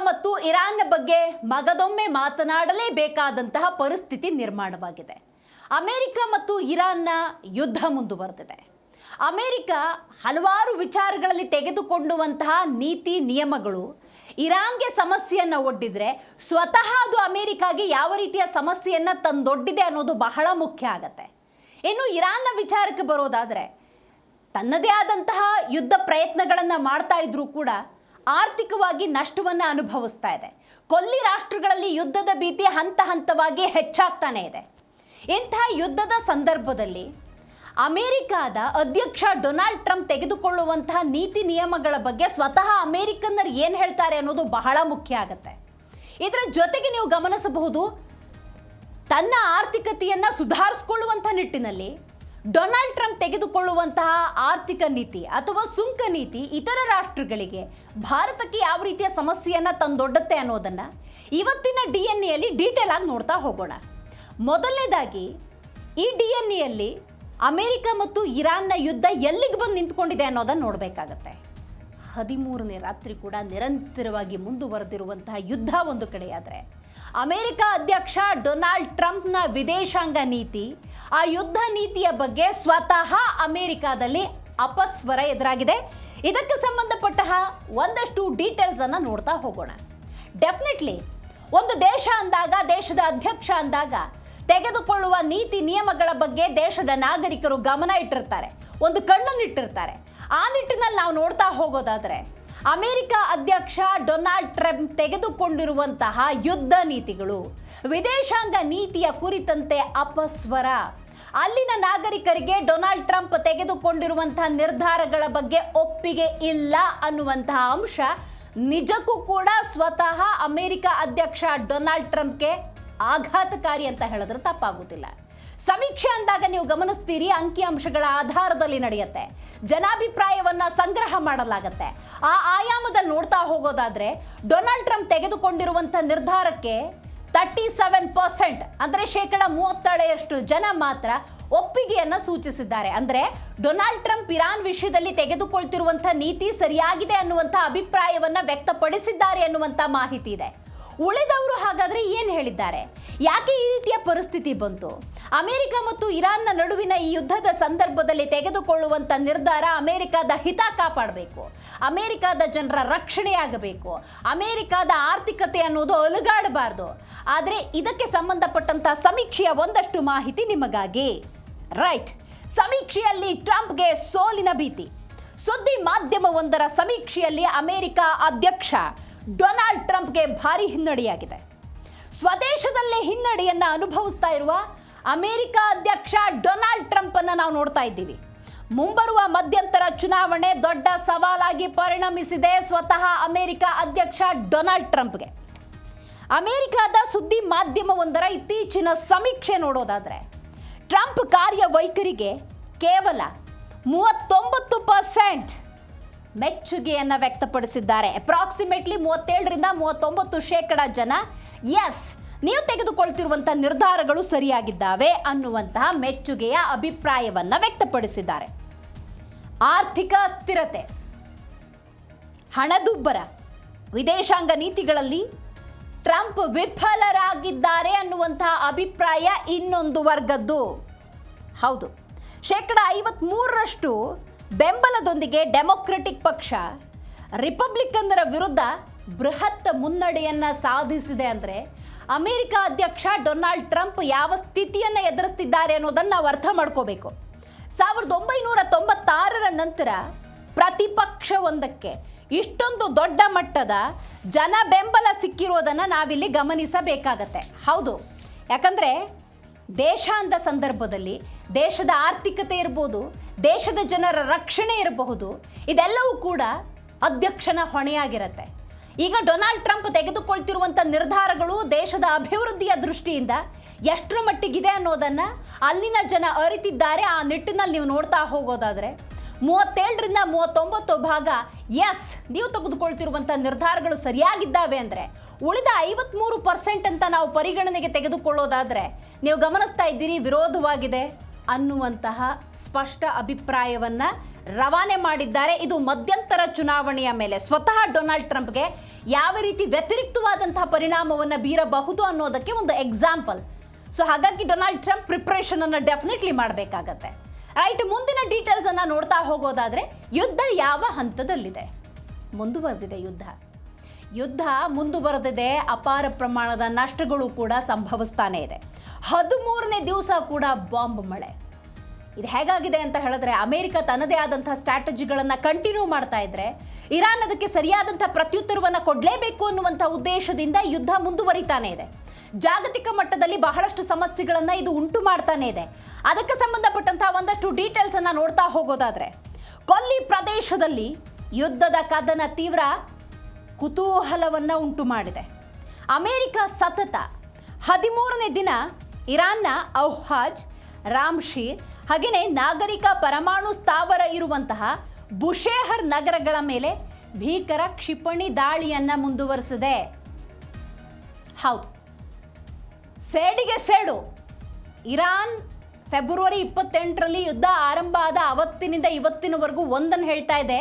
ಮತ್ತು ಇರಾನ್ನ ಬಗ್ಗೆ ಮಗದೊಮ್ಮೆ ಮಾತನಾಡಲೇಬೇಕಾದಂತಹ ಪರಿಸ್ಥಿತಿ ನಿರ್ಮಾಣವಾಗಿದೆ. ಅಮೆರಿಕ ಮತ್ತು ಇರಾನ್ನ ಯುದ್ಧ ಮುಂದುವರೆದಿದೆ. ಅಮೆರಿಕ ಹಲವಾರು ವಿಚಾರಗಳಲ್ಲಿ ತೆಗೆದುಕೊಂಡುವಂತಹ ನೀತಿ ನಿಯಮಗಳು ಇರಾನ್ಗೆ ಸಮಸ್ಯೆಯನ್ನು ಒಡ್ಡಿದ್ರೆ ಸ್ವತಃ ಅದು ಅಮೆರಿಕಾಗೆ ಯಾವ ರೀತಿಯ ಸಮಸ್ಯೆಯನ್ನು ತಂದೊಡ್ಡಿದೆ ಅನ್ನೋದು ಬಹಳ ಮುಖ್ಯ ಆಗತ್ತೆ. ಇನ್ನು ಇರಾನ್ನ ವಿಚಾರಕ್ಕೆ ಬರೋದಾದರೆ ತನ್ನದೇ ಆದಂತಹ ಯುದ್ಧ ಪ್ರಯತ್ನಗಳನ್ನು ಮಾಡ್ತಾ ಇದ್ರೂ ಕೂಡ ಆರ್ಥಿಕವಾಗಿ ನಷ್ಟವನ್ನು ಅನುಭವಿಸ್ತಾ ಇದೆ. ಕೊಲ್ಲಿ ರಾಷ್ಟ್ರಗಳಲ್ಲಿ ಯುದ್ಧದ ಭೀತಿ ಹಂತ ಹಂತವಾಗಿ ಹೆಚ್ಚಾಗ್ತಾನೆ ಇದೆ. ಇಂಥ ಯುದ್ಧದ ಸಂದರ್ಭದಲ್ಲಿ ಅಮೆರಿಕಾದ ಅಧ್ಯಕ್ಷ ಡೊನಾಲ್ಡ್ ಟ್ರಂಪ್ ತೆಗೆದುಕೊಳ್ಳುವಂತಹ ನೀತಿ ನಿಯಮಗಳ ಬಗ್ಗೆ ಸ್ವತಃ ಅಮೆರಿಕನ್ನರು ಏನು ಹೇಳ್ತಾರೆ ಅನ್ನೋದು ಬಹಳ ಮುಖ್ಯ ಆಗುತ್ತೆ. ಇದರ ಜೊತೆಗೆ ನೀವು ಗಮನಿಸಬಹುದು, ತನ್ನ ಆರ್ಥಿಕತೆಯನ್ನು ಸುಧಾರಿಸಿಕೊಳ್ಳುವಂಥ ನಿಟ್ಟಿನಲ್ಲಿ ಡೊನಾಲ್ಡ್ ಟ್ರಂಪ್ ತೆಗೆದುಕೊಳ್ಳುವಂತಹ ಆರ್ಥಿಕ ನೀತಿ ಅಥವಾ ಸುಂಕ ನೀತಿ ಇತರ ರಾಷ್ಟ್ರಗಳಿಗೆ ಭಾರತಕ್ಕೆ ಯಾವ ರೀತಿಯ ಸಮಸ್ಯೆಯನ್ನು ತಂದೊಡ್ಡುತ್ತೆ ಅನ್ನೋದನ್ನು ಇವತ್ತಿನ DNA ಡೀಟೇಲ್ ಆಗಿ ನೋಡ್ತಾ ಹೋಗೋಣ. ಮೊದಲನೇದಾಗಿ ಈ DNA ಅಮೆರಿಕ ಮತ್ತು ಇರಾನ್ನ ಯುದ್ಧ ಎಲ್ಲಿಗೆ ಬಂದು ನಿಂತ್ಕೊಂಡಿದೆ ಅನ್ನೋದನ್ನು ನೋಡಬೇಕಾಗತ್ತೆ. 13ನೇ ರಾತ್ರಿ ಕೂಡ ನಿರಂತರವಾಗಿ ಮುಂದುವರೆದಿರುವಂತಹ ಯುದ್ಧ ಒಂದು ಕಡೆಯಾದರೆ, ಅಮೆರಿಕ ಅಧ್ಯಕ್ಷ ಡೊನಾಲ್ಡ್ ಟ್ರಂಪ್ನ ವಿದೇಶಾಂಗ ನೀತಿ, ಆ ಯುದ್ಧ ನೀತಿಯ ಬಗ್ಗೆ ಸ್ವತಃ ಅಮೆರಿಕಾದಲ್ಲಿ ಅಪಸ್ವರ ಎದುರಾಗಿದೆ. ಇದಕ್ಕೆ ಸಂಬಂಧಪಟ್ಟ ಒಂದಷ್ಟು ಡೀಟೇಲ್ಸ್ ಅನ್ನು ನೋಡ್ತಾ ಹೋಗೋಣ. ಡೆಫಿನೆಟ್ಲಿ ಒಂದು ದೇಶ ಅಂದಾಗ, ದೇಶದ ಅಧ್ಯಕ್ಷ ಅಂದಾಗ ತೆಗೆದುಕೊಳ್ಳುವ ನೀತಿ ನಿಯಮಗಳ ಬಗ್ಗೆ ದೇಶದ ನಾಗರಿಕರು ಗಮನ ಇಟ್ಟಿರ್ತಾರೆ, ಒಂದು ಕಣ್ಣನ್ನಿಟ್ಟಿರ್ತಾರೆ. ಆ ನಿಟ್ಟಿನಲ್ಲಿ ನಾವು ನೋಡ್ತಾ ಹೋಗೋದಾದರೆ ಅಮೆರಿಕ ಅಧ್ಯಕ್ಷ ಡೊನಾಲ್ಡ್ ಟ್ರಂಪ್ ತೆಗೆದುಕೊಂಡಿರುವಂತಹ ಯುದ್ಧ ನೀತಿಗಳು, ವಿದೇಶಾಂಗ ನೀತಿಯ ಕುರಿತಂತೆ ಅಪಸ್ವರ, ಅಲ್ಲಿನ ನಾಗರಿಕರಿಗೆ ಡೊನಾಲ್ಡ್ ಟ್ರಂಪ್ ತೆಗೆದುಕೊಂಡಿರುವಂತಹ ನಿರ್ಧಾರಗಳ ಬಗ್ಗೆ ಒಪ್ಪಿಗೆ ಇಲ್ಲ ಅನ್ನುವಂತಹ ಅಂಶ ನಿಜಕ್ಕೂ ಕೂಡ ಸ್ವತಃ ಅಮೆರಿಕ ಅಧ್ಯಕ್ಷ ಡೊನಾಲ್ಡ್ ಟ್ರಂಪ್ಗೆ ಆಘಾತಕಾರಿ ಅಂತ ಹೇಳಿದ್ರೆ ತಪ್ಪಾಗುತ್ತಿಲ್ಲ. ಸಮೀಕ್ಷೆ ಅಂದಾಗ ನೀವು ಗಮನಿಸ್ತೀರಿ, ಅಂಕಿಅಂಶಗಳ ಆಧಾರದಲ್ಲಿ ನಡೆಯುತ್ತೆ, ಜನಾಭಿಪ್ರಾಯವನ್ನ ಸಂಗ್ರಹ ಮಾಡಲಾಗತ್ತೆ. ಆ ಆಯಾಮದಲ್ಲಿ ನೋಡ್ತಾ ಹೋಗೋದಾದ್ರೆ ಡೊನಾಲ್ಡ್ ಟ್ರಂಪ್ ತೆಗೆದುಕೊಂಡಿರುವಂಥ ನಿರ್ಧಾರಕ್ಕೆ 37% ಅಂದರೆ 37% ಜನ ಮಾತ್ರ ಒಪ್ಪಿಗೆಯನ್ನು ಸೂಚಿಸಿದ್ದಾರೆ. ಅಂದರೆ ಡೊನಾಲ್ಡ್ ಟ್ರಂಪ್ ಇರಾನ್ ವಿಷಯದಲ್ಲಿ ತೆಗೆದುಕೊಳ್ತಿರುವಂಥ ನೀತಿ ಸರಿಯಾಗಿದೆ ಅನ್ನುವಂಥ ಅಭಿಪ್ರಾಯವನ್ನು ವ್ಯಕ್ತಪಡಿಸಿದ್ದಾರೆ ಅನ್ನುವಂಥ ಮಾಹಿತಿ ಇದೆ. ಉಳಿದವರು ಹಾಗಾದರೆ ಏನು ಹೇಳಿದ್ದಾರೆ? ಯಾಕೆ ಈ ರೀತಿಯ ಪರಿಸ್ಥಿತಿ ಬಂತು? ಅಮೆರಿಕ ಮತ್ತು ಇರಾನ್ನ ನಡುವಿನ ಈ ಯುದ್ಧದ ಸಂದರ್ಭದಲ್ಲಿ ತೆಗೆದುಕೊಳ್ಳುವಂಥ ನಿರ್ಧಾರ ಅಮೆರಿಕದ ಹಿತ ಕಾಪಾಡಬೇಕು, ಅಮೆರಿಕದ ಜನರ ರಕ್ಷಣೆಯಾಗಬೇಕು, ಅಮೆರಿಕದ ಆರ್ಥಿಕತೆ ಅನ್ನೋದು ಅಲುಗಾಡಬಾರ್ದು. ಆದರೆ ಇದಕ್ಕೆ ಸಂಬಂಧಪಟ್ಟಂಥ ಸಮೀಕ್ಷೆಯ ಒಂದಷ್ಟು ಮಾಹಿತಿ ನಿಮಗಾಗಿ. ರೈಟ್, ಸಮೀಕ್ಷೆಯಲ್ಲಿ ಟ್ರಂಪ್ಗೆ ಸೋಲಿನ ಭೀತಿ. ಸುದ್ದಿ ಮಾಧ್ಯಮವೊಂದರ ಸಮೀಕ್ಷೆಯಲ್ಲಿ ಅಮೆರಿಕ ಅಧ್ಯಕ್ಷ ಡೊನಾಲ್ಡ್ ಟ್ರಂಪ್ಗೆ ಭಾರಿ ಹಿನ್ನಡೆಯಾಗಿದೆ. ಸ್ವದೇಶದಲ್ಲೇ ಹಿನ್ನಡೆಯನ್ನು ಅನುಭವಿಸ್ತಾ ಇರುವ ಅಮೆರಿಕ ಅಧ್ಯಕ್ಷ ಡೊನಾಲ್ಡ್ ಟ್ರಂಪ್ ಅನ್ನು ನಾವು ನೋಡ್ತಾ ಇದ್ದೀವಿ. ಮುಂಬರುವ ಮಧ್ಯಂತರ ಚುನಾವಣೆ ದೊಡ್ಡ ಸವಾಲಾಗಿ ಪರಿಣಮಿಸಿದೆ ಸ್ವತಃ ಅಮೆರಿಕ ಅಧ್ಯಕ್ಷ ಡೊನಾಲ್ಡ್ ಟ್ರಂಪ್ಗೆ. ಅಮೆರಿಕದ ಸುದ್ದಿ ಮಾಧ್ಯಮವೊಂದರ ಇತ್ತೀಚಿನ ಸಮೀಕ್ಷೆ ನೋಡೋದಾದರೆ ಟ್ರಂಪ್ ಕಾರ್ಯವೈಖರಿಗೆ ಕೇವಲ 39% ಮೆಚ್ಚುಗೆಯನ್ನು ವ್ಯಕ್ತಪಡಿಸಿದ್ದಾರೆ. ಅಪ್ರಾಕ್ಸಿಮೇಟ್ಲಿ 37ರಿಂದ 39% ಜನ ಎಸ್, ನೀವು ತೆಗೆದುಕೊಳ್ತಿರುವಂಥ ನಿರ್ಧಾರಗಳು ಸರಿಯಾಗಿದ್ದಾವೆ ಅನ್ನುವಂತಹ ಮೆಚ್ಚುಗೆಯ ಅಭಿಪ್ರಾಯವನ್ನು ವ್ಯಕ್ತಪಡಿಸಿದ್ದಾರೆ. ಆರ್ಥಿಕ ಸ್ಥಿರತೆ, ಹಣದುಬ್ಬರ, ವಿದೇಶಾಂಗ ನೀತಿಗಳಲ್ಲಿ ಟ್ರಂಪ್ ವಿಫಲರಾಗಿದ್ದಾರೆ ಅನ್ನುವಂತಹ ಅಭಿಪ್ರಾಯ ಇನ್ನೊಂದು ವರ್ಗದ್ದು. ಹೌದು, 53% ಬೆಂಬಲದೊಂದಿಗೆ ಡೆಮೊಕ್ರೆಟಿಕ್ ಪಕ್ಷ ರಿಪಬ್ಲಿಕನ್ನರ ವಿರುದ್ಧ ಬೃಹತ್ ಮುನ್ನಡೆಯನ್ನು ಸಾಧಿಸಿದೆ. ಅಂದರೆ ಅಮೆರಿಕ ಅಧ್ಯಕ್ಷ ಡೊನಾಲ್ಡ್ ಟ್ರಂಪ್ ಯಾವ ಸ್ಥಿತಿಯನ್ನು ಎದುರಿಸ್ತಿದ್ದಾರೆ ಅನ್ನೋದನ್ನು ನಾವು ಅರ್ಥ ಮಾಡ್ಕೋಬೇಕು. 1996ರ ನಂತರ ಪ್ರತಿಪಕ್ಷವೊಂದಕ್ಕೆ ಇಷ್ಟೊಂದು ದೊಡ್ಡ ಮಟ್ಟದ ಜನ ಬೆಂಬಲ ಸಿಕ್ಕಿರೋದನ್ನು ನಾವಿಲ್ಲಿ ಗಮನಿಸಬೇಕಾಗತ್ತೆ. ಹೌದು, ಯಾಕಂದರೆ ದೇಶ ಅಂದ ಸಂದರ್ಭದಲ್ಲಿ ದೇಶದ ಆರ್ಥಿಕತೆ ಇರ್ಬೋದು, ದೇಶದ ಜನರ ರಕ್ಷಣೆ ಇರಬಹುದು, ಇದೆಲ್ಲವೂ ಕೂಡ ಅಧ್ಯಕ್ಷನ ಹೊಣೆಯಾಗಿರುತ್ತೆ. ಈಗ ಡೊನಾಲ್ಡ್ ಟ್ರಂಪ್ ತೆಗೆದುಕೊಳ್ತಿರುವಂಥ ನಿರ್ಧಾರಗಳು ದೇಶದ ಅಭಿವೃದ್ಧಿಯ ದೃಷ್ಟಿಯಿಂದ ಎಷ್ಟರ ಮಟ್ಟಿಗಿದೆ ಅನ್ನೋದನ್ನು ಅಲ್ಲಿನ ಜನ ಅರಿತಿದ್ದಾರೆ. ಆ ನಿಟ್ಟಿನಲ್ಲಿ ನೀವು ನೋಡ್ತಾ ಹೋಗೋದಾದರೆ 37ರಿಂದ 39% ಎಸ್, ನೀವು ತೆಗೆದುಕೊಳ್ತಿರುವಂಥ ನಿರ್ಧಾರಗಳು ಸರಿಯಾಗಿದ್ದಾವೆ. ಅಂದರೆ ಉಳಿದ 53% ಅಂತ ನಾವು ಪರಿಗಣನೆಗೆ ತೆಗೆದುಕೊಳ್ಳೋದಾದರೆ ನೀವು ಗಮನಿಸ್ತಾ ಇದ್ದೀರಿ ವಿರೋಧವಾಗಿದೆ ಅನ್ನುವಂತಹ ಸ್ಪಷ್ಟ ಅಭಿಪ್ರಾಯವನ್ನು ರವಾನೆ ಮಾಡಿದ್ದಾರೆ. ಇದು ಮಧ್ಯಂತರ ಚುನಾವಣೆಯ ಮೇಲೆ ಸ್ವತಃ ಡೊನಾಲ್ಡ್ ಟ್ರಂಪ್ಗೆ ಯಾವ ರೀತಿ ವ್ಯತಿರಿಕ್ತವಾದಂತಹ ಪರಿಣಾಮವನ್ನು ಬೀರಬಹುದು ಅನ್ನೋದಕ್ಕೆ ಒಂದು ಎಕ್ಸಾಂಪಲ್. ಸೊ ಹಾಗಾಗಿ ಡೊನಾಲ್ಡ್ ಟ್ರಂಪ್ ಪ್ರಿಪ್ರೇಷನ್ ಅನ್ನು ಡೆಫಿನೆಟ್ಲಿ ಮಾಡಬೇಕಾಗತ್ತೆ. ರೈಟ್, ಮುಂದಿನ ಡೀಟೇಲ್ಸ್ ಅನ್ನು ನೋಡ್ತಾ ಹೋಗೋದಾದ್ರೆ ಯುದ್ಧ ಯಾವ ಹಂತದಲ್ಲಿದೆ? ಮುಂದುವರೆದಿದೆ ಯುದ್ಧ ಮುಂದುವರೆದಿದೆ. ಅಪಾರ ಪ್ರಮಾಣದ ನಷ್ಟಗಳು ಕೂಡ ಸಂಭವಿಸ್ತಾನೆ ಇದೆ. 13ನೇ ದಿವಸ ಕೂಡ ಬಾಂಬ್ ಮಳೆ. ಇದು ಹೇಗಾಗಿದೆ ಅಂತ ಹೇಳಿದ್ರೆ, ಅಮೆರಿಕ ತನ್ನದೇ ಆದಂತಹ ಸ್ಟ್ರಾಟಜಿಗಳನ್ನು ಕಂಟಿನ್ಯೂ ಮಾಡ್ತಾ ಇದ್ರೆ ಇರಾನ್ ಅದಕ್ಕೆ ಸರಿಯಾದಂತಹ ಪ್ರತ್ಯುತ್ತರವನ್ನು ಕೊಡಲೇಬೇಕು ಅನ್ನುವಂಥ ಉದ್ದೇಶದಿಂದ ಯುದ್ಧ ಮುಂದುವರಿತಾನೆ ಇದೆ. ಜಾಗತಿಕ ಮಟ್ಟದಲ್ಲಿ ಬಹಳಷ್ಟು ಸಮಸ್ಯೆಗಳನ್ನು ಇದು ಉಂಟು ಮಾಡ್ತಾನೆ ಇದೆ. ಅದಕ್ಕೆ ಸಂಬಂಧಪಟ್ಟಂತಹ ಒಂದಷ್ಟು ಡೀಟೇಲ್ಸ್ ಅನ್ನು ನೋಡ್ತಾ ಹೋಗೋದಾದ್ರೆ, ಕೊಲ್ಲಿ ಪ್ರದೇಶದಲ್ಲಿ ಯುದ್ಧದ ಕದನ ತೀವ್ರ ಕುತೂಹಲವನ್ನು ಉಂಟು ಮಾಡಿದೆ. ಅಮೆರಿಕ ಸತತ 13ನೇ ದಿನ ಇರಾನ್ನ ಔಹಾಜ್, ರಾಮ್ಶೀರ್ ಹಾಗೆಯೇ ನಾಗರಿಕ ಪರಮಾಣು ಸ್ಥಾವರ ಇರುವಂತಹ ಬುಷೇಹರ್ ನಗರಗಳ ಮೇಲೆ ಭೀಕರ ಕ್ಷಿಪಣಿ ದಾಳಿಯನ್ನು ಮುಂದುವರೆಸಿದೆ. ಹೌದು, ಸೇಡಿಗೆ ಸೇಡು. ಇರಾನ್ ಫೆಬ್ರವರಿ 28ರಲ್ಲಿ ಯುದ್ಧ ಆರಂಭ ಆದ ಅವತ್ತಿನಿಂದ ಇವತ್ತಿನವರೆಗೂ ಒಂದನ್ನು ಹೇಳ್ತಾ ಇದೆ,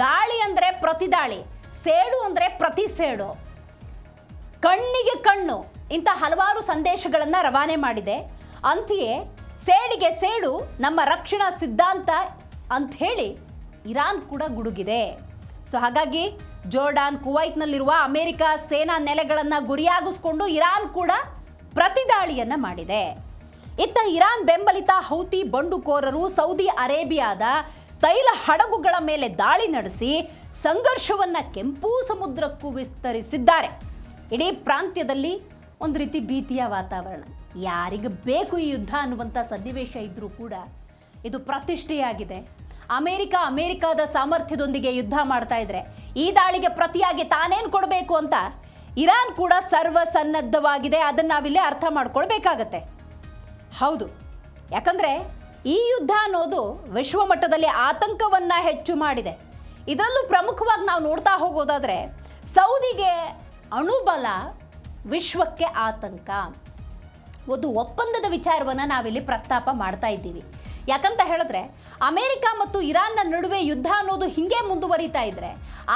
ದಾಳಿ ಅಂದರೆ ಪ್ರತಿ ದಾಳಿ, ಸೇಡು ಅಂದರೆ ಪ್ರತಿ ಸೇಡು, ಕಣ್ಣಿಗೆ ಕಣ್ಣು, ಇಂಥ ಹಲವಾರು ಸಂದೇಶಗಳನ್ನು ರವಾನೆ ಮಾಡಿದೆ. ಅಂತೆಯೇ ಸೇಡಿಗೆ ಸೇಡು ನಮ್ಮ ರಕ್ಷಣಾ ಸಿದ್ಧಾಂತ ಅಂತ ಹೇಳಿ ಇರಾನ್ ಕೂಡ ಗುಡುಗಿದೆ. ಸೊ ಹಾಗಾಗಿ ಜೋರ್ಡಾನ್, ಕುವೈತ್ನಲ್ಲಿರುವ ಅಮೆರಿಕ ಸೇನಾ ನೆಲೆಗಳನ್ನು ಗುರಿಯಾಗಿಸ್ಕೊಂಡು ಇರಾನ್ ಕೂಡ ಪ್ರತಿದಾಳಿಯನ್ನು ಮಾಡಿದೆ. ಇತ್ತ ಇರಾನ್ ಬೆಂಬಲಿತ ಹೌತಿ ಬಂಡುಕೋರರು ಸೌದಿ ಅರೇಬಿಯಾದ ತೈಲ ಹಡಗುಗಳ ಮೇಲೆ ದಾಳಿ ನಡೆಸಿ ಸಂಘರ್ಷವನ್ನು ಕೆಂಪು ಸಮುದ್ರಕ್ಕೂ ವಿಸ್ತರಿಸಿದ್ದಾರೆ. ಇಡೀ ಪ್ರಾಂತ್ಯದಲ್ಲಿ ಒಂದು ರೀತಿ ಭೀತಿಯ ವಾತಾವರಣ. ಯಾರಿಗೆ ಬೇಕು ಈ ಯುದ್ಧ ಅನ್ನುವಂಥ ಸನ್ನಿವೇಶ ಇದ್ದರೂ ಕೂಡ ಇದು ಪ್ರತಿಷ್ಠೆಯಾಗಿದೆ. ಅಮೆರಿಕಾದ ಸಾಮರ್ಥ್ಯದೊಂದಿಗೆ ಯುದ್ಧ ಮಾಡ್ತಾ ಇದ್ರೆ ಈ ದಾಳಿಗೆ ಪ್ರತಿಯಾಗಿ ತಾನೇನು ಕೊಡಬೇಕು ಅಂತ ಇರಾನ್ ಕೂಡ ಸರ್ವಸನ್ನದ್ಧವಾಗಿದೆ. ಅದನ್ನು ನಾವಿಲ್ಲೇ ಅರ್ಥ ಮಾಡ್ಕೊಳ್ಬೇಕಾಗತ್ತೆ. ಹೌದು, ಯಾಕಂದರೆ ಈ ಯುದ್ಧ ಅನ್ನೋದು ವಿಶ್ವಮಟ್ಟದಲ್ಲಿ ಆತಂಕವನ್ನು ಹೆಚ್ಚು ಮಾಡಿದೆ. ಇದರಲ್ಲೂ ಪ್ರಮುಖವಾಗಿ ನಾವು ನೋಡ್ತಾ ಹೋಗೋದಾದರೆ, ಸೌದಿಗೆ ಅಣುಬಲ, ವಿಶ್ವಕ್ಕೆ ಆತಂಕ. ಒಂದು ಒಪ್ಪಂದದ ವಿಚಾರವನ್ನು ನಾವಿಲ್ಲಿ ಪ್ರಸ್ತಾಪ ಮಾಡ್ತಾ ಇದ್ದೀವಿ. ಯಾಕಂತ ಹೇಳಿದ್ರೆ, ಅಮೆರಿಕ ಮತ್ತು ಇರಾನ್ನ ನಡುವೆ ಯುದ್ಧ ಅನ್ನೋದು ಹಿಂಗೆ ಮುಂದುವರಿತಾ ಇದ್ರೆ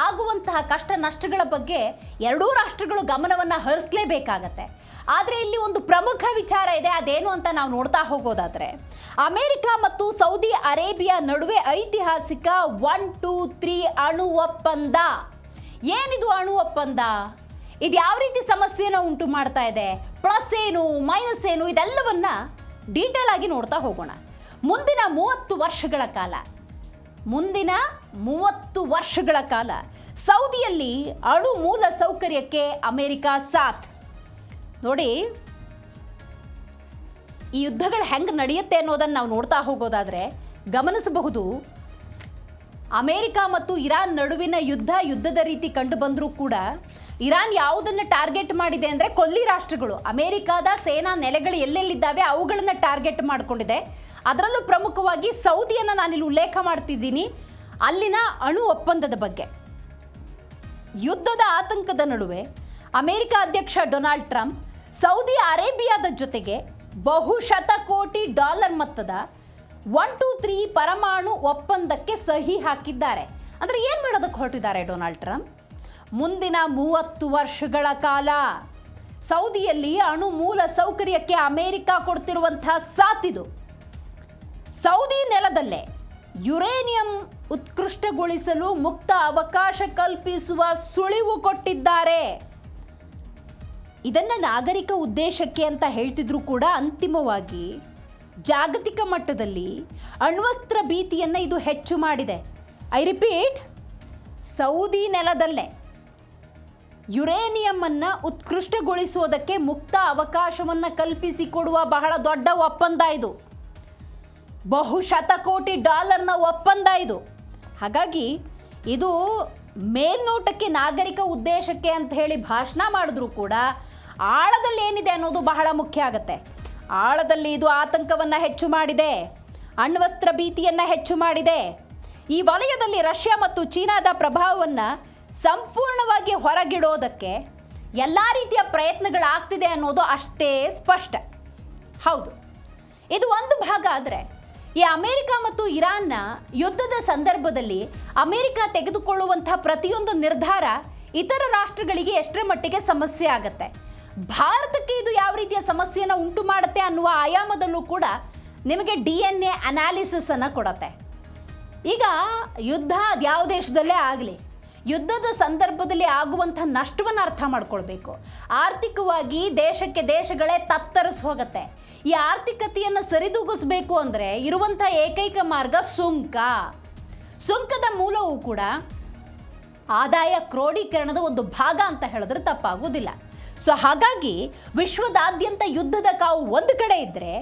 ಆಗುವಂತಹ ಕಷ್ಟ ನಷ್ಟಗಳ ಬಗ್ಗೆ ಎರಡೂ ರಾಷ್ಟ್ರಗಳು ಗಮನವನ್ನು ಹರಿಸಲೇಬೇಕಾಗತ್ತೆ. ಆದರೆ ಇಲ್ಲಿ ಒಂದು ಪ್ರಮುಖ ವಿಚಾರ ಇದೆ. ಅದೇನು ಅಂತ ನಾವು ನೋಡ್ತಾ ಹೋಗೋದಾದರೆ, ಅಮೆರಿಕ ಮತ್ತು ಸೌದಿ ಅರೇಬಿಯಾ ನಡುವೆ ಐತಿಹಾಸಿಕ 1, 2, 3 ಅಣು ಒಪ್ಪಂದ. ಏನಿದು ಅಣು ಒಪ್ಪಂದ? ಇದು ಯಾವ ರೀತಿ ಸಮಸ್ಯೆನ ಉಂಟು ಮಾಡ್ತಾ ಇದೆ, ಪ್ಲಸ್ ಏನು ಮೈನಸ್ ಏನು, ಇದೆಲ್ಲವನ್ನ ಡೀಟೇಲ್ ಆಗಿ ನೋಡ್ತಾ ಹೋಗೋಣ. ಮುಂದಿನ 30 ವರ್ಷಗಳ ಕಾಲ ಸೌದಿಯಲ್ಲಿ ಅಣು ಮೂಲ ಸೌಕರ್ಯಕ್ಕೆ ಅಮೆರಿಕ ಸಾಥ್. ನೋಡಿ, ಈ ಯುದ್ಧಗಳು ಹೆಂಗೆ ನಡೆಯುತ್ತೆ ಅನ್ನೋದನ್ನು ನಾವು ನೋಡ್ತಾ ಹೋಗೋದಾದರೆ ಗಮನಿಸಬಹುದು. ಅಮೆರಿಕ ಮತ್ತು ಇರಾನ್ ನಡುವಿನ ಯುದ್ಧದ ರೀತಿ ಕಂಡು ಬಂದರೂ ಕೂಡ ಇರಾನ್ ಯಾವುದನ್ನು ಟಾರ್ಗೆಟ್ ಮಾಡಿದೆ ಅಂದರೆ ಕೊಲ್ಲಿ ರಾಷ್ಟ್ರಗಳು, ಅಮೆರಿಕಾದ ಸೇನಾ ನೆಲೆಗಳು ಎಲ್ಲೆಲ್ಲಿದ್ದಾವೆ ಅವುಗಳನ್ನು ಟಾರ್ಗೆಟ್ ಮಾಡಿಕೊಂಡಿದೆ. ಅದರಲ್ಲೂ ಪ್ರಮುಖವಾಗಿ ಸೌದಿಯನ್ನು ನಾನಿಲ್ಲಿ ಉಲ್ಲೇಖ ಮಾಡ್ತಿದ್ದೀನಿ, ಅಲ್ಲಿನ ಅಣು ಒಪ್ಪಂದದ ಬಗ್ಗೆ. ಯುದ್ಧದ ಆತಂಕದ ನಡುವೆ ಅಮೆರಿಕ ಅಧ್ಯಕ್ಷ ಡೊನಾಲ್ಡ್ ಟ್ರಂಪ್ ಸೌದಿ ಅರೇಬಿಯಾದ ಜೊತೆಗೆ ಬಹುಶತಕೋಟಿ ಡಾಲರ್ ಮೊತ್ತದ 1, 2, 3 ಪರಮಾಣು ಒಪ್ಪಂದಕ್ಕೆ ಸಹಿ ಹಾಕಿದ್ದಾರೆ. ಅಂದರೆ ಏನು ಮಾಡೋದಕ್ಕೆ ಹೊರಟಿದ್ದಾರೆ ಡೊನಾಲ್ಡ್ ಟ್ರಂಪ್? ಮುಂದಿನ 30 ವರ್ಷಗಳ ಕಾಲ ಸೌದಿಯಲ್ಲಿ ಅಣು ಮೂಲ ಸೌಕರ್ಯಕ್ಕೆ ಅಮೆರಿಕ ಕೊಡ್ತಿರುವಂತಹ ಸಾಥಿದು. ಸೌದಿ ನೆಲದಲ್ಲೇ ಯುರೇನಿಯಂ ಉತ್ಕೃಷ್ಟಗೊಳಿಸಲು ಮುಕ್ತ ಅವಕಾಶ ಕಲ್ಪಿಸುವ ಸುಳಿವು ಕೊಟ್ಟಿದ್ದಾರೆ. ಇದನ್ನು ನಾಗರಿಕ ಉದ್ದೇಶಕ್ಕೆ ಅಂತ ಹೇಳ್ತಿದ್ರು ಕೂಡ ಅಂತಿಮವಾಗಿ ಜಾಗತಿಕ ಮಟ್ಟದಲ್ಲಿ ಅಣ್ವಸ್ತ್ರ ಭೀತಿಯನ್ನು ಇದು ಹೆಚ್ಚು ಮಾಡಿದೆ. ಐ ರಿಪೀಟ್, ಸೌದಿ ನೆಲದಲ್ಲೇ ಯುರೇನಿಯಂ ಅನ್ನು ಉತ್ಕೃಷ್ಟಗೊಳಿಸೋದಕ್ಕೆ ಮುಕ್ತ ಅವಕಾಶವನ್ನು ಕಲ್ಪಿಸಿಕೊಡುವ ಬಹಳ ದೊಡ್ಡ ಒಪ್ಪಂದ ಇದು. ಬಹುಶತಕೋಟಿ ಡಾಲರ್ನ ಒಪ್ಪಂದ ಇದು. ಹಾಗಾಗಿ ಇದು ಮೇಲ್ನೋಟಕ್ಕೆ ನಾಗರಿಕ ಉದ್ದೇಶಕ್ಕೆ ಅಂತ ಹೇಳಿ ಭಾಷಣ ಮಾಡಿದ್ರು ಕೂಡ ಆಳದಲ್ಲಿ ಏನಿದೆ ಅನ್ನೋದು ಬಹಳ ಮುಖ್ಯ ಆಗುತ್ತೆ. ಆಳದಲ್ಲಿ ಇದು ಆತಂಕವನ್ನು ಹೆಚ್ಚು ಮಾಡಿದೆ, ಅಣ್ವಸ್ತ್ರ ಭೀತಿಯನ್ನು ಹೆಚ್ಚು ಮಾಡಿದೆ. ಈ ವಲಯದಲ್ಲಿ ರಷ್ಯಾ ಮತ್ತು ಚೀನಾದ ಪ್ರಭಾವವನ್ನು ಸಂಪೂರ್ಣವಾಗಿ ಹೊರಗಿಡೋದಕ್ಕೆ ಎಲ್ಲ ರೀತಿಯ ಪ್ರಯತ್ನಗಳಾಗ್ತಿದೆ ಅನ್ನೋದು ಅಷ್ಟೇ ಸ್ಪಷ್ಟ. ಹೌದು, ಇದು ಒಂದು ಭಾಗ. ಆದರೆ ಈ ಅಮೆರಿಕ ಮತ್ತು ಇರಾನ್ನ ಯುದ್ಧದ ಸಂದರ್ಭದಲ್ಲಿ ಅಮೆರಿಕ ತೆಗೆದುಕೊಳ್ಳುವಂತಹ ಪ್ರತಿಯೊಂದು ನಿರ್ಧಾರ ಇತರ ರಾಷ್ಟ್ರಗಳಿಗೆ ಎಷ್ಟರ ಮಟ್ಟಿಗೆ ಸಮಸ್ಯೆ ಆಗುತ್ತೆ, ಭಾರತಕ್ಕೆ ಇದು ಯಾವ ರೀತಿಯ ಸಮಸ್ಯೆಯನ್ನು ಉಂಟು ಮಾಡುತ್ತೆ ಅನ್ನುವ ಆಯಾಮದಲ್ಲೂ ಕೂಡ ನಿಮಗೆ DNA ಅನಾಲಿಸಿಸ್ ಅನ್ನು ಕೊಡುತ್ತೆ. ಈಗ ಯುದ್ಧ ಅದು ಯಾವ ದೇಶದಲ್ಲೇ ಆಗಲಿ, ಯುದ್ಧದ ಸಂದರ್ಭದಲ್ಲಿ ಆಗುವಂಥ ನಷ್ಟವನ್ನು ಅರ್ಥ ಮಾಡ್ಕೊಳ್ಬೇಕು. ಆರ್ಥಿಕವಾಗಿ ದೇಶಕ್ಕೆ ದೇಶಗಳೇ ತತ್ತರಿಸಿ ಹೋಗುತ್ತೆ. ಈ ಆರ್ಥಿಕತೆಯನ್ನು ಸರಿದೂಗಿಸಬೇಕು ಅಂದರೆ ಇರುವಂಥ ಏಕೈಕ ಮಾರ್ಗ ಸುಂಕದ ಮೂಲವೂ ಕೂಡ ಆದಾಯ ಕ್ರೋಢೀಕರಣದ ಒಂದು ಭಾಗ ಅಂತ ಹೇಳಿದ್ರೆ ತಪ್ಪಾಗೋದಿಲ್ಲ. ಸೊ ಹಾಗಾಗಿ ವಿಶ್ವದಾದ್ಯಂತ ಯುದ್ಧದ ಕಾವು ಒಂದು ಕಡೆ ಇದ್ದರೆ,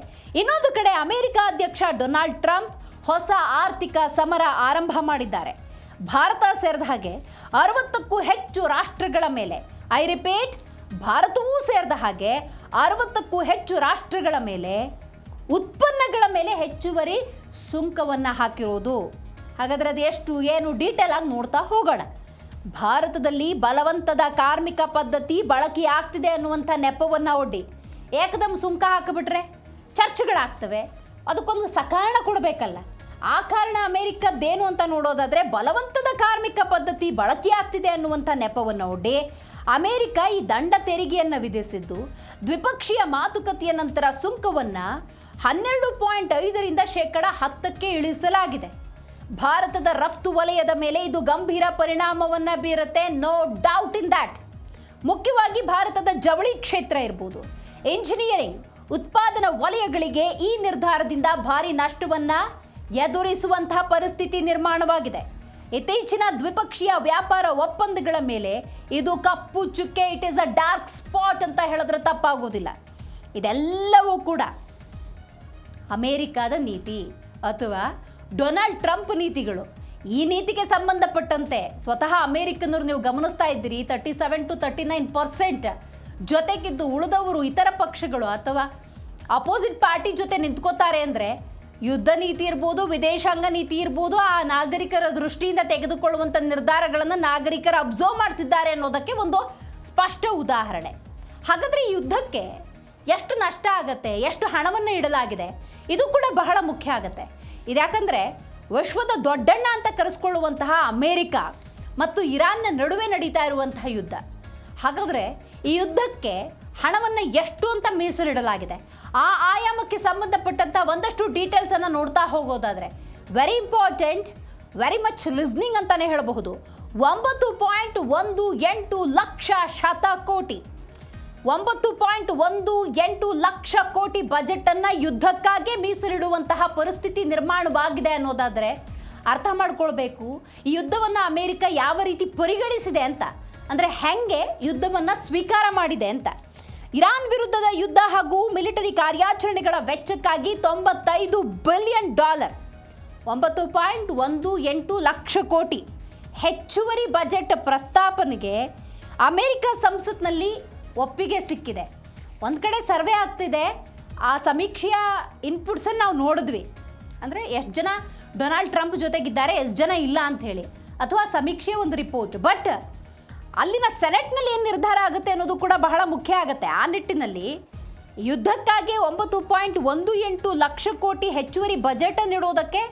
ಇನ್ನೊಂದು ಕಡೆ ಅಮೆರಿಕ ಅಧ್ಯಕ್ಷ ಡೊನಾಲ್ಡ್ ಟ್ರಂಪ್ ಹೊಸ ಆರ್ಥಿಕ ಸಮರ ಆರಂಭ ಮಾಡಿದ್ದಾರೆ. ಭಾರತ ಸೇರಿದ ಹಾಗೆ 60ಕ್ಕೂ ಹೆಚ್ಚು ರಾಷ್ಟ್ರಗಳ ಮೇಲೆ, ಐ ರಿಪೀಟ್, ಭಾರತವೂ ಸೇರಿದ ಹಾಗೆ 60ಕ್ಕೂ ಹೆಚ್ಚು ರಾಷ್ಟ್ರಗಳ ಮೇಲೆ ಉತ್ಪನ್ನಗಳ ಮೇಲೆ ಹೆಚ್ಚುವರಿ ಸುಂಕವನ್ನು ಹಾಕಿರೋದು. ಹಾಗಾದರೆ ಅದು ಎಷ್ಟು ಏನು ಡೀಟೇಲ್ ಆಗಿ ನೋಡ್ತಾ ಹೋಗೋಣ. ಭಾರತದಲ್ಲಿ ಬಲವಂತದ ಕಾರ್ಮಿಕ ಪದ್ಧತಿ ಬಳಕೆಯಾಗ್ತಿದೆ ಅನ್ನುವಂಥ ನೆಪವನ್ನು ಒಡ್ಡಿ ಏಕದಮ್ ಸುಂಕ ಹಾಕಿಬಿಟ್ರೆ ಚರ್ಚೆಗಳಾಗ್ತವೆ. ಅದಕ್ಕೊಂದು ಸಕಾರಣ ಕೊಡಬೇಕಲ್ಲ. ಆ ಕಾರಣ ಅಮೆರಿಕದ್ದೇನು ಅಂತ ನೋಡೋದಾದರೆ ಬಲವಂತದ ಕಾರ್ಮಿಕ ಪದ್ಧತಿ ಬಳಕೆಯಾಗ್ತಿದೆ ಅನ್ನುವಂಥ ನೆಪವನ್ನು ಒಡ್ಡಿ ಅಮೆರಿಕ ಈ ದಂಡ ತೆರಿಗೆಯನ್ನು ವಿಧಿಸಿದ್ದು, ದ್ವಿಪಕ್ಷೀಯ ಮಾತುಕತೆಯ ನಂತರ ಸುಂಕವನ್ನು 12.5ರಿಂದ 10% ಇಳಿಸಲಾಗಿದೆ. ಭಾರತದ ರಫ್ತು ವಲಯದ ಮೇಲೆ ಇದು ಗಂಭೀರ ಪರಿಣಾಮವನ್ನು ಬೀರುತ್ತೆ, ನೋ ಡೌಟ್ ಇನ್ ದ್ಯಾಟ್. ಮುಖ್ಯವಾಗಿ ಭಾರತದ ಜವಳಿ ಕ್ಷೇತ್ರ ಇರ್ಬೋದು, ಇಂಜಿನಿಯರಿಂಗ್, ಉತ್ಪಾದನಾ ವಲಯಗಳಿಗೆ ಈ ನಿರ್ಧಾರದಿಂದ ಭಾರಿ ನಷ್ಟವನ್ನು ಎದುರಿಸುವಂತಹ ಪರಿಸ್ಥಿತಿ ನಿರ್ಮಾಣವಾಗಿದೆ. ಇತ್ತೀಚಿನ ದ್ವಿಪಕ್ಷೀಯ ವ್ಯಾಪಾರ ಒಪ್ಪಂದಗಳ ಮೇಲೆ ಇದು ಕಪ್ಪು ಚುಕ್ಕೆ, it is a dark spot ಅಂತ ಹೇಳಿದ್ರೆ ತಪ್ಪಾಗೋದಿಲ್ಲ. ಇದೆಲ್ಲವೂ ಕೂಡ ಅಮೇರಿಕಾದ ನೀತಿ ಅಥವಾ ಡೊನಾಲ್ಡ್ ಟ್ರಂಪ್ ನೀತಿಗಳು. ಈ ನೀತಿಗೆ ಸಂಬಂಧಪಟ್ಟಂತೆ ಸ್ವತಃ ಅಮೇರಿಕನ್ನರು ನೀವು ಗಮನಿಸ್ತಾ ಇದ್ದೀರಿ, 37 to 39% ಜೊತೆಗಿದ್ದು ಉಳಿದವರು ಇತರ ಪಕ್ಷಗಳು ಅಥವಾ ಅಪೋಸಿಟ್ ಪಾರ್ಟಿ ಜೊತೆ ನಿಂತ್ಕೋತಾರೆ ಅಂದರೆ ಯುದ್ಧ ನೀತಿ ಇರ್ಬೋದು, ವಿದೇಶಾಂಗ ನೀತಿ ಇರ್ಬೋದು, ಆ ನಾಗರಿಕರ ದೃಷ್ಟಿಯಿಂದ ತೆಗೆದುಕೊಳ್ಳುವಂಥ ನಿರ್ಧಾರಗಳನ್ನು ನಾಗರಿಕರು ಅಬ್ಸರ್ವ್ ಮಾಡ್ತಿದ್ದಾರೆ ಅನ್ನೋದಕ್ಕೆ ಒಂದು ಸ್ಪಷ್ಟ ಉದಾಹರಣೆ. ಹಾಗಾದರೆ ಈ ಯುದ್ಧಕ್ಕೆ ಎಷ್ಟು ನಷ್ಟ ಆಗುತ್ತೆ, ಎಷ್ಟು ಹಣವನ್ನು ಇಡಲಾಗಿದೆ, ಇದು ಕೂಡ ಬಹಳ ಮುಖ್ಯ ಆಗುತ್ತೆ. ಇದ್ಯಾಕಂದರೆ ವಿಶ್ವದ ದೊಡ್ಡಣ್ಣ ಅಂತ ಕರೆಸ್ಕೊಳ್ಳುವಂತಹ ಅಮೇರಿಕ ಮತ್ತು ಇರಾನ್ನ ನಡುವೆ ನಡೀತಾ ಇರುವಂತಹ ಯುದ್ಧ. ಹಾಗಾದರೆ ಈ ಯುದ್ಧಕ್ಕೆ ಹಣವನ್ನು ಎಷ್ಟು ಅಂತ ಮೀಸಲಿಡಲಾಗಿದೆ, ಆ ಆಯಾಮಕ್ಕೆ ಸಂಬಂಧಪಟ್ಟಂಥ ಒಂದಷ್ಟು ಡೀಟೇಲ್ಸನ್ನು ನೋಡ್ತಾ ಹೋಗೋದಾದರೆ very important, very much listening ಅಂತಲೇ ಹೇಳಬಹುದು. 9.18 ಲಕ್ಷ ಶತಕೋಟಿ 9.18 ಲಕ್ಷ ಕೋಟಿ ಬಜೆಟನ್ನು ಯುದ್ಧಕ್ಕಾಗಿ ಮೀಸಲಿಡುವಂತಹ ಪರಿಸ್ಥಿತಿ ನಿರ್ಮಾಣವಾಗಿದೆ ಅನ್ನೋದಾದರೆ ಅರ್ಥ ಮಾಡ್ಕೊಳ್ಬೇಕು ಈ ಯುದ್ಧವನ್ನು ಅಮೇರಿಕ ಯಾವ ರೀತಿ ಪರಿಗಣಿಸಿದೆ ಅಂತ, ಅಂದರೆ ಹೆಂಗೆ ಯುದ್ಧವನ್ನು ಸ್ವೀಕಾರ ಮಾಡಿದೆ ಅಂತ. ಇರಾನ್ ವಿರುದ್ಧದ ಯುದ್ಧ ಹಾಗೂ ಮಿಲಿಟರಿ ಕಾರ್ಯಾಚರಣೆಗಳ ವೆಚ್ಚಕ್ಕಾಗಿ $95 ಬಿಲಿಯನ್, 9.18 ಲಕ್ಷ ಕೋಟಿ ಹೆಚ್ಚುವರಿ ಬಜೆಟ್ ಪ್ರಸ್ತಾಪನೆಗೆ ಅಮೆರಿಕ ಸಂಸತ್ನಲ್ಲಿ ಒಪ್ಪಿಗೆ ಸಿಕ್ಕಿದೆ. ಒಂದು ಕಡೆ ಸರ್ವೆ ಆಗ್ತಿದೆ, ಆ ಸಮೀಕ್ಷೆಯ ಇನ್ಪುಟ್ಸನ್ನು ನಾವು ನೋಡಿದ್ವಿ. ಅಂದರೆ ಎಷ್ಟು ಜನ ಡೊನಾಲ್ಡ್ ಟ್ರಂಪ್ ಜೊತೆಗಿದ್ದಾರೆ, ಎಷ್ಟು ಜನ ಇಲ್ಲ ಅಂಥೇಳಿ, ಅಥವಾ ಸಮೀಕ್ಷೆಯ ಒಂದು ರಿಪೋರ್ಟ್. ಬಟ್ ಅಲ್ಲಿನ ಸೆನೆಟ್ನಲ್ಲಿ ಏನು ನಿರ್ಧಾರ ಆಗುತ್ತೆ ಅನ್ನೋದು ಕೂಡ ಬಹಳ ಮುಖ್ಯ ಆಗುತ್ತೆ. ಆ ನಿಟ್ಟಿನಲ್ಲಿ ಯುದ್ಧಕ್ಕಾಗಿ 9.18 ಲಕ್ಷ ಕೋಟಿ ಹೆಚ್ಚುವರಿ ಬಜೆಟನ್ನು ಇಡೋದಕ್ಕೆ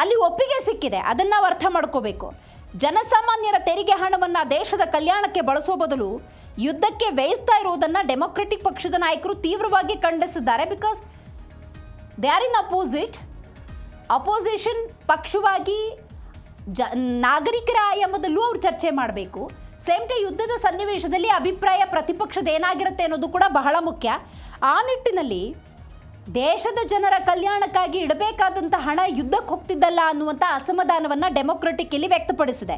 ಅಲ್ಲಿ ಒಪ್ಪಿಗೆ ಸಿಕ್ಕಿದೆ. ಅದನ್ನು ನಾವು ಅರ್ಥ ಮಾಡ್ಕೋಬೇಕು. ಜನಸಾಮಾನ್ಯರ ತೆರಿಗೆ ಹಣವನ್ನು ದೇಶದ ಕಲ್ಯಾಣಕ್ಕೆ ಬಳಸೋ ಬದಲು ಯುದ್ಧಕ್ಕೆ ವ್ಯಯಿಸ್ತಾ ಇರೋದನ್ನು ಡೆಮೊಕ್ರೆಟಿಕ್ ಪಕ್ಷದ ನಾಯಕರು ತೀವ್ರವಾಗಿ ಖಂಡಿಸಿದ್ದಾರೆ. Because they are in opposition ಪಕ್ಷವಾಗಿ ನಾಗರಿಕರ ಆಯಾಮದಲ್ಲೂ ಅವ್ರು ಚರ್ಚೆ ಮಾಡಬೇಕು. ಸೇಮ್ ಟೈಮ್ ಯುದ್ಧದ ಸನ್ನಿವೇಶದಲ್ಲಿ ಅಭಿಪ್ರಾಯ ಪ್ರತಿಪಕ್ಷದ ಏನಾಗಿರುತ್ತೆ ಅನ್ನೋದು ಕೂಡ ಬಹಳ ಮುಖ್ಯ. ಆ ನಿಟ್ಟಿನಲ್ಲಿ ದೇಶದ ಜನರ ಕಲ್ಯಾಣಕ್ಕಾಗಿ ಇಡಬೇಕಾದಂಥ ಹಣ ಯುದ್ಧಕ್ಕೆ ಹೋಗ್ತಿದ್ದಲ್ಲ ಅನ್ನುವಂಥ ಅಸಮಾಧಾನವನ್ನು ಡೆಮೊಕ್ರೆಟಿಕ್ ಇಲ್ಲಿ ವ್ಯಕ್ತಪಡಿಸಿದೆ.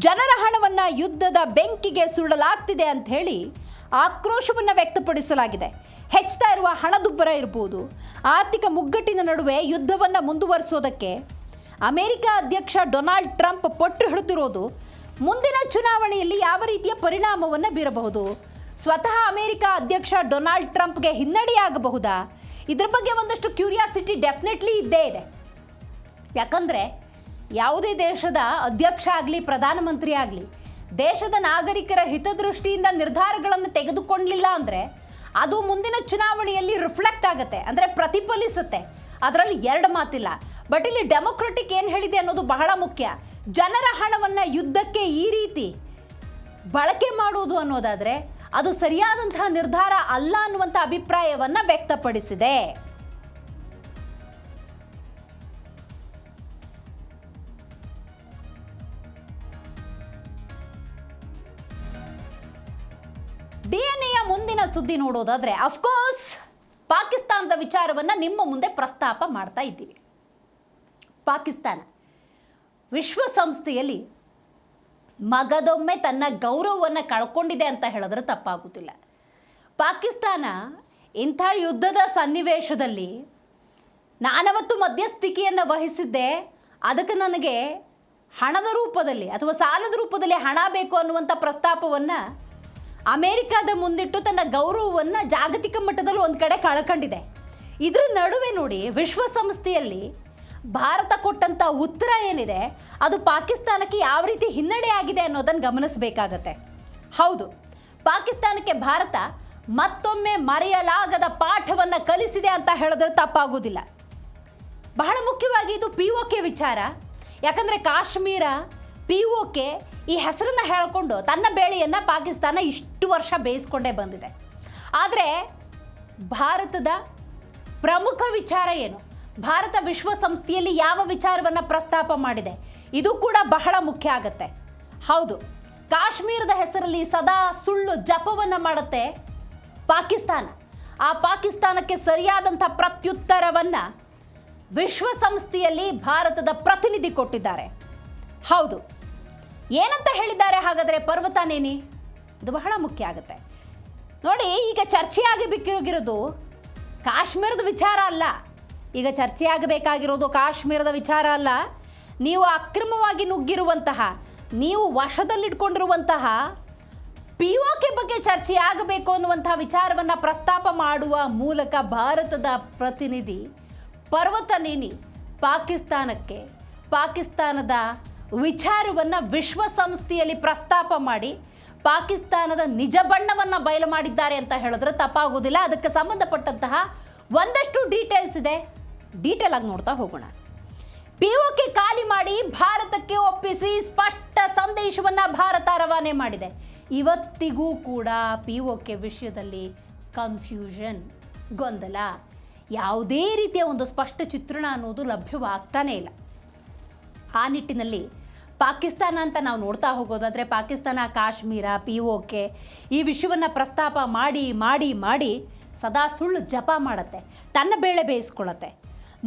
ಜನರ ಹಣವನ್ನು ಯುದ್ಧದ ಬೆಂಕಿಗೆ ಸುಡಲಾಗ್ತಿದೆ ಅಂತ ಹೇಳಿ ಆಕ್ರೋಶವನ್ನು ವ್ಯಕ್ತಪಡಿಸಲಾಗಿದೆ. ಹೆಚ್ಚುತ್ತಾ ಇರುವ ಹಣದುಬ್ಬರ ಇರ್ಬೋದು, ಆರ್ಥಿಕ ಮುಗ್ಗಟ್ಟಿನ ನಡುವೆ ಯುದ್ಧವನ್ನು ಮುಂದುವರಿಸೋದಕ್ಕೆ ಅಮೆರಿಕ ಅಧ್ಯಕ್ಷ ಡೊನಾಲ್ಡ್ ಟ್ರಂಪ್ ಪಟ್ಟು ಹಿಡಿದಿರೋದು ಮುಂದಿನ ಚುನಾವಣೆಯಲ್ಲಿ ಯಾವ ರೀತಿಯ ಪರಿಣಾಮವನ್ನು ಬೀರಬಹುದು, ಸ್ವತಃ ಅಮೆರಿಕ ಅಧ್ಯಕ್ಷ ಡೊನಾಲ್ಡ್ ಟ್ರಂಪ್ಗೆ ಹಿನ್ನಡೆಯಾಗಬಹುದಾ, ಇದ್ರ ಬಗ್ಗೆ ಒಂದಷ್ಟು ಕ್ಯೂರಿಯಾಸಿಟಿ ಡೆಫಿನೆಟ್ಲಿ ಇದ್ದೇ ಇದೆ. ಯಾಕಂದರೆ ಯಾವುದೇ ದೇಶದ ಅಧ್ಯಕ್ಷ ಆಗಲಿ ಪ್ರಧಾನಮಂತ್ರಿ ಆಗಲಿ ದೇಶದ ನಾಗರಿಕರ ಹಿತದೃಷ್ಟಿಯಿಂದ ನಿರ್ಧಾರಗಳನ್ನು ತೆಗೆದುಕೊಳ್ಳಲಿಲ್ಲ ಅಂದರೆ ಅದು ಮುಂದಿನ ಚುನಾವಣೆಯಲ್ಲಿ ರಿಫ್ಲೆಕ್ಟ್ ಆಗುತ್ತೆ, ಅಂದರೆ ಪ್ರತಿಫಲಿಸುತ್ತೆ. ಅದರಲ್ಲಿ ಎರಡು ಮಾತಿಲ್ಲ. ಬಟ್ ಇಲ್ಲಿ ಡೆಮೊಕ್ರೆಟಿಕ್ ಏನು ಹೇಳಿದೆ ಅನ್ನೋದು ಬಹಳ ಮುಖ್ಯ. ಜನರ ಹಣವನ್ನು ಯುದ್ಧಕ್ಕೆ ಈ ರೀತಿ ಬಳಕೆ ಮಾಡುವುದು ಅನ್ನೋದಾದರೆ ಅದು ಸರಿಯಾದಂತಹ ನಿರ್ಧಾರ ಅಲ್ಲ ಅನ್ನುವಂಥ ಅಭಿಪ್ರಾಯವನ್ನು ವ್ಯಕ್ತಪಡಿಸಿದೆ. ಡಿಎನ್ಎಯ ಮುಂದಿನ ಸುದ್ದಿ ನೋಡೋದಾದ್ರೆ ಅಫ್ಕೋರ್ಸ್ ಪಾಕಿಸ್ತಾನದ ವಿಚಾರವನ್ನು ನಿಮ್ಮ ಮುಂದೆ ಪ್ರಸ್ತಾಪ ಮಾಡ್ತಾ ಇದ್ದೀವಿ. ಪಾಕಿಸ್ತಾನ ವಿಶ್ವಸಂಸ್ಥೆಯಲ್ಲಿ ಮಗದೊಮ್ಮೆ ತನ್ನ ಗೌರವವನ್ನು ಕಳ್ಕೊಂಡಿದೆ ಅಂತ ಹೇಳಿದ್ರೆ ತಪ್ಪಾಗುತ್ತಿಲ್ಲ. ಪಾಕಿಸ್ತಾನ ಇಂಥ ಯುದ್ಧದ ಸನ್ನಿವೇಶದಲ್ಲಿ ನಾನವತ್ತು ಮಧ್ಯಸ್ಥಿಕೆಯನ್ನು ವಹಿಸಿದ್ದೆ, ಅದಕ್ಕೆ ನನಗೆ ಹಣದ ರೂಪದಲ್ಲಿ ಅಥವಾ ಸಾಲದ ರೂಪದಲ್ಲಿ ಹಣ ಬೇಕು ಅನ್ನುವಂಥ ಪ್ರಸ್ತಾಪವನ್ನು ಅಮೇರಿಕಾದ ಮುಂದಿಟ್ಟು ತನ್ನ ಗೌರವವನ್ನು ಜಾಗತಿಕ ಮಟ್ಟದಲ್ಲಿ ಒಂದು ಕಡೆ ಕಳ್ಕೊಂಡಿದೆ. ಇದರ ನಡುವೆ ನೋಡಿ ವಿಶ್ವಸಂಸ್ಥೆಯಲ್ಲಿ ಭಾರತ ಕೊಟ್ಟಂಥ ಉತ್ತರ ಏನಿದೆ ಅದು ಪಾಕಿಸ್ತಾನಕ್ಕೆ ಯಾವ ರೀತಿ ಹಿನ್ನಡೆ ಆಗಿದೆ ಅನ್ನೋದನ್ನು ಗಮನಿಸಬೇಕಾಗತ್ತೆ. ಹೌದು, ಪಾಕಿಸ್ತಾನಕ್ಕೆ ಭಾರತ ಮತ್ತೊಮ್ಮೆ ಮರೆಯಲಾಗದ ಪಾಠವನ್ನು ಕಲಿಸಿದೆ ಅಂತ ಹೇಳಿದ್ರೆ ತಪ್ಪಾಗೋದಿಲ್ಲ. ಬಹಳ ಮುಖ್ಯವಾಗಿ ಇದು POK ವಿಚಾರ. ಯಾಕಂದರೆ ಕಾಶ್ಮೀರ POK ಈ ಹೆಸರನ್ನು ಹೇಳಿಕೊಂಡು ತನ್ನ ಬೇಳೆಯನ್ನು ಪಾಕಿಸ್ತಾನ ಇಷ್ಟು ವರ್ಷ ಬೇಯಿಸ್ಕೊಂಡೇ ಬಂದಿದೆ. ಆದರೆ ಭಾರತದ ಪ್ರಮುಖ ವಿಚಾರ ಏನು, ಭಾರತ ವಿಶ್ವಸಂಸ್ಥೆಯಲ್ಲಿ ಯಾವ ವಿಚಾರವನ್ನು ಪ್ರಸ್ತಾಪ ಮಾಡಿದೆ, ಇದು ಕೂಡ ಬಹಳ ಮುಖ್ಯ ಆಗುತ್ತೆ. ಹೌದು, ಕಾಶ್ಮೀರದ ಹೆಸರಲ್ಲಿ ಸದಾ ಸುಳ್ಳು ಜಪವನ್ನು ಮಾಡುತ್ತೆ ಪಾಕಿಸ್ತಾನ. ಆ ಪಾಕಿಸ್ತಾನಕ್ಕೆ ಸರಿಯಾದಂಥ ಪ್ರತ್ಯುತ್ತರವನ್ನು ವಿಶ್ವಸಂಸ್ಥೆಯಲ್ಲಿ ಭಾರತದ ಪ್ರತಿನಿಧಿ ಕೊಟ್ಟಿದ್ದಾರೆ. ಹೌದು, ಏನಂತ ಹೇಳಿದ್ದಾರೆ ಹಾಗಾದರೆ ಪರ್ವತಾನೇನಿ? ಇದು ಬಹಳ ಮುಖ್ಯ ಆಗುತ್ತೆ ನೋಡಿ. ಈಗ ಚರ್ಚೆಯಾಗಿ ಬಿಕ್ಕಿರೋಗಿರೋದು ಕಾಶ್ಮೀರದ ವಿಚಾರ ಅಲ್ಲ. ಈಗ ಚರ್ಚೆಯಾಗಬೇಕಾಗಿರೋದು ಕಾಶ್ಮೀರದ ವಿಚಾರ ಅಲ್ಲ. ನೀವು ಅಕ್ರಮವಾಗಿ ನುಗ್ಗಿರುವಂತಹ, ನೀವು ವಶದಲ್ಲಿಟ್ಕೊಂಡಿರುವಂತಹ POK ಬಗ್ಗೆ ಚರ್ಚೆಯಾಗಬೇಕು ಅನ್ನುವಂತಹ ವಿಚಾರವನ್ನು ಪ್ರಸ್ತಾಪ ಮಾಡುವ ಮೂಲಕ ಭಾರತದ ಪ್ರತಿನಿಧಿ ಪರ್ವತನೇನಿ ಪಾಕಿಸ್ತಾನದ ವಿಚಾರವನ್ನು ವಿಶ್ವಸಂಸ್ಥೆಯಲ್ಲಿ ಪ್ರಸ್ತಾಪ ಮಾಡಿ ಪಾಕಿಸ್ತಾನದ ನಿಜ ಬಣ್ಣವನ್ನು ಬಯಲು ಮಾಡಿದ್ದಾರೆ ಅಂತ ಹೇಳಿದ್ರೆ ತಪ್ಪಾಗೋದಿಲ್ಲ. ಅದಕ್ಕೆ ಸಂಬಂಧಪಟ್ಟಂತಹ ಒಂದಷ್ಟು ಡೀಟೇಲ್ಸ್ ಇದೆ, ಡೀಟೇಲ್ ಆಗಿ ನೋಡ್ತಾ ಹೋಗೋಣ. POK ಖಾಲಿ ಮಾಡಿ ಭಾರತಕ್ಕೆ ಒಪ್ಪಿಸಿ ಸ್ಪಷ್ಟ ಸಂದೇಶವನ್ನು ಭಾರತ ರವಾನೆ ಮಾಡಿದೆ. ಇವತ್ತಿಗೂ ಕೂಡ POK ವಿಷಯದಲ್ಲಿ ಕನ್ಫ್ಯೂಷನ್, ಗೊಂದಲ, ಯಾವುದೇ ರೀತಿಯ ಒಂದು ಸ್ಪಷ್ಟ ಚಿತ್ರಣ ಅನ್ನೋದು ಲಭ್ಯವಾಗ್ತಾನೇ ಇಲ್ಲ. ಆ ನಿಟ್ಟಿನಲ್ಲಿ ಪಾಕಿಸ್ತಾನ ಅಂತ ನಾವು ನೋಡ್ತಾ ಹೋಗೋದಾದರೆ ಪಾಕಿಸ್ತಾನ ಕಾಶ್ಮೀರ POK ಈ ವಿಷಯವನ್ನು ಪ್ರಸ್ತಾಪ ಮಾಡಿ ಮಾಡಿ ಮಾಡಿ ಸದಾ ಸುಳ್ಳು ಜಪ ಮಾಡುತ್ತೆ, ತನ್ನ ಬೇಳೆ ಬೇಯಿಸ್ಕೊಳ್ಳುತ್ತೆ.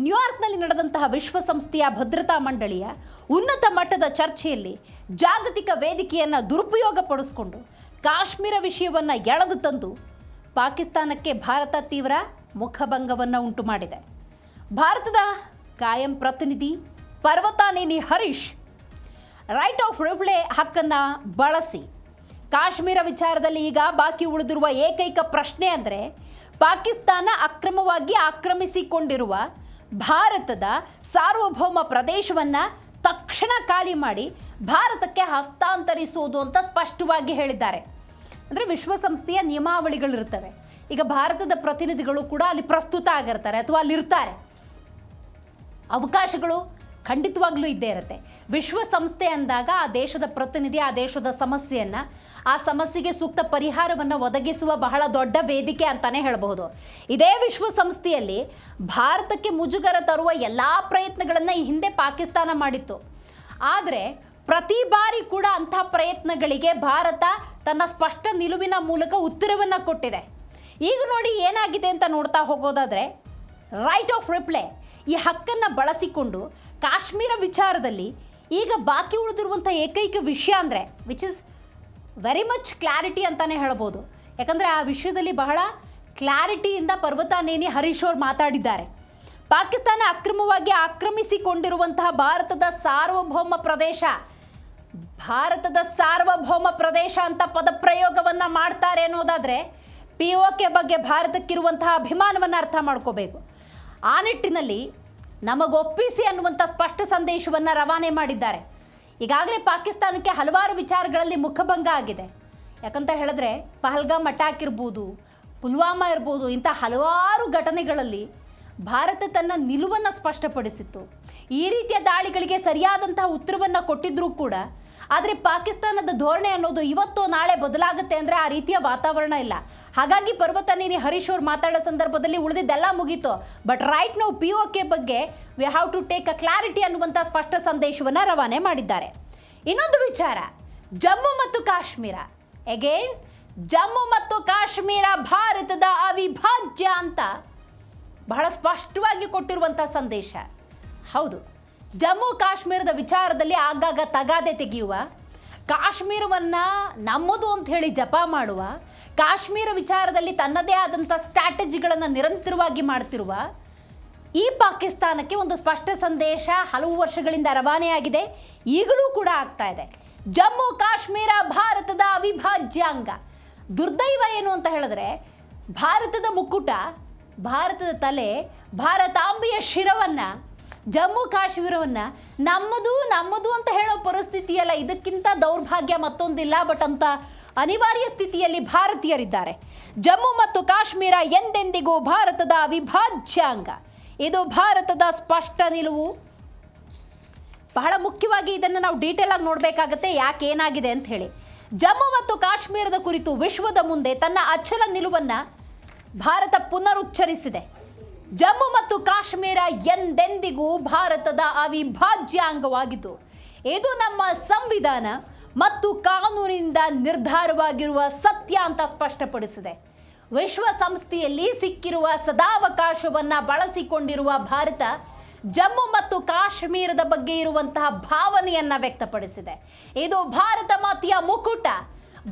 ನ್ಯೂಯಾರ್ಕ್ನಲ್ಲಿ ನಡೆದಂತಹ ವಿಶ್ವಸಂಸ್ಥೆಯ ಭದ್ರತಾ ಮಂಡಳಿಯ ಉನ್ನತ ಮಟ್ಟದ ಚರ್ಚೆಯಲ್ಲಿ ಜಾಗತಿಕ ವೇದಿಕೆಯನ್ನು ದುರುಪಯೋಗಪಡಿಸಿಕೊಂಡು ಕಾಶ್ಮೀರ ವಿಷಯವನ್ನು ಎಳೆದು ತಂದು ಪಾಕಿಸ್ತಾನಕ್ಕೆ ಭಾರತ ತೀವ್ರ ಮುಖಭಂಗವನ್ನು ಉಂಟು ಮಾಡಿದೆ. ಭಾರತದ ಕಾಯಂ ಪ್ರತಿನಿಧಿ ಪರ್ವತಾನೇನಿ ಹರೀಶ್ ರೈಟ್ ಆಫ್ ರಿಪ್ಲೈ ಹಕ್ಕನ್ನು ಬಳಸಿ ಕಾಶ್ಮೀರ ವಿಚಾರದಲ್ಲಿ ಈಗ ಬಾಕಿ ಉಳಿದಿರುವ ಏಕೈಕ ಪ್ರಶ್ನೆ ಅಂದರೆ ಪಾಕಿಸ್ತಾನ ಅಕ್ರಮವಾಗಿ ಆಕ್ರಮಿಸಿಕೊಂಡಿರುವ ಭಾರತದ ಸಾರ್ವಭೌಮ ಪ್ರದೇಶವನ್ನು ತಕ್ಷಣ ಖಾಲಿ ಮಾಡಿ ಭಾರತಕ್ಕೆ ಹಸ್ತಾಂತರಿಸುವುದು ಅಂತ ಸ್ಪಷ್ಟವಾಗಿ ಹೇಳಿದ್ದಾರೆ. ಅಂದರೆ ವಿಶ್ವಸಂಸ್ಥೆಯ ನಿಯಮಾವಳಿಗಳಿರ್ತವೆ. ಈಗ ಭಾರತದ ಪ್ರತಿನಿಧಿಗಳು ಕೂಡ ಅಲ್ಲಿ ಪ್ರಸ್ತುತ ಆಗಿರ್ತಾರೆ ಅಥವಾ ಅಲ್ಲಿರ್ತಾರೆ. ಅವಕಾಶಗಳು ಖಂಡಿತವಾಗ್ಲೂ ಇದ್ದೇ ಇರುತ್ತೆ. ವಿಶ್ವಸಂಸ್ಥೆ ಅಂದಾಗ ಆ ದೇಶದ ಪ್ರತಿನಿಧಿ ಆ ದೇಶದ ಸಮಸ್ಯೆಯನ್ನು, ಆ ಸಮಸ್ಯೆಗೆ ಸೂಕ್ತ ಪರಿಹಾರವನ್ನು ಒದಗಿಸುವ ಬಹಳ ದೊಡ್ಡ ವೇದಿಕೆ ಅಂತಲೇ ಹೇಳಬಹುದು. ಇದೇ ವಿಶ್ವಸಂಸ್ಥೆಯಲ್ಲಿ ಭಾರತಕ್ಕೆ ಮುಜುಗರ ತರುವ ಎಲ್ಲ ಪ್ರಯತ್ನಗಳನ್ನು ಈ ಹಿಂದೆ ಪಾಕಿಸ್ತಾನ ಮಾಡಿತ್ತು. ಆದರೆ ಪ್ರತಿ ಬಾರಿ ಕೂಡ ಅಂಥ ಪ್ರಯತ್ನಗಳಿಗೆ ಭಾರತ ತನ್ನ ಸ್ಪಷ್ಟ ನಿಲುವಿನ ಮೂಲಕ ಉತ್ತರವನ್ನು ಕೊಟ್ಟಿದೆ. ಈಗ ನೋಡಿ ಏನಾಗಿದೆ ಅಂತ ನೋಡ್ತಾ ಹೋಗೋದಾದರೆ ರೈಟ್ ಆಫ್ ರಿಪ್ಲೈ ಈ ಹಕ್ಕನ್ನು ಬಳಸಿಕೊಂಡು ಕಾಶ್ಮೀರ ವಿಚಾರದಲ್ಲಿ ಈಗ ಬಾಕಿ ಉಳಿದಿರುವಂಥ ಏಕೈಕ ವಿಷಯ ಅಂದರೆ which is very much clarity ಅಂತಲೇ ಹೇಳ್ಬೋದು. ಯಾಕಂದರೆ ಆ ವಿಷಯದಲ್ಲಿ ಬಹಳ ಕ್ಲಾರಿಟಿಯಿಂದ ಪರ್ವತಾನೇನಿ ಹರೀಶ್ ಅವರು ಮಾತಾಡಿದ್ದಾರೆ. ಪಾಕಿಸ್ತಾನ ಅಕ್ರಮವಾಗಿ ಆಕ್ರಮಿಸಿಕೊಂಡಿರುವಂತಹ ಭಾರತದ ಸಾರ್ವಭೌಮ ಪ್ರದೇಶ ಅಂತ ಪದಪ್ರಯೋಗವನ್ನು ಮಾಡ್ತಾರೆ ಅನ್ನೋದಾದರೆ POK ಬಗ್ಗೆ ಭಾರತಕ್ಕಿರುವಂತಹ ಅಭಿಮಾನವನ್ನು ಅರ್ಥ ಮಾಡ್ಕೋಬೇಕು. ಆ ನಿಟ್ಟಿನಲ್ಲಿ ನಮಗೊಪ್ಪಿಸಿ ಅನ್ನುವಂಥ ಸ್ಪಷ್ಟ ಸಂದೇಶವನ್ನು ರವಾನೆ ಮಾಡಿದ್ದಾರೆ. ಈಗಾಗಲೇ ಪಾಕಿಸ್ತಾನಕ್ಕೆ ಹಲವಾರು ವಿಚಾರಗಳಲ್ಲಿ ಮುಖಭಂಗ ಆಗಿದೆ. ಯಾಕಂತ ಹೇಳಿದ್ರೆ ಪಹಲ್ಗಾಮ್ ಅಟ್ಯಾಕ್ ಇರ್ಬೋದು, ಪುಲ್ವಾಮಾ ಇರ್ಬೋದು, ಇಂಥ ಹಲವಾರು ಘಟನೆಗಳಲ್ಲಿ ಭಾರತ ತನ್ನ ನಿಲುವನ್ನು ಸ್ಪಷ್ಟಪಡಿಸಿತ್ತು. ಈ ರೀತಿಯ ದಾಳಿಗಳಿಗೆ ಸರಿಯಾದಂತಹ ಉತ್ತರವನ್ನು ಕೊಟ್ಟಿದ್ರೂ ಕೂಡ, ಆದರೆ ಪಾಕಿಸ್ತಾನದ ಧೋರಣೆ ಅನ್ನೋದು ಇವತ್ತೋ ನಾಳೆ ಬದಲಾಗುತ್ತೆ ಅಂದರೆ ಆ ರೀತಿಯ ವಾತಾವರಣ ಇಲ್ಲ. ಹಾಗಾಗಿ ಪರ್ವತನೇನಿ ಹರೀಶ್ ಅವ್ರು ಮಾತಾಡೋ ಸಂದರ್ಭದಲ್ಲಿ ಉಳಿದಿದ್ದೆಲ್ಲ ಮುಗೀತು. ಬಟ್ ರೈಟ್ ನಾವು POK ಬಗ್ಗೆ we have to take a clarity ಅನ್ನುವಂಥ ಸ್ಪಷ್ಟ ಸಂದೇಶವನ್ನು ರವಾನೆ ಮಾಡಿದ್ದಾರೆ. ಇನ್ನೊಂದು ವಿಚಾರ, ಜಮ್ಮು ಮತ್ತು ಕಾಶ್ಮೀರ. ಅಗೇನ್ ಜಮ್ಮು ಮತ್ತು ಕಾಶ್ಮೀರ ಭಾರತದ ಅವಿಭಾಜ್ಯ ಅಂತ ಬಹಳ ಸ್ಪಷ್ಟವಾಗಿ ಕೊಟ್ಟಿರುವಂಥ ಸಂದೇಶ. ಹೌದು, ಜಮ್ಮು ಕಾಶ್ಮೀರದ ವಿಚಾರದಲ್ಲಿ ಆಗಾಗ ತಗಾದೆ ತೆಗೆಯುವ, ಕಾಶ್ಮೀರವನ್ನು ನಮ್ಮದು ಅಂತ ಹೇಳಿ ಜಪ ಮಾಡುವ, ಕಾಶ್ಮೀರ ವಿಚಾರದಲ್ಲಿ ತನ್ನದೇ ಆದಂಥ ಸ್ಟ್ರಾಟಜಿಗಳನ್ನು ನಿರಂತರವಾಗಿ ಮಾಡ್ತಿರುವ ಈ ಪಾಕಿಸ್ತಾನಕ್ಕೆ ಒಂದು ಸ್ಪಷ್ಟ ಸಂದೇಶ ಹಲವು ವರ್ಷಗಳಿಂದ ರವಾನೆಯಾಗಿದೆ, ಈಗಲೂ ಕೂಡ ಆಗ್ತಾ ಇದೆ. ಜಮ್ಮು ಕಾಶ್ಮೀರ ಭಾರತದ ಅವಿಭಾಜ್ಯ ಅಂಗ. ದುರ್ದೈವ ಏನು ಅಂತ ಹೇಳಿದ್ರೆ, ಭಾರತದ ಮುಕ್ಕುಟ, ಭಾರತದ ತಲೆ, ಭಾರತಾಂಬೆಯ ಶಿರವನ್ನು, ಜಮ್ಮು ಕಾಶ್ಮೀರವನ್ನು ನಮ್ಮದು ಅಂತ ಹೇಳೋ ಪರಿಸ್ಥಿತಿಯಲ್ಲ. ಇದಕ್ಕಿಂತ ದೌರ್ಭಾಗ್ಯ ಮತ್ತೊಂದಿಲ್ಲ. ಬಟ್ ಅಂತ ಅನಿವಾರ್ಯ ಸ್ಥಿತಿಯಲ್ಲಿ ಭಾರತೀಯರಿದ್ದಾರೆ. ಜಮ್ಮು ಮತ್ತು ಕಾಶ್ಮೀರ ಎಂದೆಂದಿಗೂ ಭಾರತದ ಅವಿಭಾಜ್ಯ ಅಂಗ. ಇದು ಭಾರತದ ಸ್ಪಷ್ಟ ನಿಲುವು. ಬಹಳ ಮುಖ್ಯವಾಗಿ ಇದನ್ನು ನಾವು ಡೀಟೇಲ್ ಆಗಿ ನೋಡಬೇಕಾಗತ್ತೆ, ಯಾಕೆ ಏನಾಗಿದೆ ಅಂತ ಹೇಳಿ. ಜಮ್ಮು ಮತ್ತು ಕಾಶ್ಮೀರದ ಕುರಿತು ವಿಶ್ವದ ಮುಂದೆ ತನ್ನ ಅಚಲ ನಿಲುವನ್ನು ಭಾರತ ಪುನರುಚ್ಚರಿಸಿದೆ. ಜಮ್ಮು ಮತ್ತು ಕಾಶ್ಮೀರ ಎಂದೆಂದಿಗೂ ಭಾರತದ ಅವಿಭಾಜ್ಯ ಅಂಗವಾಗಿದ್ದು, ಇದು ನಮ್ಮ ಸಂವಿಧಾನ ಮತ್ತು ಕಾನೂನಿನಿಂದ ನಿರ್ಧಾರವಾಗಿರುವ ಸತ್ಯ ಅಂತ ಸ್ಪಷ್ಟಪಡಿಸಿದೆ. ವಿಶ್ವಸಂಸ್ಥೆಯಲ್ಲಿ ಸಿಕ್ಕಿರುವ ಸದಾವಕಾಶವನ್ನು ಬಳಸಿಕೊಂಡಿರುವ ಭಾರತ ಜಮ್ಮು ಮತ್ತು ಕಾಶ್ಮೀರದ ಬಗ್ಗೆ ಇರುವಂತಹ ಭಾವನೆಯನ್ನು ವ್ಯಕ್ತಪಡಿಸಿದೆ. ಇದು ಭಾರತ ಮಾತೆಯ ಮುಕುಟ,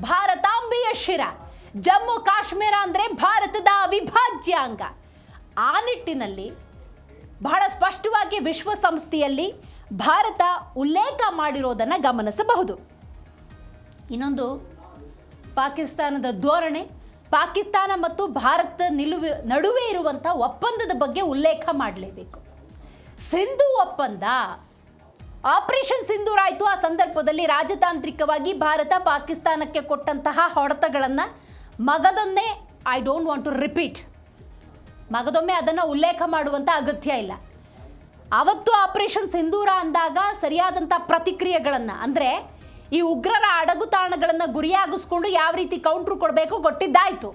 ಭಾರತಾಂಬೆಯ ಶಿರ. ಜಮ್ಮು ಕಾಶ್ಮೀರ ಅಂದರೆ ಭಾರತದ ಅವಿಭಾಜ್ಯ ಅಂಗ. ಆ ನಿಟ್ಟಿನಲ್ಲಿ ಬಹಳ ಸ್ಪಷ್ಟವಾಗಿ ವಿಶ್ವಸಂಸ್ಥೆಯಲ್ಲಿ ಭಾರತ ಉಲ್ಲೇಖ ಮಾಡಿರೋದನ್ನು ಗಮನಿಸಬಹುದು. ಇನ್ನೊಂದು, ಪಾಕಿಸ್ತಾನದ ಧೋರಣೆ, ಪಾಕಿಸ್ತಾನ ಮತ್ತು ಭಾರತ ನಡುವೆ ಇರುವಂಥ ಒಪ್ಪಂದದ ಬಗ್ಗೆ ಉಲ್ಲೇಖ ಮಾಡಲೇಬೇಕು. ಸಿಂಧು ಒಪ್ಪಂದ, ಆಪರೇಷನ್ ಸಿಂಧೂರ್ ಆಯಿತು. ಆ ಸಂದರ್ಭದಲ್ಲಿ ರಾಜತಾಂತ್ರಿಕವಾಗಿ ಭಾರತ ಪಾಕಿಸ್ತಾನಕ್ಕೆ ಕೊಟ್ಟಂತಹ ಹೊಡೆತಗಳನ್ನು ಮಗದೊಮ್ಮೆ, I don't want to repeat, ಮಗದೊಮ್ಮೆ ಅದನ್ನು ಉಲ್ಲೇಖ ಮಾಡುವಂಥ ಅಗತ್ಯ ಇಲ್ಲ. ಅವತ್ತು ಆಪರೇಷನ್ ಸಿಂಧೂರ ಅಂದಾಗ ಸರಿಯಾದಂಥ ಪ್ರತಿಕ್ರಿಯೆಗಳನ್ನು, ಅಂದರೆ ಈ ಉಗ್ರರ ಅಡಗುತಾಣಗಳನ್ನು ಗುರಿಯಾಗಿಸ್ಕೊಂಡು ಯಾವ ರೀತಿ ಕೌಂಟ್ರು ಕೊಡಬೇಕು ಕೊಟ್ಟಿದ್ದಾಯಿತು.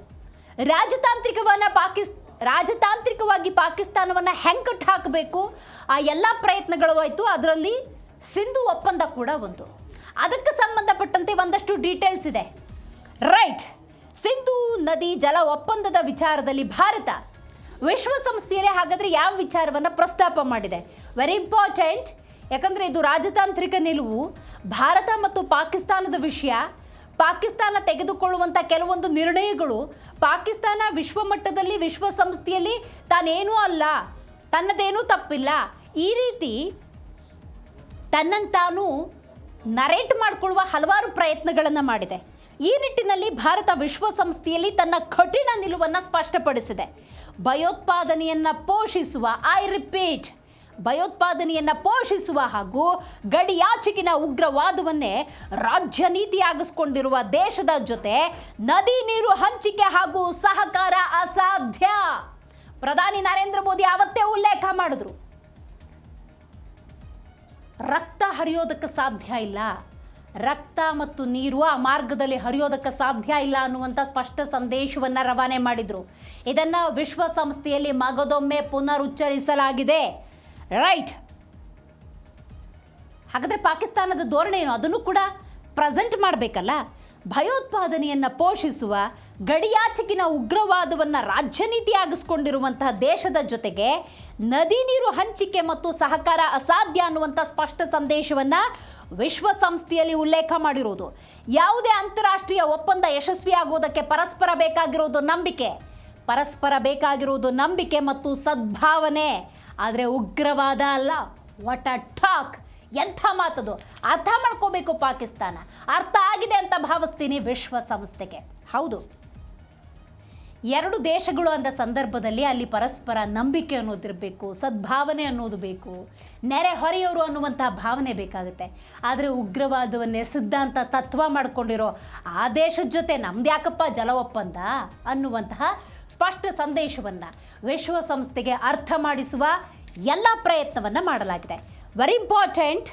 ರಾಜತಾಂತ್ರಿಕವಾಗಿ ಪಾಕಿಸ್ತಾನವನ್ನು ಹೆಂಗೆ ಕಟ್ಟು ಹಾಕಬೇಕು ಆ ಎಲ್ಲ ಪ್ರಯತ್ನಗಳು ಆಯಿತು. ಅದರಲ್ಲಿ ಸಿಂಧು ಒಪ್ಪಂದ ಕೂಡ ಒಂದು. ಅದಕ್ಕೆ ಸಂಬಂಧಪಟ್ಟಂತೆ ಒಂದಷ್ಟು ಡೀಟೇಲ್ಸ್ ಇದೆ. ರೈಟ್, ಸಿಂಧು ನದಿ ಜಲ ಒಪ್ಪಂದದ ವಿಚಾರದಲ್ಲಿ ಭಾರತ ವಿಶ್ವಸಂಸ್ಥೆಯಲ್ಲಿ ಹಾಗಾದರೆ ಯಾವ ವಿಚಾರವನ್ನು ಪ್ರಸ್ತಾಪ ಮಾಡಿದೆ? ವೆರಿ ಇಂಪಾರ್ಟೆಂಟ್, ಯಾಕಂದರೆ ಇದು ರಾಜತಾಂತ್ರಿಕ ನಿಲುವು. ಭಾರತ ಮತ್ತು ಪಾಕಿಸ್ತಾನದ ವಿಷಯ, ಪಾಕಿಸ್ತಾನ ತೆಗೆದುಕೊಳ್ಳುವಂಥ ಕೆಲವೊಂದು ನಿರ್ಣಯಗಳು, ಪಾಕಿಸ್ತಾನ ವಿಶ್ವಮಟ್ಟದಲ್ಲಿ ವಿಶ್ವಸಂಸ್ಥೆಯಲ್ಲಿ ತಾನೇನೂ ಅಲ್ಲ, ತನ್ನದೇನೂ ತಪ್ಪಿಲ್ಲ, ಈ ರೀತಿ ತನ್ನಂತಾನು ನರೇಟ್ ಮಾಡಿಕೊಳ್ಳುವ ಹಲವಾರು ಪ್ರಯತ್ನಗಳನ್ನು ಮಾಡಿದೆ. ಈ ನಿಟ್ಟಿನಲ್ಲಿ ಭಾರತ ವಿಶ್ವಸಂಸ್ಥೆಯಲ್ಲಿ ತನ್ನ ಕಠಿಣ ನಿಲುವನ್ನು ಸ್ಪಷ್ಟಪಡಿಸಿದೆ. ಭಯೋತ್ಪಾದನೆಯನ್ನು ಪೋಷಿಸುವ, ಐ ರಿಪೀಟ್, ಭಯೋತ್ಪಾದನೆಯನ್ನು ಪೋಷಿಸುವ ಹಾಗೂ ಗಡಿಯಾಚೆಗಿನ ಉಗ್ರವಾದವನ್ನೇ ರಾಜ್ಯ ನೀತಿಯಾಗಿಸಿಕೊಂಡಿರುವ ದೇಶದ ಜೊತೆ ನದಿ ನೀರು ಹಂಚಿಕೆ ಹಾಗೂ ಸಹಕಾರ ಅಸಾಧ್ಯ. ಪ್ರಧಾನಿ ನರೇಂದ್ರ ಮೋದಿ ಅವತ್ತೇ ಉಲ್ಲೇಖ ಮಾಡಿದ್ರು. ರಕ್ತ ಹರಿಯೋದಕ್ಕೆ ಸಾಧ್ಯ ಇಲ್ಲ, ರಕ್ತ ಮತ್ತು ನೀರು ಆ ಮಾರ್ಗದಲ್ಲಿ ಹರಿಯೋದಕ್ಕೆ ಸಾಧ್ಯ ಇಲ್ಲ ಅನ್ನುವಂಥ ಸ್ಪಷ್ಟ ಸಂದೇಶವನ್ನು ರವಾನೆ ಮಾಡಿದರು. ಇದನ್ನು ವಿಶ್ವಸಂಸ್ಥೆಯಲ್ಲಿ ಮಗದೊಮ್ಮೆ ಪುನರುಚ್ಚರಿಸಲಾಗಿದೆ. ರೈಟ್, ಹಾಗಾದರೆ ಪಾಕಿಸ್ತಾನದ ಧೋರಣೆ ಏನು ಅದನ್ನು ಕೂಡ ಪ್ರೆಸೆಂಟ್ ಮಾಡಬೇಕಲ್ಲ. ಭಯೋತ್ಪಾದನೆಯನ್ನು ಪೋಷಿಸುವ, ಗಡಿಯಾಚೆಗಿನ ಉಗ್ರವಾದವನ್ನು ರಾಜ್ಯ ನೀತಿಯಾಗಿಸ್ಕೊಂಡಿರುವಂತಹ ದೇಶದ ಜೊತೆಗೆ ನದಿ ನೀರು ಹಂಚಿಕೆ ಮತ್ತು ಸಹಕಾರ ಅಸಾಧ್ಯ ಅನ್ನುವಂಥ ಸ್ಪಷ್ಟ ಸಂದೇಶವನ್ನು ವಿಶ್ವಸಂಸ್ಥೆಯಲ್ಲಿ ಉಲ್ಲೇಖ ಮಾಡಿರೋದು. ಯಾವುದೇ ಅಂತಾರಾಷ್ಟ್ರೀಯ ಒಪ್ಪಂದ ಯಶಸ್ವಿಯಾಗುವುದಕ್ಕೆ ಪರಸ್ಪರ ಬೇಕಾಗಿರೋದು ನಂಬಿಕೆ ಮತ್ತು ಸದ್ಭಾವನೆ, ಆದರೆ ಉಗ್ರವಾದ ಅಲ್ಲ. ವಾಟ್ ಅ ಟಾಕ್, ಎಂಥ ಮಾತದು. ಅರ್ಥ ಮಾಡ್ಕೋಬೇಕು ಪಾಕಿಸ್ತಾನ, ಅರ್ಥ ಆಗಿದೆ ಅಂತ ಭಾವಿಸ್ತೀನಿ ವಿಶ್ವಸಂಸ್ಥೆಗೆ. ಹೌದು, ಎರಡು ದೇಶಗಳು ಅಂದ ಸಂದರ್ಭದಲ್ಲಿ ಅಲ್ಲಿ ಪರಸ್ಪರ ನಂಬಿಕೆ ಅನ್ನೋದಿರಬೇಕು, ಸದ್ಭಾವನೆ ಅನ್ನೋದು ಬೇಕು, ನೆರೆಹೊರೆಯವರು ಅನ್ನುವಂತಹ ಭಾವನೆ ಬೇಕಾಗುತ್ತೆ. ಆದರೆ ಉಗ್ರವಾದವನ್ನೇ ಸಿದ್ಧಾಂತ ತತ್ವ ಮಾಡಿಕೊಂಡಿರೋ ಆ ದೇಶದ ಜೊತೆ ನಮ್ದು ಯಾಕಪ್ಪ ಜಲ ಒಪ್ಪಂದ ಅನ್ನುವಂತಹ ಸ್ಪಷ್ಟ ಸಂದೇಶವನ್ನು ವಿಶ್ವಸಂಸ್ಥೆಗೆ ಅರ್ಥ ಮಾಡಿಸುವ ಎಲ್ಲ ಪ್ರಯತ್ನವನ್ನು ಮಾಡಲಾಗಿದೆ. ವೆರಿ ಇಂಪಾರ್ಟೆಂಟ್,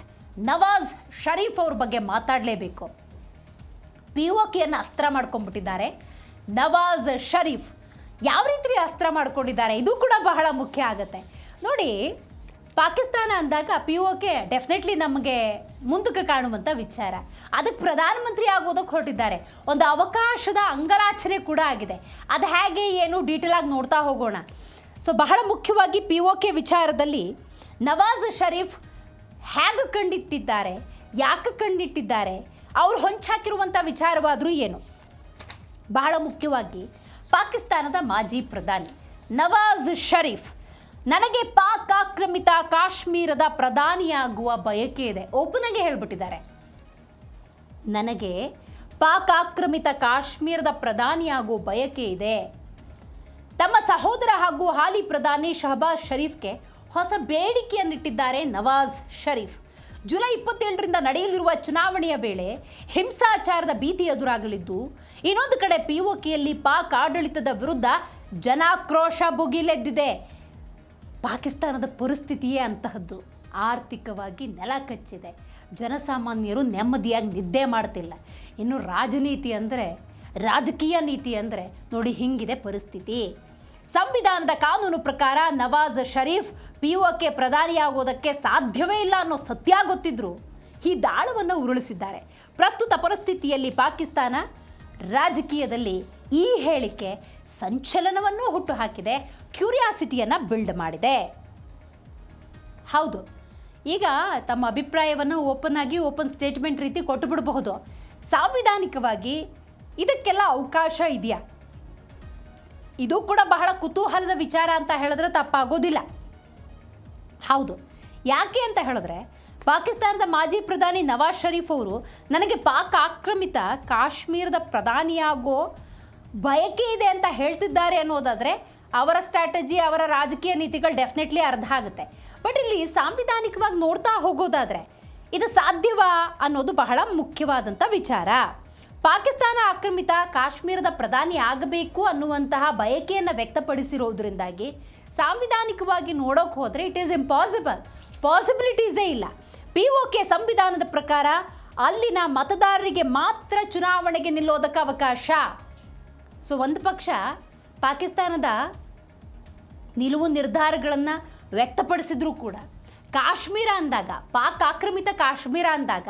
ನವಾಜ್ ಶರೀಫ್ ಅವ್ರ ಬಗ್ಗೆ ಮಾತಾಡಲೇಬೇಕು. POKಯನ್ನು ಅಸ್ತ್ರ ಮಾಡ್ಕೊಂಡ್ಬಿಟ್ಟಿದ್ದಾರೆ ನವಾಜ್ ಶರೀಫ್. ಯಾವ ರೀತಿ ಅಸ್ತ್ರ ಮಾಡ್ಕೊಂಡಿದ್ದಾರೆ ಇದು ಕೂಡ ಬಹಳ ಮುಖ್ಯ ಆಗುತ್ತೆ. ನೋಡಿ, ಪಾಕಿಸ್ತಾನ ಅಂದಾಗ POK ಡೆಫಿನೆಟ್ಲಿ ನಮಗೆ ಮುಂದಕ್ಕೆ ಕಾಣುವಂಥ ವಿಚಾರ. ಅದಕ್ಕೆ ಪ್ರಧಾನಮಂತ್ರಿ ಆಗೋದಕ್ಕೆ ಹೊರಟಿದ್ದಾರೆ. ಒಂದು ಅವಕಾಶದ ಅಂಗಲಾಚನೆ ಕೂಡ ಆಗಿದೆ. ಅದು ಹೇಗೆ ಏನು ಡೀಟೇಲ್ ಆಗಿ ನೋಡ್ತಾ ಹೋಗೋಣ. ಸೊ ಬಹಳ ಮುಖ್ಯವಾಗಿ POK ವಿಚಾರದಲ್ಲಿ ನವಾಜ್ ಶರೀಫ್ ಹೇಗೆ ಕಂಡಿಟ್ಟಿದ್ದಾರೆ, ಯಾಕೆ ಕಂಡಿಟ್ಟಿದ್ದಾರೆ, ಅವ್ರು ಹೊಂಚಾಕಿರುವಂಥ ವಿಚಾರವಾದರೂ ಏನು. ಬಹಳ ಮುಖ್ಯವಾಗಿ ಪಾಕಿಸ್ತಾನದ ಮಾಜಿ ಪ್ರಧಾನಿ ನವಾಜ್ ಶರೀಫ್, ನನಗೆ ಪಾಕ್ ಆಕ್ರಮಿತ ಕಾಶ್ಮೀರದ ಪ್ರಧಾನಿಯಾಗುವ ಬಯಕೆ ಇದೆ. ಓಪನ್ ಆಗಿ ಹೇಳ್ಬಿಟ್ಟಿದ್ದಾರೆ, ನನಗೆ ಪಾಕ್ ಆಕ್ರಮಿತ ಕಾಶ್ಮೀರದ ಪ್ರಧಾನಿಯಾಗುವ ಬಯಕೆ ಇದೆ. ತಮ್ಮ ಸಹೋದರ ಹಾಗೂ ಹಾಲಿ ಪ್ರಧಾನಿ ಶಹಬಾಜ್ ಶರೀಫ್ಗೆ ಹೊಸ ಬೇಡಿಕೆಯನ್ನಿಟ್ಟಿದ್ದಾರೆ ನವಾಜ್ ಶರೀಫ್. ಜುಲೈ 27ರಿಂದ ನಡೆಯಲಿರುವ ಚುನಾವಣೆಯ ವೇಳೆ ಹಿಂಸಾಚಾರದ ಭೀತಿ ಎದುರಾಗಲಿದ್ದು, ಇನ್ನೊಂದು ಕಡೆ POKಯಲ್ಲಿ ಪಾಕ್ ಆಡಳಿತದ ವಿರುದ್ಧ ಜನಾಕ್ರೋಶ ಭುಗಿಲೆದ್ದಿದೆ. ಪಾಕಿಸ್ತಾನದ ಪರಿಸ್ಥಿತಿಯೇ ಅಂತಹದ್ದು. ಆರ್ಥಿಕವಾಗಿ ನೆಲ ಕಚ್ಚಿದೆ, ಜನಸಾಮಾನ್ಯರು ನೆಮ್ಮದಿಯಾಗಿ ನಿದ್ದೆ ಮಾಡ್ತಿಲ್ಲ. ಇನ್ನು ರಾಜಕೀಯ ನೀತಿ ಅಂದರೆ ನೋಡಿ ಹಿಂಗಿದೆ ಪರಿಸ್ಥಿತಿ. ಸಂವಿಧಾನದ ಕಾನೂನು ಪ್ರಕಾರ ನವಾಜ್ ಶರೀಫ್ POK ಪ್ರಧಾನಿಯಾಗೋದಕ್ಕೆ ಸಾಧ್ಯವೇ ಇಲ್ಲ ಅನ್ನೋ ಸತ್ಯ ಗೊತ್ತಿದ್ರು ಈ ದಾಳವನ್ನು ಉರುಳಿಸಿದ್ದಾರೆ. ಪ್ರಸ್ತುತ ಪರಿಸ್ಥಿತಿಯಲ್ಲಿ ಪಾಕಿಸ್ತಾನ ರಾಜಕೀಯದಲ್ಲಿ ಈ ಹೇಳಿಕೆ ಸಂಚಲನವನ್ನು ಹುಟ್ಟುಹಾಕಿದೆ, ಕ್ಯೂರಿಯಾಸಿಟಿಯನ್ನು ಬಿಲ್ಡ್ ಮಾಡಿದೆ. ಹೌದು, ಈಗ ತಮ್ಮ ಅಭಿಪ್ರಾಯವನ್ನು ಓಪನ್ ಸ್ಟೇಟ್ಮೆಂಟ್ ರೀತಿ ಕೊಟ್ಟು ಬಿಡಬಹುದು. ಸಾಂವಿಧಾನಿಕವಾಗಿ ಇದಕ್ಕೆಲ್ಲ ಅವಕಾಶ ಇದೆಯಾ? ಇದು ಕೂಡ ಬಹಳ ಕುತೂಹಲದ ವಿಚಾರ ಅಂತ ಹೇಳಿದ್ರೆ ತಪ್ಪಾಗೋದಿಲ್ಲ. ಹೌದು, ಯಾಕೆ ಅಂತ ಹೇಳಿದ್ರೆ ಪಾಕಿಸ್ತಾನದ ಮಾಜಿ ಪ್ರಧಾನಿ ನವಾಜ್ ಶರೀಫ್ ಅವರು ನನಗೆ ಪಾಕ್ ಆಕ್ರಮಿತ ಕಾಶ್ಮೀರದ ಪ್ರಧಾನಿಯಾಗೋ ಬಯಕೆ ಇದೆ ಅಂತ ಹೇಳ್ತಿದ್ದಾರೆ ಅನ್ನೋದಾದರೆ ಅವರ ಸ್ಟ್ರಾಟಜಿ, ಅವರ ರಾಜಕೀಯ ನೀತಿಗಳು ಡೆಫಿನೆಟ್ಲಿ ಅರ್ಥ ಆಗುತ್ತೆ. ಬಟ್ ಇಲ್ಲಿ ಸಾಂವಿಧಾನಿಕವಾಗಿ ನೋಡ್ತಾ ಹೋಗೋದಾದರೆ ಇದು ಸಾಧ್ಯವಾ ಅನ್ನೋದು ಬಹಳ ಮುಖ್ಯವಾದಂಥ ವಿಚಾರ. ಪಾಕಿಸ್ತಾನ ಆಕ್ರಮಿತ ಕಾಶ್ಮೀರದ ಪ್ರಧಾನಿ ಆಗಬೇಕು ಅನ್ನುವಂತಹ ಬಯಕೆಯನ್ನು ವ್ಯಕ್ತಪಡಿಸಿರೋದ್ರಿಂದಾಗಿ ಸಾಂವಿಧಾನಿಕವಾಗಿ ನೋಡೋಕೆ ಹೋದರೆ ಇಟ್ ಈಸ್ ಇಂಪಾಸಿಬಲ್, ಪಾಸಿಬಿಲಿಟೀಸೇ ಇಲ್ಲ. POK ಸಂವಿಧಾನದ ಪ್ರಕಾರ ಅಲ್ಲಿನ ಮತದಾರರಿಗೆ ಮಾತ್ರ ಚುನಾವಣೆಗೆ ನಿಲ್ಲೋದಕ್ಕೆ ಅವಕಾಶ. ಸೊ ಒಂದು ಪಕ್ಷ ಪಾಕಿಸ್ತಾನದ ನಿಲುವು ನಿರ್ಧಾರಗಳನ್ನು ವ್ಯಕ್ತಪಡಿಸಿದ್ರೂ ಕೂಡ ಕಾಶ್ಮೀರ ಅಂದಾಗ, ಪಾಕ್ ಆಕ್ರಮಿತ ಕಾಶ್ಮೀರ ಅಂದಾಗ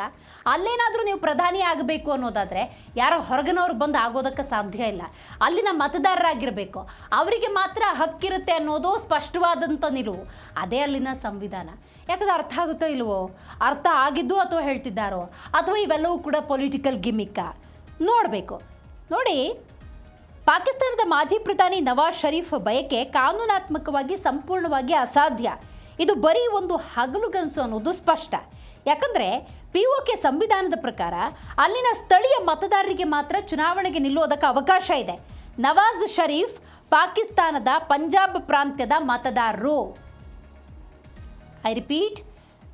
ಅಲ್ಲೇನಾದರೂ ನೀವು ಪ್ರಧಾನಿ ಆಗಬೇಕು ಅನ್ನೋದಾದರೆ ಯಾರೋ ಹೊರಗಿನವ್ರು ಬಂದು ಆಗೋದಕ್ಕೆ ಸಾಧ್ಯ ಇಲ್ಲ. ಅಲ್ಲಿನ ಮತದಾರರಾಗಿರಬೇಕು, ಅವರಿಗೆ ಮಾತ್ರ ಹಕ್ಕಿರುತ್ತೆ ಅನ್ನೋದು ಸ್ಪಷ್ಟವಾದಂಥ ನಿಲುವು. ಅದೇ ಅಲ್ಲಿನ ಸಂವಿಧಾನ. ಯಾಕಂದ್ರೆ ಅರ್ಥ ಆಗುತ್ತೋ ಇಲ್ವೋ, ಅರ್ಥ ಆಗಿದ್ದು ಅಥವಾ ಹೇಳ್ತಿದ್ದಾರೋ ಅಥವಾ ಇವೆಲ್ಲವೂ ಕೂಡ ಪೊಲಿಟಿಕಲ್ ಗಿಮಿಕ್ಕ ನೋಡಬೇಕು. ನೋಡಿ, ಪಾಕಿಸ್ತಾನದ ಮಾಜಿ ಪ್ರಧಾನಿ ನವಾಜ್ ಶರೀಫ್ ಬಯಕೆ ಕಾನೂನಾತ್ಮಕವಾಗಿ ಸಂಪೂರ್ಣವಾಗಿ ಅಸಾಧ್ಯ. ಇದು ಬರೀ ಒಂದು ಹಗಲುಗನಸು ಅನ್ನೋದು ಸ್ಪಷ್ಟ. ಯಾಕಂದರೆ POK ಸಂವಿಧಾನದ ಪ್ರಕಾರ ಅಲ್ಲಿನ ಸ್ಥಳೀಯ ಮತದಾರರಿಗೆ ಮಾತ್ರ ಚುನಾವಣೆಗೆ ನಿಲ್ಲೋದಕ್ಕೆ ಅವಕಾಶ ಇದೆ. ನವಾಜ್ ಶರೀಫ್ ಪಾಕಿಸ್ತಾನದ ಪಂಜಾಬ್ ಪ್ರಾಂತ್ಯದ ಮತದಾರರು. ಐ ರಿಪೀಟ್,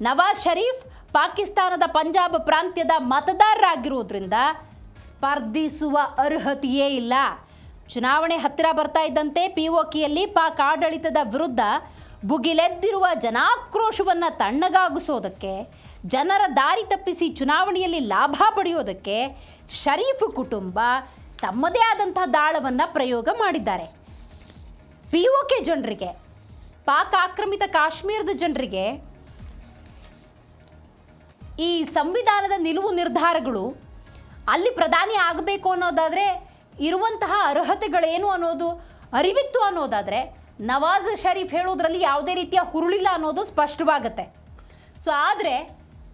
ನವಾಜ್ ಶರೀಫ್ ಪಾಕಿಸ್ತಾನದ ಪಂಜಾಬ್ ಪ್ರಾಂತ್ಯದ ಮತದಾರರಾಗಿರೋದ್ರಿಂದ ಸ್ಪರ್ಧಿಸುವ ಅರ್ಹತೆಯೇ ಇಲ್ಲ. ಚುನಾವಣೆ ಹತ್ತಿರ ಬರ್ತಾ ಇದ್ದಂತೆ POKಯಲ್ಲಿ ಪಾಕ್ ಆಡಳಿತದ ವಿರುದ್ಧ ಭುಗಿಲೆದ್ದಿರುವ ಜನಾಕ್ರೋಶವನ್ನು ತಣ್ಣಗಾಗಿಸೋದಕ್ಕೆ, ಜನರ ದಾರಿ ತಪ್ಪಿಸಿ ಚುನಾವಣೆಯಲ್ಲಿ ಲಾಭ ಪಡೆಯೋದಕ್ಕೆ ಶರೀಫ್ ಕುಟುಂಬ ತಮ್ಮದೇ ಆದಂಥ ದಾಳವನ್ನು ಪ್ರಯೋಗ ಮಾಡಿದ್ದಾರೆ. POK ಜನರಿಗೆ, ಪಾಕ್ ಆಕ್ರಮಿತ ಕಾಶ್ಮೀರದ ಜನರಿಗೆ ಈ ಸಂವಿಧಾನದ ನಿಲುವು ನಿರ್ಧಾರಗಳು ಅಲ್ಲಿ ಪ್ರಧಾನಿ ಆಗಬೇಕು ಅನ್ನೋದಾದರೆ ಇರುವಂತಹ ಅರ್ಹತೆಗಳೇನು ಅನ್ನೋದು ಅರಿವಿತ್ತು ಅನ್ನೋದಾದರೆ ನವಾಜ್ ಶರೀಫ್ ಹೇಳೋದ್ರಲ್ಲಿ ಯಾವುದೇ ರೀತಿಯ ಹುರುಳಿಲ್ಲ ಅನ್ನೋದು ಸ್ಪಷ್ಟವಾಗುತ್ತೆ. ಸೊ ಆದರೆ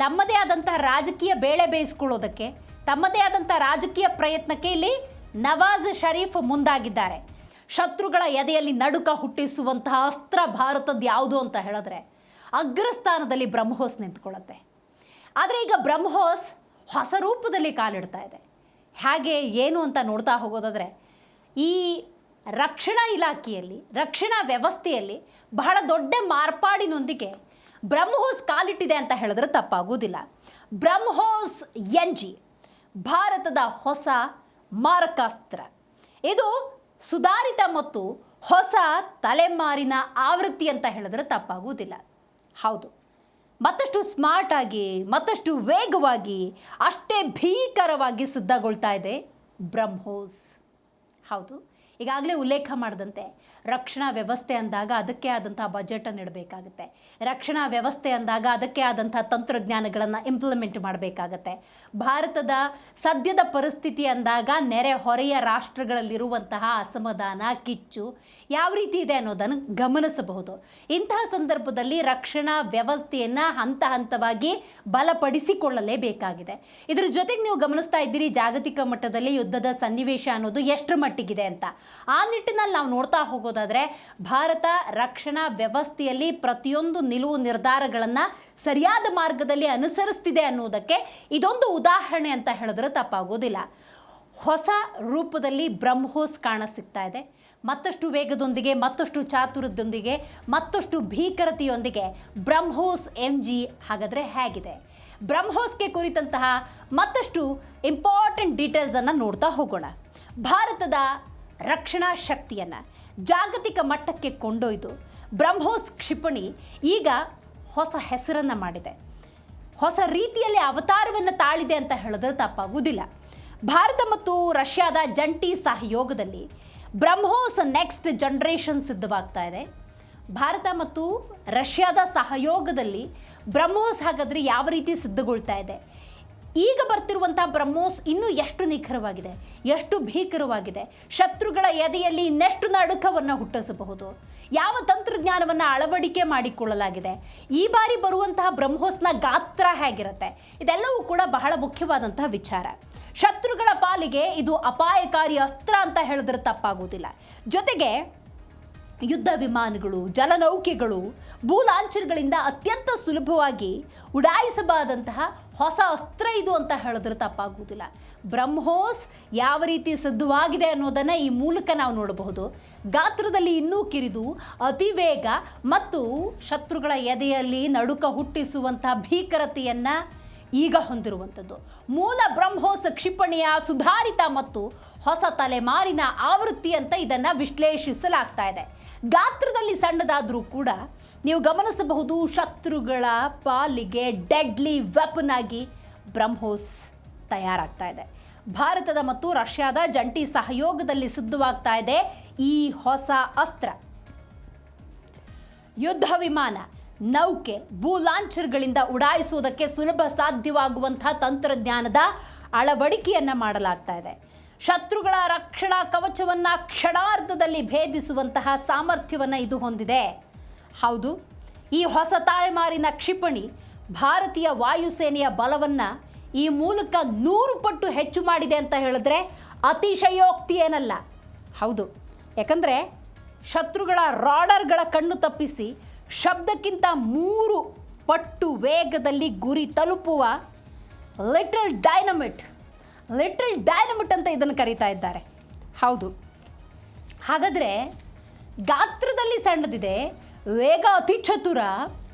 ತಮ್ಮದೇ ಆದಂತಹ ರಾಜಕೀಯ ಬೇಳೆ ಬೇಯಿಸ್ಕೊಳ್ಳೋದಕ್ಕೆ, ತಮ್ಮದೇ ಆದಂಥ ರಾಜಕೀಯ ಪ್ರಯತ್ನಕ್ಕೆ ಇಲ್ಲಿ ನವಾಜ್ ಶರೀಫ್ ಮುಂದಾಗಿದ್ದಾರೆ. ಶತ್ರುಗಳ ಎದೆಯಲ್ಲಿ ನಡುಕ ಹುಟ್ಟಿಸುವಂತಹ ಅಸ್ತ್ರ ಭಾರತದ್ದು ಯಾವುದು ಅಂತ ಹೇಳಿದ್ರೆ ಅಗ್ರಸ್ಥಾನದಲ್ಲಿ ಬ್ರಹ್ಮೋಸ್ ನಿಂತ್ಕೊಳ್ಳುತ್ತೆ. ಆದರೆ ಈಗ ಬ್ರಹ್ಮೋಸ್ ಹೊಸ ರೂಪದಲ್ಲಿ ಕಾಲಿಡ್ತಾ ಇದೆ. ಹಾಗೆ ಏನು ಅಂತ ನೋಡ್ತಾ ಹೋಗೋದಾದರೆ ಈ ರಕ್ಷಣಾ ಇಲಾಖೆಯಲ್ಲಿ, ರಕ್ಷಣಾ ವ್ಯವಸ್ಥೆಯಲ್ಲಿ ಬಹಳ ದೊಡ್ಡ ಮಾರ್ಪಾಡಿನೊಂದಿಗೆ ಬ್ರಹ್ಮೋಸ್ ಕಾಲಿಟ್ಟಿದೆ ಅಂತ ಹೇಳಿದ್ರೆ ತಪ್ಪಾಗುವುದಿಲ್ಲ. ಬ್ರಹ್ಮೋಸ್ NG ಭಾರತದ ಹೊಸ ಮಾರಕಾಸ್ತ್ರ. ಇದು ಸುಧಾರಿತ ಮತ್ತು ಹೊಸ ತಲೆಮಾರಿನ ಆವೃತ್ತಿ ಅಂತ ಹೇಳಿದ್ರೆ ತಪ್ಪಾಗುವುದಿಲ್ಲ. ಹೌದು, ಮತ್ತಷ್ಟು ಸ್ಮಾರ್ಟ್ ಆಗಿ, ಮತ್ತಷ್ಟು ವೇಗವಾಗಿ, ಅಷ್ಟೇ ಭೀಕರವಾಗಿ ಸಿದ್ಧಗೊಳ್ತಾ ಇದೆ ಬ್ರಹ್ಮೋಸ್. ಹೌದು, ಈಗಾಗಲೇ ಉಲ್ಲೇಖ ಮಾಡಿದಂತೆ ರಕ್ಷಣಾ ವ್ಯವಸ್ಥೆ ಅಂದಾಗ ಅದಕ್ಕೆ ಆದಂಥ ಬಜೆಟನ್ನು ಇಡಬೇಕಾಗತ್ತೆ. ರಕ್ಷಣಾ ವ್ಯವಸ್ಥೆ ಅಂದಾಗ ಅದಕ್ಕೆ ಆದಂಥ ತಂತ್ರಜ್ಞಾನಗಳನ್ನು ಇಂಪ್ಲಿಮೆಂಟ್ ಮಾಡಬೇಕಾಗತ್ತೆ. ಭಾರತದ ಸದ್ಯದ ಪರಿಸ್ಥಿತಿ ಅಂದಾಗ ನೆರೆಹೊರೆಯ ರಾಷ್ಟ್ರಗಳಲ್ಲಿರುವಂತಹ ಅಸಮಾಧಾನ, ಕಿಚ್ಚು ಯಾವ ರೀತಿ ಇದೆ ಅನ್ನೋದನ್ನು ಗಮನಿಸಬಹುದು. ಇಂತಹ ಸಂದರ್ಭದಲ್ಲಿ ರಕ್ಷಣಾ ವ್ಯವಸ್ಥೆಯನ್ನು ಹಂತ ಹಂತವಾಗಿ ಬಲಪಡಿಸಿಕೊಳ್ಳಲೇಬೇಕಾಗಿದೆ. ಇದರ ಜೊತೆಗೆ ನೀವು ಗಮನಿಸ್ತಾ ಇದ್ದೀರಿ, ಜಾಗತಿಕ ಮಟ್ಟದಲ್ಲಿ ಯುದ್ಧದ ಸನ್ನಿವೇಶ ಅನ್ನೋದು ಎಷ್ಟರ ಮಟ್ಟಿಗಿದೆ ಅಂತ. ಆ ನಿಟ್ಟಿನಲ್ಲಿ ನಾವು ನೋಡ್ತಾ ಹೋಗೋದಾದರೆ ಭಾರತ ರಕ್ಷಣಾ ವ್ಯವಸ್ಥೆಯಲ್ಲಿ ಪ್ರತಿಯೊಂದು ನಿಲುವು ನಿರ್ಧಾರಗಳನ್ನು ಸರಿಯಾದ ಮಾರ್ಗದಲ್ಲಿ ಅನುಸರಿಸ್ತಿದೆ ಅನ್ನೋದಕ್ಕೆ ಇದೊಂದು ಉದಾಹರಣೆ ಅಂತ ಹೇಳಿದ್ರೆ ತಪ್ಪಾಗೋದಿಲ್ಲ. ಹೊಸ ರೂಪದಲ್ಲಿ ಬ್ರಹ್ಮೋಸ್ ಕಾಣಸಿಗ್ತಾ ಇದೆ. ಮತ್ತಷ್ಟು ವೇಗದೊಂದಿಗೆ, ಮತ್ತಷ್ಟು ಚಾತುರ್ಯದೊಂದಿಗೆ, ಮತ್ತಷ್ಟು ಭೀಕರತೆಯೊಂದಿಗೆ ಬ್ರಹ್ಮೋಸ್ MG ಹಾಗಾದರೆ ಹೇಗಿದೆ? ಬ್ರಹ್ಮೋಸ್ಗೆ ಕುರಿತಂತಹ ಮತ್ತಷ್ಟು ಇಂಪಾರ್ಟೆಂಟ್ ಡೀಟೇಲ್ಸನ್ನು ನೋಡ್ತಾ ಹೋಗೋಣ. ಭಾರತದ ರಕ್ಷಣಾ ಶಕ್ತಿಯನ್ನು ಜಾಗತಿಕ ಮಟ್ಟಕ್ಕೆ ಕೊಂಡೊಯ್ದು ಬ್ರಹ್ಮೋಸ್ ಕ್ಷಿಪಣಿ ಈಗ ಹೊಸ ಹೆಸರನ್ನು ಮಾಡಿದೆ, ಹೊಸ ರೀತಿಯಲ್ಲಿ ಅವತಾರವನ್ನು ತಾಳಿದೆ ಅಂತ ಹೇಳಿದ್ರೆ ತಪ್ಪಾಗುವುದಿಲ್ಲ. ಭಾರತ ಮತ್ತು ರಷ್ಯಾದ ಜಂಟಿ ಸಹಯೋಗದಲ್ಲಿ ಬ್ರಹ್ಮೋಸ್ ನೆಕ್ಸ್ಟ್ ಜನರೇಷನ್ ಸಿದ್ಧವಾಗ್ತಾ ಇದೆ. ಭಾರತ ಮತ್ತು ರಷ್ಯಾದ ಸಹಯೋಗದಲ್ಲಿ ಬ್ರಹ್ಮೋಸ್ ಹಾಗಾದರೆ ಯಾವ ರೀತಿ ಸಿದ್ಧಗೊಳ್ತಾ ಇದೆ? ಈಗ ಬರ್ತಿರುವಂಥ ಬ್ರಹ್ಮೋಸ್ ಇನ್ನೂ ಎಷ್ಟು ನಿಖರವಾಗಿದೆ, ಎಷ್ಟು ಭೀಕರವಾಗಿದೆ, ಶತ್ರುಗಳ ಎದೆಯಲ್ಲಿ ಇನ್ನೆಷ್ಟು ನಡುಕವನ್ನು ಹುಟ್ಟಿಸಬಹುದು, ಯಾವ ತಂತ್ರಜ್ಞಾನವನ್ನು ಅಳವಡಿಕೆ ಮಾಡಿಕೊಳ್ಳಲಾಗಿದೆ, ಈ ಬಾರಿ ಬರುವಂತಹ ಬ್ರಹ್ಮೋಸ್ನ ಗಾತ್ರ ಹೇಗಿರುತ್ತೆ, ಇದೆಲ್ಲವೂ ಕೂಡ ಬಹಳ ಮುಖ್ಯವಾದಂತಹ ವಿಚಾರ. ಶತ್ರುಗಳ ಪಾಲಿಗೆ ಇದು ಅಪಾಯಕಾರಿ ಅಸ್ತ್ರ ಅಂತ ಹೇಳಿದ್ರೆ ತಪ್ಪಾಗುವುದಿಲ್ಲ. ಜೊತೆಗೆ ಯುದ್ಧ ವಿಮಾನಗಳು, ಜಲನೌಕೆಗಳು, ಭೂಲಾಂಛರ್ಗಳಿಂದ ಅತ್ಯಂತ ಸುಲಭವಾಗಿ ಉಡಾಯಿಸಬಾದಂತಹ ಹೊಸ ಅಸ್ತ್ರ ಇದು ಅಂತ ಹೇಳಿದ್ರೆ ತಪ್ಪಾಗುವುದಿಲ್ಲ. ಬ್ರಹ್ಮೋಸ್ ಯಾವ ರೀತಿ ಸಿದ್ಧವಾಗಿದೆ ಅನ್ನೋದನ್ನು ಈ ಮೂಲಕ ನಾವು ನೋಡಬಹುದು. ಗಾತ್ರದಲ್ಲಿ ಇನ್ನೂ ಕಿರಿದು, ಅತಿ ವೇಗ ಮತ್ತು ಶತ್ರುಗಳ ಎದೆಯಲ್ಲಿ ನಡುಕ ಹುಟ್ಟಿಸುವಂಥ ಭೀಕರತೆಯನ್ನು ಈಗ ಹೊಂದಿರುವಂಥದ್ದು. ಮೂಲ ಬ್ರಹ್ಮೋಸ್ ಕ್ಷಿಪಣಿಯ ಸುಧಾರಿತ ಮತ್ತು ಹೊಸ ತಲೆಮಾರಿನ ಆವೃತ್ತಿ ಅಂತ ಇದನ್ನು ವಿಶ್ಲೇಷಿಸಲಾಗ್ತಾ ಇದೆ. ಗಾತ್ರದಲ್ಲಿ ಸಣ್ಣದಾದರೂ ಕೂಡ ನೀವು ಗಮನಿಸಬಹುದು, ಶತ್ರುಗಳ ಪಾಲಿಗೆ ಡೆಡ್ಲಿ ವೆಪನ್ ಆಗಿ ಬ್ರಹ್ಮೋಸ್ ತಯಾರಾಗ್ತಾ ಇದೆ. ಭಾರತದ ಮತ್ತು ರಷ್ಯಾದ ಜಂಟಿ ಸಹಯೋಗದಲ್ಲಿ ಸಿದ್ಧವಾಗ್ತಾ ಇದೆ ಈ ಹೊಸ ಅಸ್ತ್ರ. ಯುದ್ಧ ವಿಮಾನ, ನೌಕೆ, ಭೂಲಾಂಛರ್ಗಳಿಂದ ಉಡಾಯಿಸುವುದಕ್ಕೆ ಸುಲಭ ಸಾಧ್ಯವಾಗುವಂಥ ತಂತ್ರಜ್ಞಾನದ ಅಳವಡಿಕೆಯನ್ನು ಮಾಡಲಾಗ್ತಾ ಇದೆ. ಶತ್ರುಗಳ ರಕ್ಷಣಾ ಕವಚವನ್ನು ಕ್ಷಣಾರ್ಧದಲ್ಲಿ ಭೇದಿಸುವಂತಹ ಸಾಮರ್ಥ್ಯವನ್ನು ಇದು ಹೊಂದಿದೆ. ಹೌದು, ಈ ಹೊಸ ತಲೆಮಾರಿನ ಕ್ಷಿಪಣಿ ಭಾರತೀಯ ವಾಯುಸೇನೆಯ ಬಲವನ್ನು ಈ ಮೂಲಕ 100 ಪಟ್ಟು ಹೆಚ್ಚು ಮಾಡಿದೆ ಅಂತ ಹೇಳಿದ್ರೆ ಅತಿಶಯೋಕ್ತಿ ಏನಲ್ಲ. ಹೌದು, ಯಾಕಂದರೆ ಶತ್ರುಗಳ ರಾಡರ್ಗಳ ಕಣ್ಣು ತಪ್ಪಿಸಿ ಶಬ್ದಕ್ಕಿಂತ 3 ಪಟ್ಟು ವೇಗದಲ್ಲಿ ಗುರಿ ತಲುಪುವ ಲಿಟಲ್ ಡೈನಮಿಟ್ ಅಂತ ಇದನ್ನು ಕರೀತಾ ಇದ್ದಾರೆ. ಹೌದು, ಹಾಗಾದರೆ ಗಾತ್ರದಲ್ಲಿ ಸಣ್ಣದಿದೆ, ವೇಗ ಅತಿ ಚತುರ,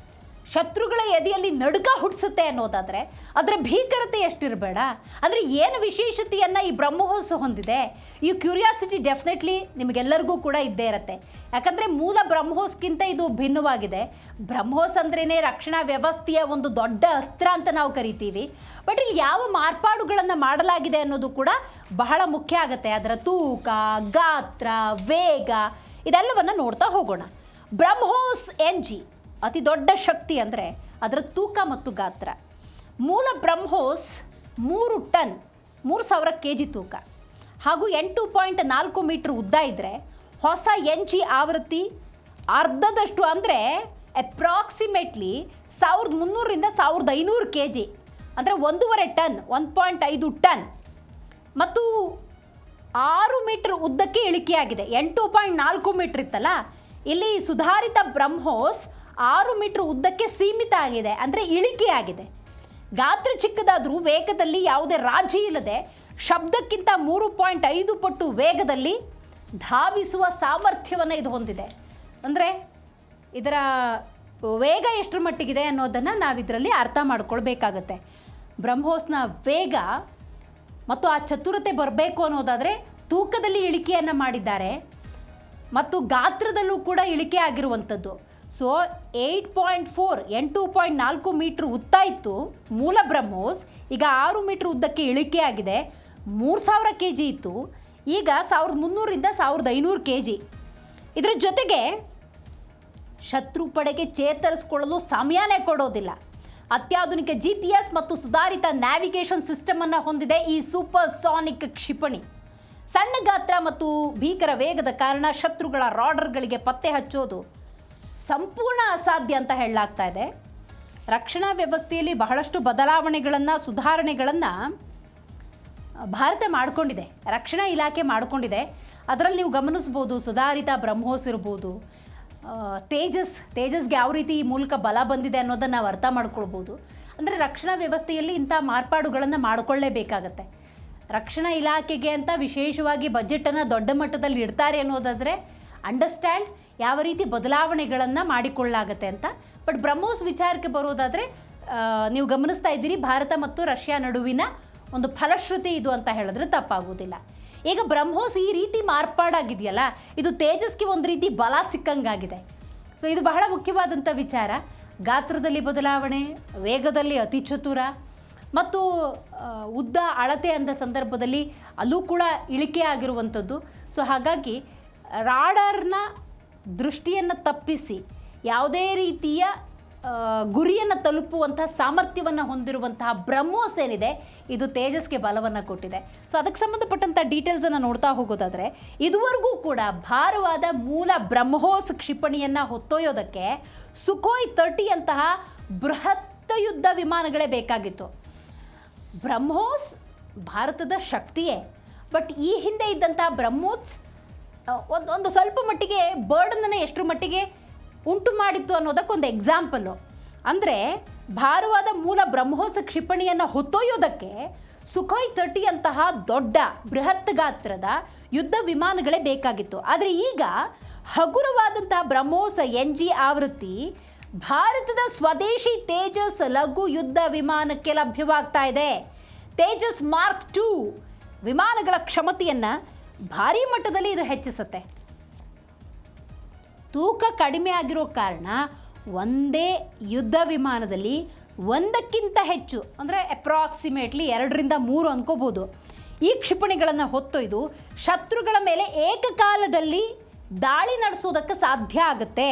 ಶತ್ರುಗಳ ಎದೆಯಲ್ಲಿ ನಡುಕ ಹುಟ್ಟಿಸುತ್ತೆ ಅನ್ನೋದಾದರೆ ಅದರ ಭೀಕರತೆ ಎಷ್ಟಿರಬೇಡ. ಅಂದರೆ ಏನು ವಿಶೇಷತೆಯನ್ನು ಈ ಬ್ರಹ್ಮೋಸ್ ಹೊಂದಿದೆ, ಈ ಕ್ಯೂರಿಯಾಸಿಟಿ ಡೆಫಿನೆಟ್ಲಿ ನಿಮಗೆಲ್ಲರಿಗೂ ಕೂಡ ಇದ್ದೇ ಇರುತ್ತೆ. ಯಾಕಂದರೆ ಮೂಲ ಬ್ರಹ್ಮೋಸ್ಗಿಂತ ಇದು ಭಿನ್ನವಾಗಿದೆ. ಬ್ರಹ್ಮೋಸ್ ಅಂದ್ರೇ ರಕ್ಷಣಾ ವ್ಯವಸ್ಥೆಯ ಒಂದು ದೊಡ್ಡ ಅಸ್ತ್ರ ಅಂತ ನಾವು ಕರಿತೀವಿ. ಬಟ್ ಇಲ್ಲಿ ಯಾವ ಮಾರ್ಪಾಡುಗಳನ್ನು ಮಾಡಲಾಗಿದೆ ಅನ್ನೋದು ಕೂಡ ಬಹಳ ಮುಖ್ಯ ಆಗುತ್ತೆ. ಅದರ ತೂಕ, ಗಾತ್ರ, ವೇಗ ಇದೆಲ್ಲವನ್ನು ನೋಡ್ತಾ ಹೋಗೋಣ. ಬ್ರಹ್ಮೋಸ್ NG ಅತಿ ದೊಡ್ಡ ಶಕ್ತಿ ಅಂದರೆ ಅದರ ತೂಕ ಮತ್ತು ಗಾತ್ರ. ಮೂಲ ಬ್ರಹ್ಮೋಸ್ 3 ಟನ್ 3000 kg ತೂಕ ಹಾಗೂ 8.4 ಮೀಟರ್ ಉದ್ದ ಇದ್ದರೆ, ಹೊಸ NG ಆವೃತ್ತಿ ಅರ್ಧದಷ್ಟು ಅಂದರೆ ಅಪ್ರಾಕ್ಸಿಮೇಟ್ಲಿ 1300ರಿಂದ 1500 kg ಅಂದರೆ 1.5 ಟನ್ 1.5 ಟನ್ ಮತ್ತು 6 ಮೀಟರ್ ಉದ್ದಕ್ಕೆ ಇಳಿಕೆಯಾಗಿದೆ. 8.4 ಮೀಟರ್ ಇತ್ತಲ್ಲ, ಇಲ್ಲಿ ಸುಧಾರಿತ ಬ್ರಹ್ಮೋಸ್ 6 ಮೀಟರ್ ಉದ್ದಕ್ಕೆ ಸೀಮಿತ ಆಗಿದೆ, ಅಂದರೆ ಇಳಿಕೆಯಾಗಿದೆ. ಗಾತ್ರ ಚಿಕ್ಕದಾದರೂ ವೇಗದಲ್ಲಿ ಯಾವುದೇ ರಾಜಿ ಇಲ್ಲದೆ ಶಬ್ದಕ್ಕಿಂತ 3.5 ಪಟ್ಟು ವೇಗದಲ್ಲಿ ಧಾವಿಸುವ ಸಾಮರ್ಥ್ಯವನ್ನು ಇದು ಹೊಂದಿದೆ. ಅಂದರೆ ಇದರ ವೇಗ ಎಷ್ಟರ ಮಟ್ಟಿಗಿದೆ ಅನ್ನೋದನ್ನು ನಾವಿದರಲ್ಲಿ ಅರ್ಥ ಮಾಡ್ಕೊಳ್ಬೇಕಾಗತ್ತೆ. ಬ್ರಹ್ಮೋಸ್ನ ವೇಗ ಮತ್ತು ಆ ಚತುರತೆ ಬರಬೇಕು ಅನ್ನೋದಾದರೆ ತೂಕದಲ್ಲಿ ಇಳಿಕೆಯನ್ನು ಮಾಡಿದ್ದಾರೆ ಮತ್ತು ಗಾತ್ರದಲ್ಲೂ ಕೂಡ ಇಳಿಕೆ ಆಗಿರುವಂಥದ್ದು. ಸೊ 8.4 ಮೀಟ್ರ್ ಉದ್ದ ಇತ್ತು ಮೂಲ ಬ್ರಹ್ಮೋಸ್, ಈಗ 6 ಮೀಟ್ರ್ ಉದ್ದಕ್ಕೆ ಇಳಿಕೆ ಆಗಿದೆ. 3000 kg ಇತ್ತು, ಈಗ 1300ರಿಂದ 1500 kg. ಇದರ ಜೊತೆಗೆ ಶತ್ರು ಪಡೆಗೆ ಚೇತರಿಸಿಕೊಳ್ಳಲು ಸಮಯನೇ ಕೊಡೋದಿಲ್ಲ. ಅತ್ಯಾಧುನಿಕ GPS ಮತ್ತು ಸುಧಾರಿತ ನ್ಯಾವಿಗೇಷನ್ ಸಿಸ್ಟಮನ್ನು ಹೊಂದಿದೆ ಈ ಸೂಪರ್ ಸಾನಿಕ್ ಕ್ಷಿಪಣಿ. ಸಣ್ಣ ಗಾತ್ರ ಮತ್ತು ಭೀಕರ ವೇಗದ ಕಾರಣ ಶತ್ರುಗಳ ರಾಡರ್ಗಳಿಗೆ ಪತ್ತೆ ಹಚ್ಚೋದು ಸಂಪೂರ್ಣ ಅಸಾಧ್ಯ ಅಂತ ಹೇಳಲಾಗ್ತಾ ಇದೆ. ರಕ್ಷಣಾ ವ್ಯವಸ್ಥೆಯಲ್ಲಿ ಬಹಳಷ್ಟು ಬದಲಾವಣೆಗಳನ್ನು, ಸುಧಾರಣೆಗಳನ್ನು ಭಾರತ ಮಾಡಿಕೊಂಡಿದೆ, ರಕ್ಷಣಾ ಇಲಾಖೆ ಮಾಡಿಕೊಂಡಿದೆ. ಅದರಲ್ಲಿ ನೀವು ಗಮನಿಸ್ಬೋದು, ಸುಧಾರಿತ ಬ್ರಹ್ಮೋಸ್ ಇರ್ಬೋದು, ತೇಜಸ್ಗೆ ಯಾವ ರೀತಿ ಈ ಮೂಲಕ ಬಲ ಬಂದಿದೆ ಅನ್ನೋದನ್ನು ನಾವು ಅರ್ಥ ಮಾಡ್ಕೊಳ್ಬೋದು. ಅಂದರೆ ರಕ್ಷಣಾ ವ್ಯವಸ್ಥೆಯಲ್ಲಿ ಇಂಥ ಮಾರ್ಪಾಡುಗಳನ್ನು ಮಾಡಿಕೊಳ್ಳೇಬೇಕಾಗತ್ತೆ. ರಕ್ಷಣಾ ಇಲಾಖೆಗೆ ಅಂತ ವಿಶೇಷವಾಗಿ ಬಜೆಟನ್ನು ದೊಡ್ಡ ಮಟ್ಟದಲ್ಲಿ ಇಡ್ತಾರೆ ಅನ್ನೋದಾದರೆ ಅಂಡರ್ಸ್ಟ್ಯಾಂಡ್ ಯಾವ ರೀತಿ ಬದಲಾವಣೆಗಳನ್ನು ಮಾಡಿಕೊಳ್ಳಾಗತ್ತೆ ಅಂತ. ಬಟ್ ಬ್ರಹ್ಮೋಸ್ ವಿಚಾರಕ್ಕೆ ಬರೋದಾದರೆ ನೀವು ಗಮನಿಸ್ತಾ ಇದ್ದೀರಿ, ಭಾರತ ಮತ್ತು ರಷ್ಯಾ ನಡುವಿನ ಒಂದು ಫಲಶ್ರುತಿ ಇದು ಅಂತ ಹೇಳಿದ್ರೆ ತಪ್ಪಾಗೋದಿಲ್ಲ. ಈಗ ಬ್ರಹ್ಮೋಸ್ ಈ ರೀತಿ ಮಾರ್ಪಾಡಾಗಿದೆಯಲ್ಲ, ಇದು ತೇಜಸ್ಗೆ ಒಂದು ರೀತಿ ಬಲ ಸಿಕ್ಕಂಗಾಗಿದೆ. ಸೊ ಇದು ಬಹಳ ಮುಖ್ಯವಾದಂಥ ವಿಚಾರ. ಗಾತ್ರದಲ್ಲಿ ಬದಲಾವಣೆ, ವೇಗದಲ್ಲಿ ಅತಿ ಚತುರ ಮತ್ತು ಉದ್ದ ಅಳತೆ ಅಂದ ಸಂದರ್ಭದಲ್ಲಿ ಅಲ್ಲೂ ಕೂಡ ಇಳಿಕೆ ಆಗಿರುವಂಥದ್ದು. ಸೊ ಹಾಗಾಗಿ ರಾಡರ್ನ ದೃಷ್ಟಿಯನ್ನು ತಪ್ಪಿಸಿ ಯಾವುದೇ ರೀತಿಯ ಗುರಿಯನ್ನು ತಲುಪುವಂತಹ ಸಾಮರ್ಥ್ಯವನ್ನು ಹೊಂದಿರುವಂತಹ ಬ್ರಹ್ಮೋಸ್ ಏನಿದೆ, ಇದು ತೇಜಸ್ಗೆ ಬಲವನ್ನು ಕೊಟ್ಟಿದೆ. ಸೊ ಅದಕ್ಕೆ ಸಂಬಂಧಪಟ್ಟಂಥ ಡೀಟೇಲ್ಸನ್ನು ನೋಡ್ತಾ ಹೋಗೋದಾದರೆ, ಇದುವರೆಗೂ ಕೂಡ ಭಾರವಾದ ಮೂಲ ಬ್ರಹ್ಮೋಸ್ ಕ್ಷಿಪಣಿಯನ್ನು ಹೊತ್ತೊಯ್ಯೋದಕ್ಕೆ ಸುಖೋಯ್ 30 ಅಂತಹ ಬೃಹತ್ ಯುದ್ಧ ವಿಮಾನಗಳೇ ಬೇಕಾಗಿತ್ತು. ಬ್ರಹ್ಮೋಸ್ ಭಾರತದ ಶಕ್ತಿಯೇ, ಬಟ್ ಈ ಹಿಂದೆ ಇದ್ದಂತಹ ಬ್ರಹ್ಮೋಸ್ ಒಂದು ಸ್ವಲ್ಪ ಮಟ್ಟಿಗೆ ಬರ್ಡನನ್ನು ಎಷ್ಟರ ಮಟ್ಟಿಗೆ ಉಂಟು ಮಾಡಿತ್ತು ಅನ್ನೋದಕ್ಕೊಂದು ಎಕ್ಸಾಂಪಲ್ಲು. ಅಂದರೆ ಭಾರವಾದ ಮೂಲ ಬ್ರಹ್ಮೋಸ್ ಕ್ಷಿಪಣಿಯನ್ನು ಹೊತ್ತೊಯ್ಯೋದಕ್ಕೆ ಸುಖೋಯ್ 30 ಅಂತಹ ದೊಡ್ಡ ಬೃಹತ್ ಗಾತ್ರದ ಯುದ್ಧ ವಿಮಾನಗಳೇ ಬೇಕಾಗಿತ್ತು. ಆದರೆ ಈಗ ಹಗುರವಾದಂತಹ ಬ್ರಹ್ಮೋಸ್ NG ಆವೃತ್ತಿ ಭಾರತದ ಸ್ವದೇಶಿ ತೇಜಸ್ ಲಘು ಯುದ್ಧ ವಿಮಾನಕ್ಕೆ ಲಭ್ಯವಾಗ್ತಾ ಇದೆ. ತೇಜಸ್ ಮಾರ್ಕ್ 2 ವಿಮಾನಗಳ ಕ್ಷಮತೆಯನ್ನು ಭಾರೀ ಮಟ್ಟದಲ್ಲಿ ಇದು ಹೆಚ್ಚಿಸುತ್ತೆ. ತೂಕ ಕಡಿಮೆ ಆಗಿರೋ ಕಾರಣ ಒಂದೇ ಯುದ್ಧ ವಿಮಾನದಲ್ಲಿ ಒಂದಕ್ಕಿಂತ ಹೆಚ್ಚು, ಅಂದರೆ ಅಪ್ರಾಕ್ಸಿಮೇಟ್ಲಿ 2ರಿಂದ 3 ಅಂದ್ಕೋಬೋದು, ಈ ಕ್ಷಿಪಣಿಗಳನ್ನು ಹೊತ್ತೊಯ್ದು ಶತ್ರುಗಳ ಮೇಲೆ ಏಕಕಾಲದಲ್ಲಿ ದಾಳಿ ನಡೆಸೋದಕ್ಕೆ ಸಾಧ್ಯ ಆಗುತ್ತೆ.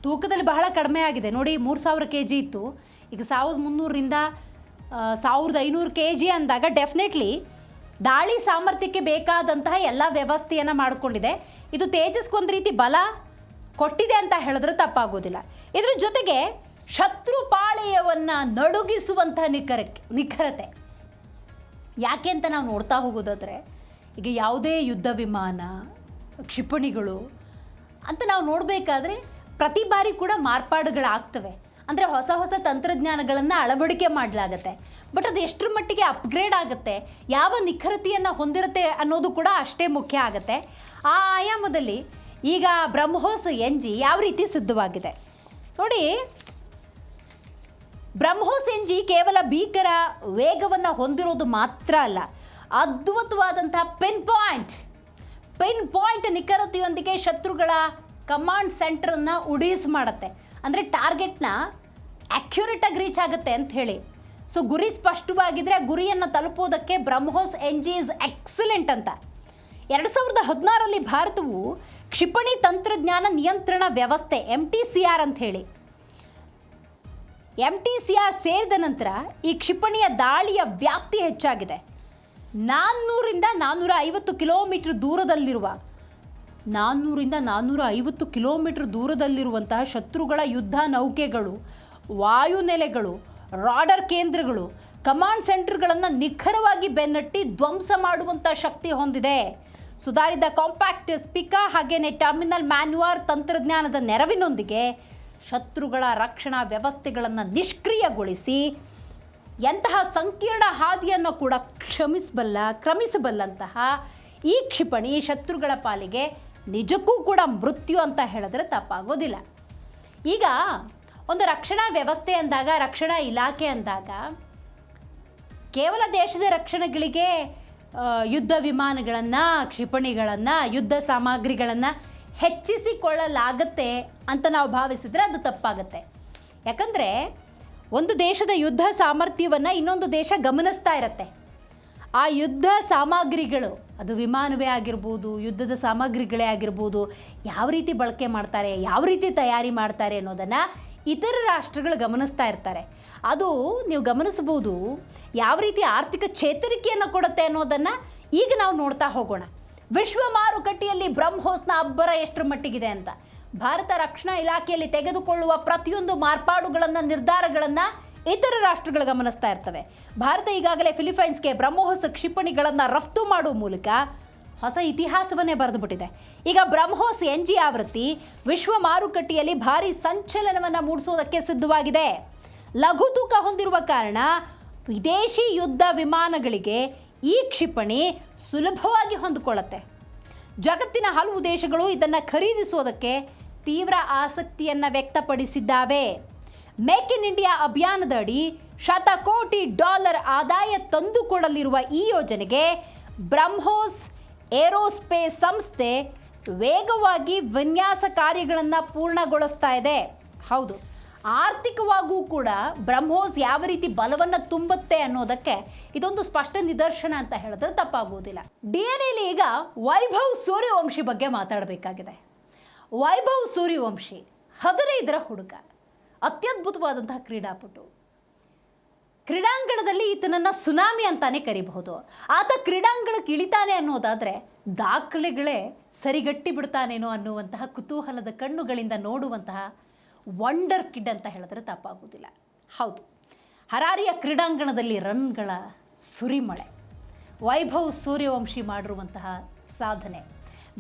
ತೂಕದಲ್ಲಿ ಬಹಳ ಕಡಿಮೆ ಆಗಿದೆ ನೋಡಿ. 3000 kg ಇತ್ತು, ಈಗ 1300ರಿಂದ 1500 kg ಅಂದಾಗ ಡೆಫಿನೆಟ್ಲಿ ದಾಳಿ ಸಾಮರ್ಥ್ಯಕ್ಕೆ ಬೇಕಾದಂತಹ ಎಲ್ಲ ವ್ಯವಸ್ಥೆಯನ್ನು ಮಾಡಿಕೊಂಡಿದೆ. ಇದು ತೇಜಸ್ಗೊಂದು ರೀತಿ ಬಲ ಕೊಟ್ಟಿದೆ ಅಂತ ಹೇಳಿದ್ರೆ ತಪ್ಪಾಗೋದಿಲ್ಲ. ಇದರ ಜೊತೆಗೆ ಶತ್ರು ಪಾಳೆಯವನ್ನು ನಡುಗಿಸುವಂಥ ನಿಖರತೆ. ಯಾಕೆ ಅಂತ ನಾವು ನೋಡ್ತಾ ಹೋಗೋದಾದರೆ, ಈಗ ಯಾವುದೇ ಯುದ್ಧ ವಿಮಾನ, ಕ್ಷಿಪಣಿಗಳು ಅಂತ ನಾವು ನೋಡಬೇಕಾದ್ರೆ ಪ್ರತಿ ಬಾರಿ ಕೂಡ ಮಾರ್ಪಾಡುಗಳಾಗ್ತವೆ. ಅಂದರೆ ಹೊಸ ಹೊಸ ತಂತ್ರಜ್ಞಾನಗಳನ್ನು ಅಳವಡಿಕೆ ಮಾಡಲಾಗತ್ತೆ. ಬಟ್ ಅದು ಎಷ್ಟರ ಮಟ್ಟಿಗೆ ಅಪ್ಗ್ರೇಡ್ ಆಗುತ್ತೆ, ಯಾವ ನಿಖರತೆಯನ್ನು ಹೊಂದಿರುತ್ತೆ ಅನ್ನೋದು ಕೂಡ ಅಷ್ಟೇ ಮುಖ್ಯ ಆಗುತ್ತೆ. ಆ ಆಯಾಮದಲ್ಲಿ ಈಗ ಬ್ರಹ್ಮೋಸ್ NG ಯಾವ ರೀತಿ ಸಿದ್ಧವಾಗಿದೆ ನೋಡಿ. ಬ್ರಹ್ಮೋಸ್ NG ಕೇವಲ ಭೀಕರ ವೇಗವನ್ನು ಹೊಂದಿರೋದು ಮಾತ್ರ ಅಲ್ಲ, ಅದ್ಭುತವಾದಂತಹ ಪಿನ್ ಪಾಯಿಂಟ್ ನಿಖರತೆಯೊಂದಿಗೆ ಶತ್ರುಗಳ ಕಮಾಂಡ್ ಸೆಂಟರನ್ನು ಉಡೀಸ್ ಮಾಡುತ್ತೆ. ಅಂದರೆ ಟಾರ್ಗೆಟ್ನ ಅಕ್ಯುರೇಟಾಗಿ ರೀಚ್ ಆಗುತ್ತೆ ಅಂತ ಹೇಳಿ. ಸೊ ಗುರಿ ಸ್ಪಷ್ಟವಾಗಿದ್ದರೆ ಗುರಿಯನ್ನು ತಲುಪೋದಕ್ಕೆ ಬ್ರಹ್ಮೋಸ್ NG ಇಸ್ ಎಕ್ಸಲೆಂಟ್ ಅಂತ. 2016ರಲ್ಲಿ ಭಾರತವು ಕ್ಷಿಪಣಿ ತಂತ್ರಜ್ಞಾನ ನಿಯಂತ್ರಣ ವ್ಯವಸ್ಥೆ MTCR ಅಂತ ಹೇಳಿ, MTCR ಸೇರಿದ ನಂತರ ಈ ಕ್ಷಿಪಣಿಯ ದಾಳಿಯ ವ್ಯಾಪ್ತಿ ಹೆಚ್ಚಾಗಿದೆ. 400ರಿಂದ 450 ಕಿಲೋಮೀಟರ್ ದೂರದಲ್ಲಿರುವ 400ರಿಂದ 450 ಕಿಲೋಮೀಟರ್ ದೂರದಲ್ಲಿರುವಂತಹ ಶತ್ರುಗಳ ಯುದ್ಧ ನೌಕೆಗಳು, ವಾಯುನೆಲೆಗಳು, ರಾಡರ್ ಕೇಂದ್ರಗಳು, ಕಮಾಂಡ್ ಸೆಂಟರ್ಗಳನ್ನು ನಿಖರವಾಗಿ ಬೆನ್ನಟ್ಟಿ ಧ್ವಂಸ ಮಾಡುವಂಥ ಶಕ್ತಿ ಹೊಂದಿದೆ. ಸುಧಾರಿತ ಕಾಂಪ್ಯಾಕ್ಟ್ ಸ್ಪಿಕಾ ಹಾಗೆಯೇ ಟರ್ಮಿನಲ್ ಮ್ಯಾನ್ಯುವರ್ ತಂತ್ರಜ್ಞಾನದ ನೆರವಿನೊಂದಿಗೆ ಶತ್ರುಗಳ ರಕ್ಷಣಾ ವ್ಯವಸ್ಥೆಗಳನ್ನು ನಿಷ್ಕ್ರಿಯಗೊಳಿಸಿ ಎಂತಹ ಸಂಕೀರ್ಣ ಹಾದಿಯನ್ನು ಕೂಡ ಕ್ರಮಿಸಬಲ್ಲಂತಹ ಈ ಕ್ಷಿಪಣಿ ಶತ್ರುಗಳ ಪಾಲಿಗೆ ನಿಜಕ್ಕೂ ಕೂಡ ಮೃತ್ಯು ಅಂತ ಹೇಳಿದ್ರೆ ತಪ್ಪಾಗೋದಿಲ್ಲ. ಈಗ ಒಂದು ರಕ್ಷಣಾ ವ್ಯವಸ್ಥೆ ಅಂದಾಗ, ರಕ್ಷಣಾ ಇಲಾಖೆ ಅಂದಾಗ ಕೇವಲ ದೇಶದ ರಕ್ಷಣೆಗಳಿಗೆ ಯುದ್ಧ ವಿಮಾನಗಳನ್ನು, ಕ್ಷಿಪಣಿಗಳನ್ನು, ಯುದ್ಧ ಸಾಮಗ್ರಿಗಳನ್ನು ಹೆಚ್ಚಿಸಿಕೊಳ್ಳಲಾಗತ್ತೆ ಅಂತ ನಾವು ಭಾವಿಸಿದರೆ ಅದು ತಪ್ಪಾಗುತ್ತೆ. ಯಾಕಂದರೆ ಒಂದು ದೇಶದ ಯುದ್ಧ ಸಾಮರ್ಥ್ಯವನ್ನು ಇನ್ನೊಂದು ದೇಶ ಗಮನಿಸ್ತಾ ಇರುತ್ತೆ. ಆ ಯುದ್ಧ ಸಾಮಗ್ರಿಗಳು, ಅದು ವಿಮಾನವೇ ಆಗಿರ್ಬೋದು, ಯುದ್ಧದ ಸಾಮಗ್ರಿಗಳೇ ಆಗಿರ್ಬೋದು, ಯಾವ ರೀತಿ ಬಳಕೆ ಮಾಡ್ತಾರೆ, ಯಾವ ರೀತಿ ತಯಾರಿ ಮಾಡ್ತಾರೆ ಅನ್ನೋದನ್ನು ಇತರ ರಾಷ್ಟ್ರಗಳು ಗಮನಿಸ್ತಾ ಇರ್ತಾರೆ. ಅದು ನೀವು ಗಮನಿಸ್ಬೋದು ಯಾವ ರೀತಿ ಆರ್ಥಿಕ ಚೇತರಿಕೆಯನ್ನು ಕೊಡುತ್ತೆ ಅನ್ನೋದನ್ನು ಈಗ ನಾವು ನೋಡ್ತಾ ಹೋಗೋಣ. ವಿಶ್ವ ಮಾರುಕಟ್ಟೆಯಲ್ಲಿ ಬ್ರಹ್ಮೋಸ್ನ ಅಬ್ಬರ ಎಷ್ಟರ ಮಟ್ಟಿಗಿದೆ ಅಂತ ಭಾರತ ರಕ್ಷಣಾ ಇಲಾಖೆಯಲ್ಲಿ ತೆಗೆದುಕೊಳ್ಳುವ ಪ್ರತಿಯೊಂದು ಮಾರ್ಪಾಡುಗಳನ್ನು, ನಿರ್ಧಾರಗಳನ್ನು ಇತರ ರಾಷ್ಟ್ರಗಳು ಗಮನಿಸ್ತಾ ಇರ್ತವೆ. ಭಾರತ ಈಗಾಗಲೇ ಫಿಲಿಪೈನ್ಸ್ಗೆ ಬ್ರಹ್ಮೋಸ್ ಕ್ಷಿಪಣಿಗಳನ್ನು ರಫ್ತು ಮಾಡುವ ಮೂಲಕ ಹೊಸ ಇತಿಹಾಸವನ್ನೇ ಬರೆದುಬಿಟ್ಟಿದೆ. ಈಗ ಬ್ರಹ್ಮೋಸ್ NG ಆವೃತ್ತಿ ವಿಶ್ವ ಮಾರುಕಟ್ಟೆಯಲ್ಲಿ ಭಾರಿ ಸಂಚಲನವನ್ನು ಮೂಡಿಸೋದಕ್ಕೆ ಸಿದ್ಧವಾಗಿದೆ. ಲಘು ತೂಕ ಹೊಂದಿರುವ ಕಾರಣ ವಿದೇಶಿ ಯುದ್ಧ ವಿಮಾನಗಳಿಗೆ ಈ ಕ್ಷಿಪಣಿ ಸುಲಭವಾಗಿ ಹೊಂದಿಕೊಳ್ಳುತ್ತೆ. ಜಗತ್ತಿನ ಹಲವು ದೇಶಗಳು ಇದನ್ನು ಖರೀದಿಸೋದಕ್ಕೆ ತೀವ್ರ ಆಸಕ್ತಿಯನ್ನು ವ್ಯಕ್ತಪಡಿಸಿದ್ದಾವೆ. ಮೇಕ್ ಇನ್ ಇಂಡಿಯಾ ಅಭಿಯಾನದಡಿ $100 ಕೋಟಿ ಆದಾಯ ತಂದುಕೊಡಲಿರುವ ಈ ಯೋಜನೆಗೆ ಬ್ರಹ್ಮೋಸ್ ಏರೋಸ್ಪೇಸ್ ಸಂಸ್ಥೆ ವೇಗವಾಗಿ ವಿನ್ಯಾಸ ಕಾರ್ಯಗಳನ್ನು ಪೂರ್ಣಗೊಳಿಸ್ತಾ ಇದೆ. ಹೌದು, ಆರ್ಥಿಕವಾಗೂ ಕೂಡ ಬ್ರಹ್ಮೋಸ್ ಯಾವ ರೀತಿ ಬಲವನ್ನು ತುಂಬುತ್ತೆ ಅನ್ನೋದಕ್ಕೆ ಇದೊಂದು ಸ್ಪಷ್ಟ ನಿದರ್ಶನ ಅಂತ ಹೇಳಿದ್ರೆ ತಪ್ಪಾಗುವುದಿಲ್ಲ. DNA ಈಗ ವೈಭವ್ ಸೂರ್ಯವಂಶಿ ಬಗ್ಗೆ ಮಾತಾಡಬೇಕಾಗಿದೆ. ವೈಭವ್ ಸೂರ್ಯವಂಶಿ 15ರ ಹುಡುಗ, ಅತ್ಯದ್ಭುತವಾದಂತಹ ಕ್ರೀಡಾಪಟು. ಕ್ರೀಡಾಂಗಣದಲ್ಲಿ ಈತನನ್ನು ಸುನಾಮಿ ಅಂತಾನೆ ಕರಿಬಹುದು. ಆತ ಕ್ರೀಡಾಂಗಣಕ್ಕೆ ಇಳಿತಾನೆ ಅನ್ನೋದಾದರೆ ದಾಖಲೆಗಳೇ ಸರಿಗಟ್ಟಿ ಬಿಡ್ತಾನೇನೋ ಅನ್ನುವಂತಹ ಕುತೂಹಲದ ಕಣ್ಣುಗಳಿಂದ ನೋಡುವಂತಹ ವಂಡರ್ ಕಿಡ್ ಅಂತ ಹೇಳಿದ್ರೆ ತಪ್ಪಾಗುವುದಿಲ್ಲ. ಹೌದು, ಹರಾರಿಯ ಕ್ರೀಡಾಂಗಣದಲ್ಲಿ ರನ್ಗಳ ಸುರಿಮಳೆ ವೈಭವ್ ಸೂರ್ಯವಂಶಿ ಮಾಡಿರುವಂತಹ ಸಾಧನೆ,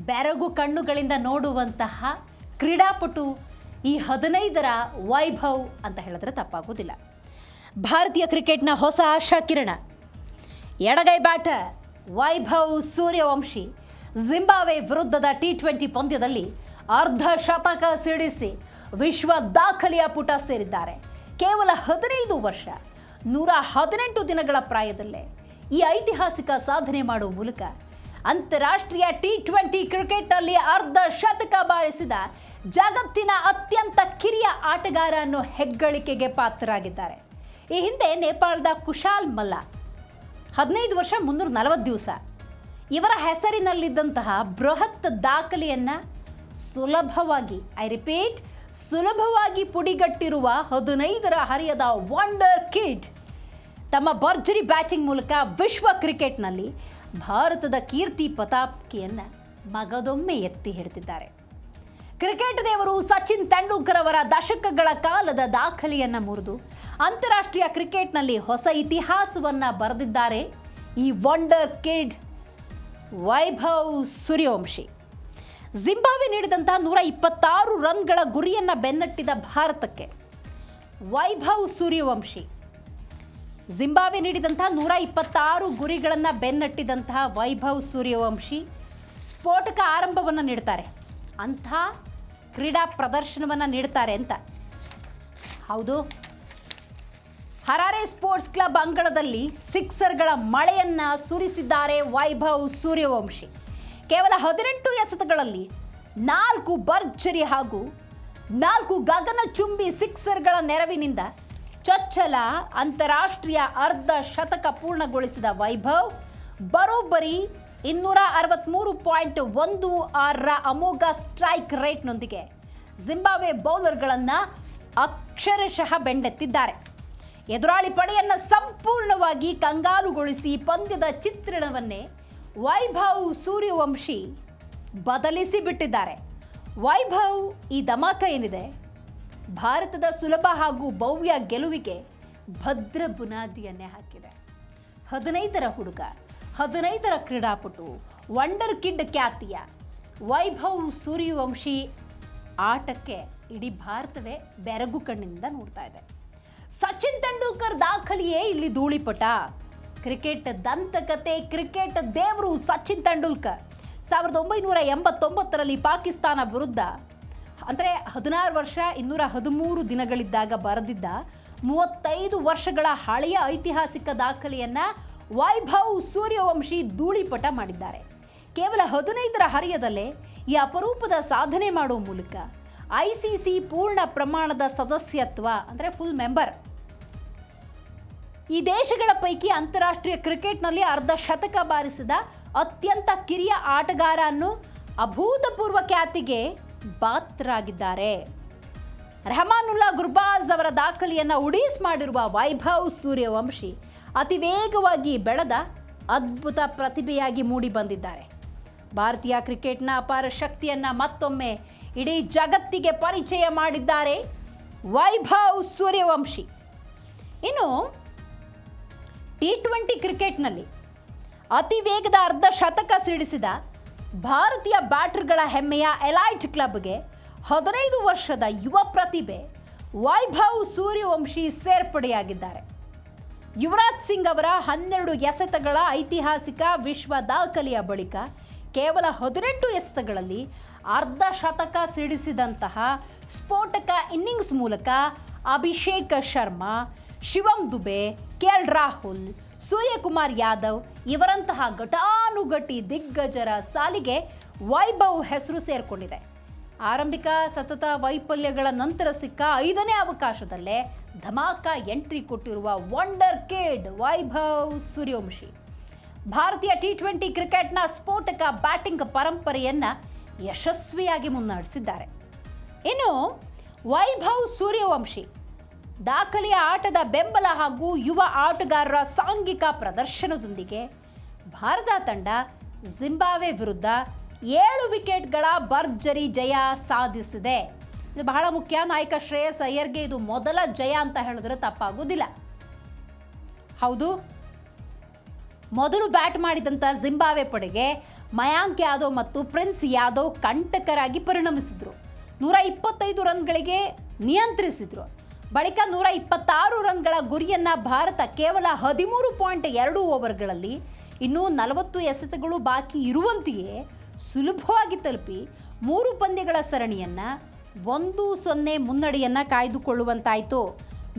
ಬೆರಗು ಕಣ್ಣುಗಳಿಂದ ನೋಡುವಂತಹ ಕ್ರೀಡಾಪಟು ಈ 15ರ ವೈಭವ್ ಅಂತ ಹೇಳಿದ್ರೆ ತಪ್ಪಾಗುವುದಿಲ್ಲ. ಭಾರತೀಯ ಕ್ರಿಕೆಟ್ನ ಹೊಸ ಆಶಾ ಕಿರಣ, ಎಡಗೈ ಬ್ಯಾಟರ್ ವೈಭವ್ ಸೂರ್ಯವಂಶಿ ಜಿಂಬಾಬ್ವೆ ವಿರುದ್ಧದ T20 ಪಂದ್ಯದಲ್ಲಿ ಅರ್ಧ ಶತಕ ಸಿಡಿಸಿ ವಿಶ್ವ ದಾಖಲೆಯ ಪುಟ ಸೇರಿದ್ದಾರೆ. ಕೇವಲ 15 ವರ್ಷ 118 ದಿನಗಳ ಪ್ರಾಯದಲ್ಲೇ ಈ ಐತಿಹಾಸಿಕ ಸಾಧನೆ ಮಾಡುವ ಮೂಲಕ ಅಂತಾರಾಷ್ಟ್ರೀಯ T20 ಕ್ರಿಕೆಟ್ನಲ್ಲಿ ಅರ್ಧ ಶತಕ ಬಾರಿಸಿದ ಜಗತ್ತಿನ ಅತ್ಯಂತ ಕಿರಿಯ ಆಟಗಾರ ಅನ್ನೋ ಹೆಗ್ಗಳಿಕೆಗೆ ಪಾತ್ರರಾಗಿದ್ದಾರೆ. ಈ ಹಿಂದೆ ನೇಪಾಳದ ಕುಶಾಲ್ ಮಲ್ಲ 15 ವರ್ಷ 340 ದಿವಸ ಇವರ ಹೆಸರಿನಲ್ಲಿದ್ದಂತಹ ಬೃಹತ್ ದಾಖಲೆಯನ್ನು ಸುಲಭವಾಗಿ ಪುಡಿಗಟ್ಟಿರುವ 15ರ ಹರೆಯದ ವಂಡರ್ ಕಿಡ್ ತಮ್ಮ ಭರ್ಜರಿ ಬ್ಯಾಟಿಂಗ್ ಮೂಲಕ ವಿಶ್ವ ಕ್ರಿಕೆಟ್ನಲ್ಲಿ ಭಾರತದ ಕೀರ್ತಿ ಪತಾಕೆಯನ್ನು ಮಗದೊಮ್ಮೆ ಎತ್ತಿ ಹಿಡಿದಿದ್ದಾರೆ. ಕ್ರಿಕೆಟ್ ದೇವರು ಸಚಿನ್ ತೆಂಡೂಲ್ಕರ್ ಅವರ ದಶಕಗಳ ಕಾಲದ ದಾಖಲೆಯನ್ನು ಮುರಿದು ಅಂತಾರಾಷ್ಟ್ರೀಯ ಕ್ರಿಕೆಟ್ನಲ್ಲಿ ಹೊಸ ಇತಿಹಾಸವನ್ನು ಬರೆದಿದ್ದಾರೆ ಈ wonder kid Vaibhav Suryavanshi. Zimbabwe ನೀಡಿದಂತಹ 126 ರನ್ಗಳ ಗುರಿಯನ್ನು ಬೆನ್ನಟ್ಟಿದ ಭಾರತಕ್ಕೆ ವೈಭವ್ ಸೂರ್ಯವಂಶಿ, ಜಿಂಬಾಬ್ವೆ ನೀಡಿದಂತಹ 126 ಗುರಿಗಳನ್ನು ಬೆನ್ನಟ್ಟಿದಂತಹ ವೈಭವ್ ಸೂರ್ಯವಂಶಿ ಸ್ಫೋಟಕ ಆರಂಭವನ್ನು ನೀಡ್ತಾರೆ. ಅಂಥ ಕ್ರೀಡಾ ಪ್ರದರ್ಶನವನ್ನು ನೀಡ್ತಾರೆ ಅಂತ. ಹೌದು, ಹರಾರೆ ಸ್ಪೋರ್ಟ್ಸ್ ಕ್ಲಬ್ ಅಂಗಳದಲ್ಲಿ ಸಿಕ್ಸರ್ಗಳ ಮಳೆಯನ್ನು ಸುರಿಸಿದ್ದಾರೆ ವೈಭವ್ ಸೂರ್ಯವಂಶಿ. ಕೇವಲ 18 ಎಸೆತಗಳಲ್ಲಿ 4 ಭರ್ಜರಿ ಹಾಗೂ 4 ಗಗನಚುಂಬಿ ಸಿಕ್ಸರ್ಗಳ ನೆರವಿನಿಂದ ಚೊಚ್ಚಲ ಅಂತಾರಾಷ್ಟ್ರೀಯ ಅರ್ಧ ಶತಕ ಪೂರ್ಣಗೊಳಿಸಿದ ವೈಭವ್ ಬರೋಬ್ಬರಿ 263.16ರ ಅಮೋಘ ಸ್ಟ್ರೈಕ್ ರೇಟ್ನೊಂದಿಗೆ ಜಿಂಬಾಬ್ವೆ ಬೌಲರ್ಗಳನ್ನು ಅಕ್ಷರಶಃ ಬೆಂಡೆತ್ತಿದ್ದಾರೆ. ಎದುರಾಳಿ ಪಡೆಯನ್ನು ಸಂಪೂರ್ಣವಾಗಿ ಕಂಗಾಲುಗೊಳಿಸಿ ಪಂದ್ಯದ ಚಿತ್ರಣವನ್ನೇ ವೈಭವ್ ಸೂರ್ಯವಂಶಿ ಬದಲಿಸಿ ಬಿಟ್ಟಿದ್ದಾರೆ. ವೈಭವ್ ಈ ಧಮಾಕ ಏನಿದೆ ಭಾರತದ ಸುಲಭ ಹಾಗೂ ಭವ್ಯ ಗೆಲುವಿಗೆ ಭದ್ರ ಬುನಾದಿಯನ್ನೇ ಹಾಕಿದೆ. 15ರ ಹುಡುಗ, 15ರ ಕ್ರೀಡಾಪಟು, ವಂಡರ್ ಕಿಡ್ ಖ್ಯಾತಿಯ ವೈಭವ್ ಸೂರ್ಯವಂಶಿ ಆಟಕ್ಕೆ ಇಡೀ ಭಾರತವೇ ಬೆರಗು ಕಣ್ಣಿನಿಂದ ನೋಡ್ತಾ ಇದೆ. ಸಚಿನ್ ತೆಂಡೂಲ್ಕರ್ ದಾಖಲೆಯೇ ಇಲ್ಲಿ ಧೂಳಿಪಟ. ಕ್ರಿಕೆಟ್ ದಂತಕತೆ, ಕ್ರಿಕೆಟ್ ದೇವರು ಸಚಿನ್ ತೆಂಡೂಲ್ಕರ್ 1989ರಲ್ಲಿ ಪಾಕಿಸ್ತಾನ ವಿರುದ್ಧ ಅಂದರೆ 16 ವರ್ಷ 213 ದಿನಗಳಿದ್ದಾಗ ಬರೆದಿದ್ದ 35 ವರ್ಷಗಳ ಹಳೆಯ ಐತಿಹಾಸಿಕ ದಾಖಲೆಯನ್ನು ವೈಭವ್ ಸೂರ್ಯವಂಶಿ ಧೂಳಿಪಟ ಮಾಡಿದ್ದಾರೆ. ಕೇವಲ 15ರ ಹರೆಯದಲ್ಲೇ ಈ ಅಪರೂಪದ ಸಾಧನೆ ಮಾಡುವ ಮೂಲಕ ICC ಪೂರ್ಣ ಪ್ರಮಾಣದ ಸದಸ್ಯತ್ವ ಅಂದರೆ ಫುಲ್ ಮೆಂಬರ್ ಈ ದೇಶಗಳ ಪೈಕಿ ಅಂತಾರಾಷ್ಟ್ರೀಯ ಕ್ರಿಕೆಟ್ನಲ್ಲಿ ಅರ್ಧ ಶತಕ ಬಾರಿಸಿದ ಅತ್ಯಂತ ಕಿರಿಯ ಆಟಗಾರ ಅನ್ನೋ ಅಭೂತಪೂರ್ವ ಖ್ಯಾತಿಗೆ ಪಾತ್ರರಾಗಿದ್ದಾರೆ. ರೆಹಮಾನುಲ್ಲಾ ಗುರ್ಬಾಜ್ ಅವರ ದಾಖಲೆಯನ್ನು ಉಡೀಸ್ ಮಾಡಿರುವ ವೈಭವ್ ಸೂರ್ಯವಂಶಿ ಅತಿ ವೇಗವಾಗಿ ಬೆಳೆದ ಅದ್ಭುತ ಪ್ರತಿಭೆಯಾಗಿ ಮೂಡಿ ಬಂದಿದ್ದಾರೆ. ಭಾರತೀಯ ಕ್ರಿಕೆಟ್ನ ಅಪಾರ ಶಕ್ತಿಯನ್ನು ಮತ್ತೊಮ್ಮೆ ಇಡೀ ಜಗತ್ತಿಗೆ ಪರಿಚಯ ಮಾಡಿದ್ದಾರೆ ವೈಭವ್ ಸೂರ್ಯವಂಶಿ. ಇನ್ನು T20 ಕ್ರಿಕೆಟ್ನಲ್ಲಿ ಅತಿ ವೇಗದ ಅರ್ಧ ಶತಕ ಸಿಡಿಸಿದ ಭಾರತೀಯ ಬ್ಯಾಟರ್ಗಳ ಹೆಮ್ಮೆಯ ಎಲೈಟ್ ಕ್ಲಬ್ಗೆ 15 ವರ್ಷದ ಯುವ ಪ್ರತಿಭೆ ವೈಭವ್ ಸೂರ್ಯವಂಶಿ ಸೇರ್ಪಡೆಯಾಗಿದ್ದಾರೆ. ಯುವರಾಜ್ ಸಿಂಗ್ ಅವರ 12 ಎಸೆತಗಳ ಐತಿಹಾಸಿಕ ವಿಶ್ವ ದಾಖಲೆಯ ಬಳಿಕ ಕೇವಲ 18 ಎಸೆತಗಳಲ್ಲಿ ಅರ್ಧ ಶತಕ ಸಿಡಿಸಿದಂತಹ ಸ್ಫೋಟಕ ಇನ್ನಿಂಗ್ಸ್ ಮೂಲಕ ಅಭಿಷೇಕ್ ಶರ್ಮಾ, ಶಿವಮ್ ದುಬೆ, KL ರಾಹುಲ್, ಸೂರ್ಯಕುಮಾರ್ ಯಾದವ್ ಇವರಂತಹ ಘಟಾನುಘಟಿ ದಿಗ್ಗಜರ ಸಾಲಿಗೆ ವೈಭವ್ ಹೆಸರು ಸೇರಿಕೊಂಡಿದೆ. ಆರಂಭಿಕ ಸತತ ವೈಫಲ್ಯಗಳ ನಂತರ ಸಿಕ್ಕ 5ನೇ ಅವಕಾಶದಲ್ಲೇ ಧಮಾಕ ಎಂಟ್ರಿ ಕೊಟ್ಟಿರುವ ವಂಡರ್ ಕಿಡ್ ವೈಭವ್ ಸೂರ್ಯವಂಶಿ ಭಾರತೀಯ T20 ಕ್ರಿಕೆಟ್ನ ಸ್ಫೋಟಕ ಬ್ಯಾಟಿಂಗ್ ಪರಂಪರೆಯನ್ನು ಯಶಸ್ವಿಯಾಗಿ ಮುನ್ನಡೆಸಿದ್ದಾರೆ. ಇನ್ನು ವೈಭವ್ ಸೂರ್ಯವಂಶಿ ದಾಖಲೆಯ ಆಟದ ಬೆಂಬಲ ಹಾಗೂ ಯುವ ಆಟಗಾರರ ಸಾಂಘಿಕ ಪ್ರದರ್ಶನದೊಂದಿಗೆ ಭಾರತ ತಂಡ ಜಿಂಬಾಬ್ವೆ ವಿರುದ್ಧ 7 ವಿಕೆಟ್ಗಳ ಭರ್ಜರಿ ಜಯ ಸಾಧಿಸಿದೆ. ಇದು ಬಹಳ ಮುಖ್ಯ. ನಾಯಕ ಶ್ರೇಯಸ್ ಅಯ್ಯರ್ಗೆ ಇದು ಮೊದಲ ಜಯ ಅಂತ ಹೇಳಿದ್ರೆ ತಪ್ಪಾಗೋದಿಲ್ಲ. ಹೌದು, ಮೊದಲು ಬ್ಯಾಟ್ ಮಾಡಿದಂಥ ಜಿಂಬಾಬ್ವೆ ಪಡೆಗೆ ಮಯಾಂಕ್ ಯಾದವ್ ಮತ್ತು ಪ್ರಿನ್ಸ್ ಯಾದವ್ ಕಂಟಕರಾಗಿ ಪರಿಣಮಿಸಿದರು. 125 ರನ್ಗಳಿಗೆ ನಿಯಂತ್ರಿಸಿದರು. ಬಳಿಕ 126 ರನ್ಗಳ ಗುರಿಯನ್ನು ಭಾರತ ಕೇವಲ 13.2 ಓವರ್ಗಳಲ್ಲಿ ಇನ್ನೂ 40 ಎಸೆತಗಳು ಬಾಕಿ ಇರುವಂತೆಯೇ ಸುಲಭವಾಗಿ ತಲುಪಿ 3 ಪಂದ್ಯಗಳ ಸರಣಿಯನ್ನು 1-0 ಮುನ್ನಡೆಯನ್ನು ಕಾಯ್ದುಕೊಳ್ಳುವಂತಾಯಿತು.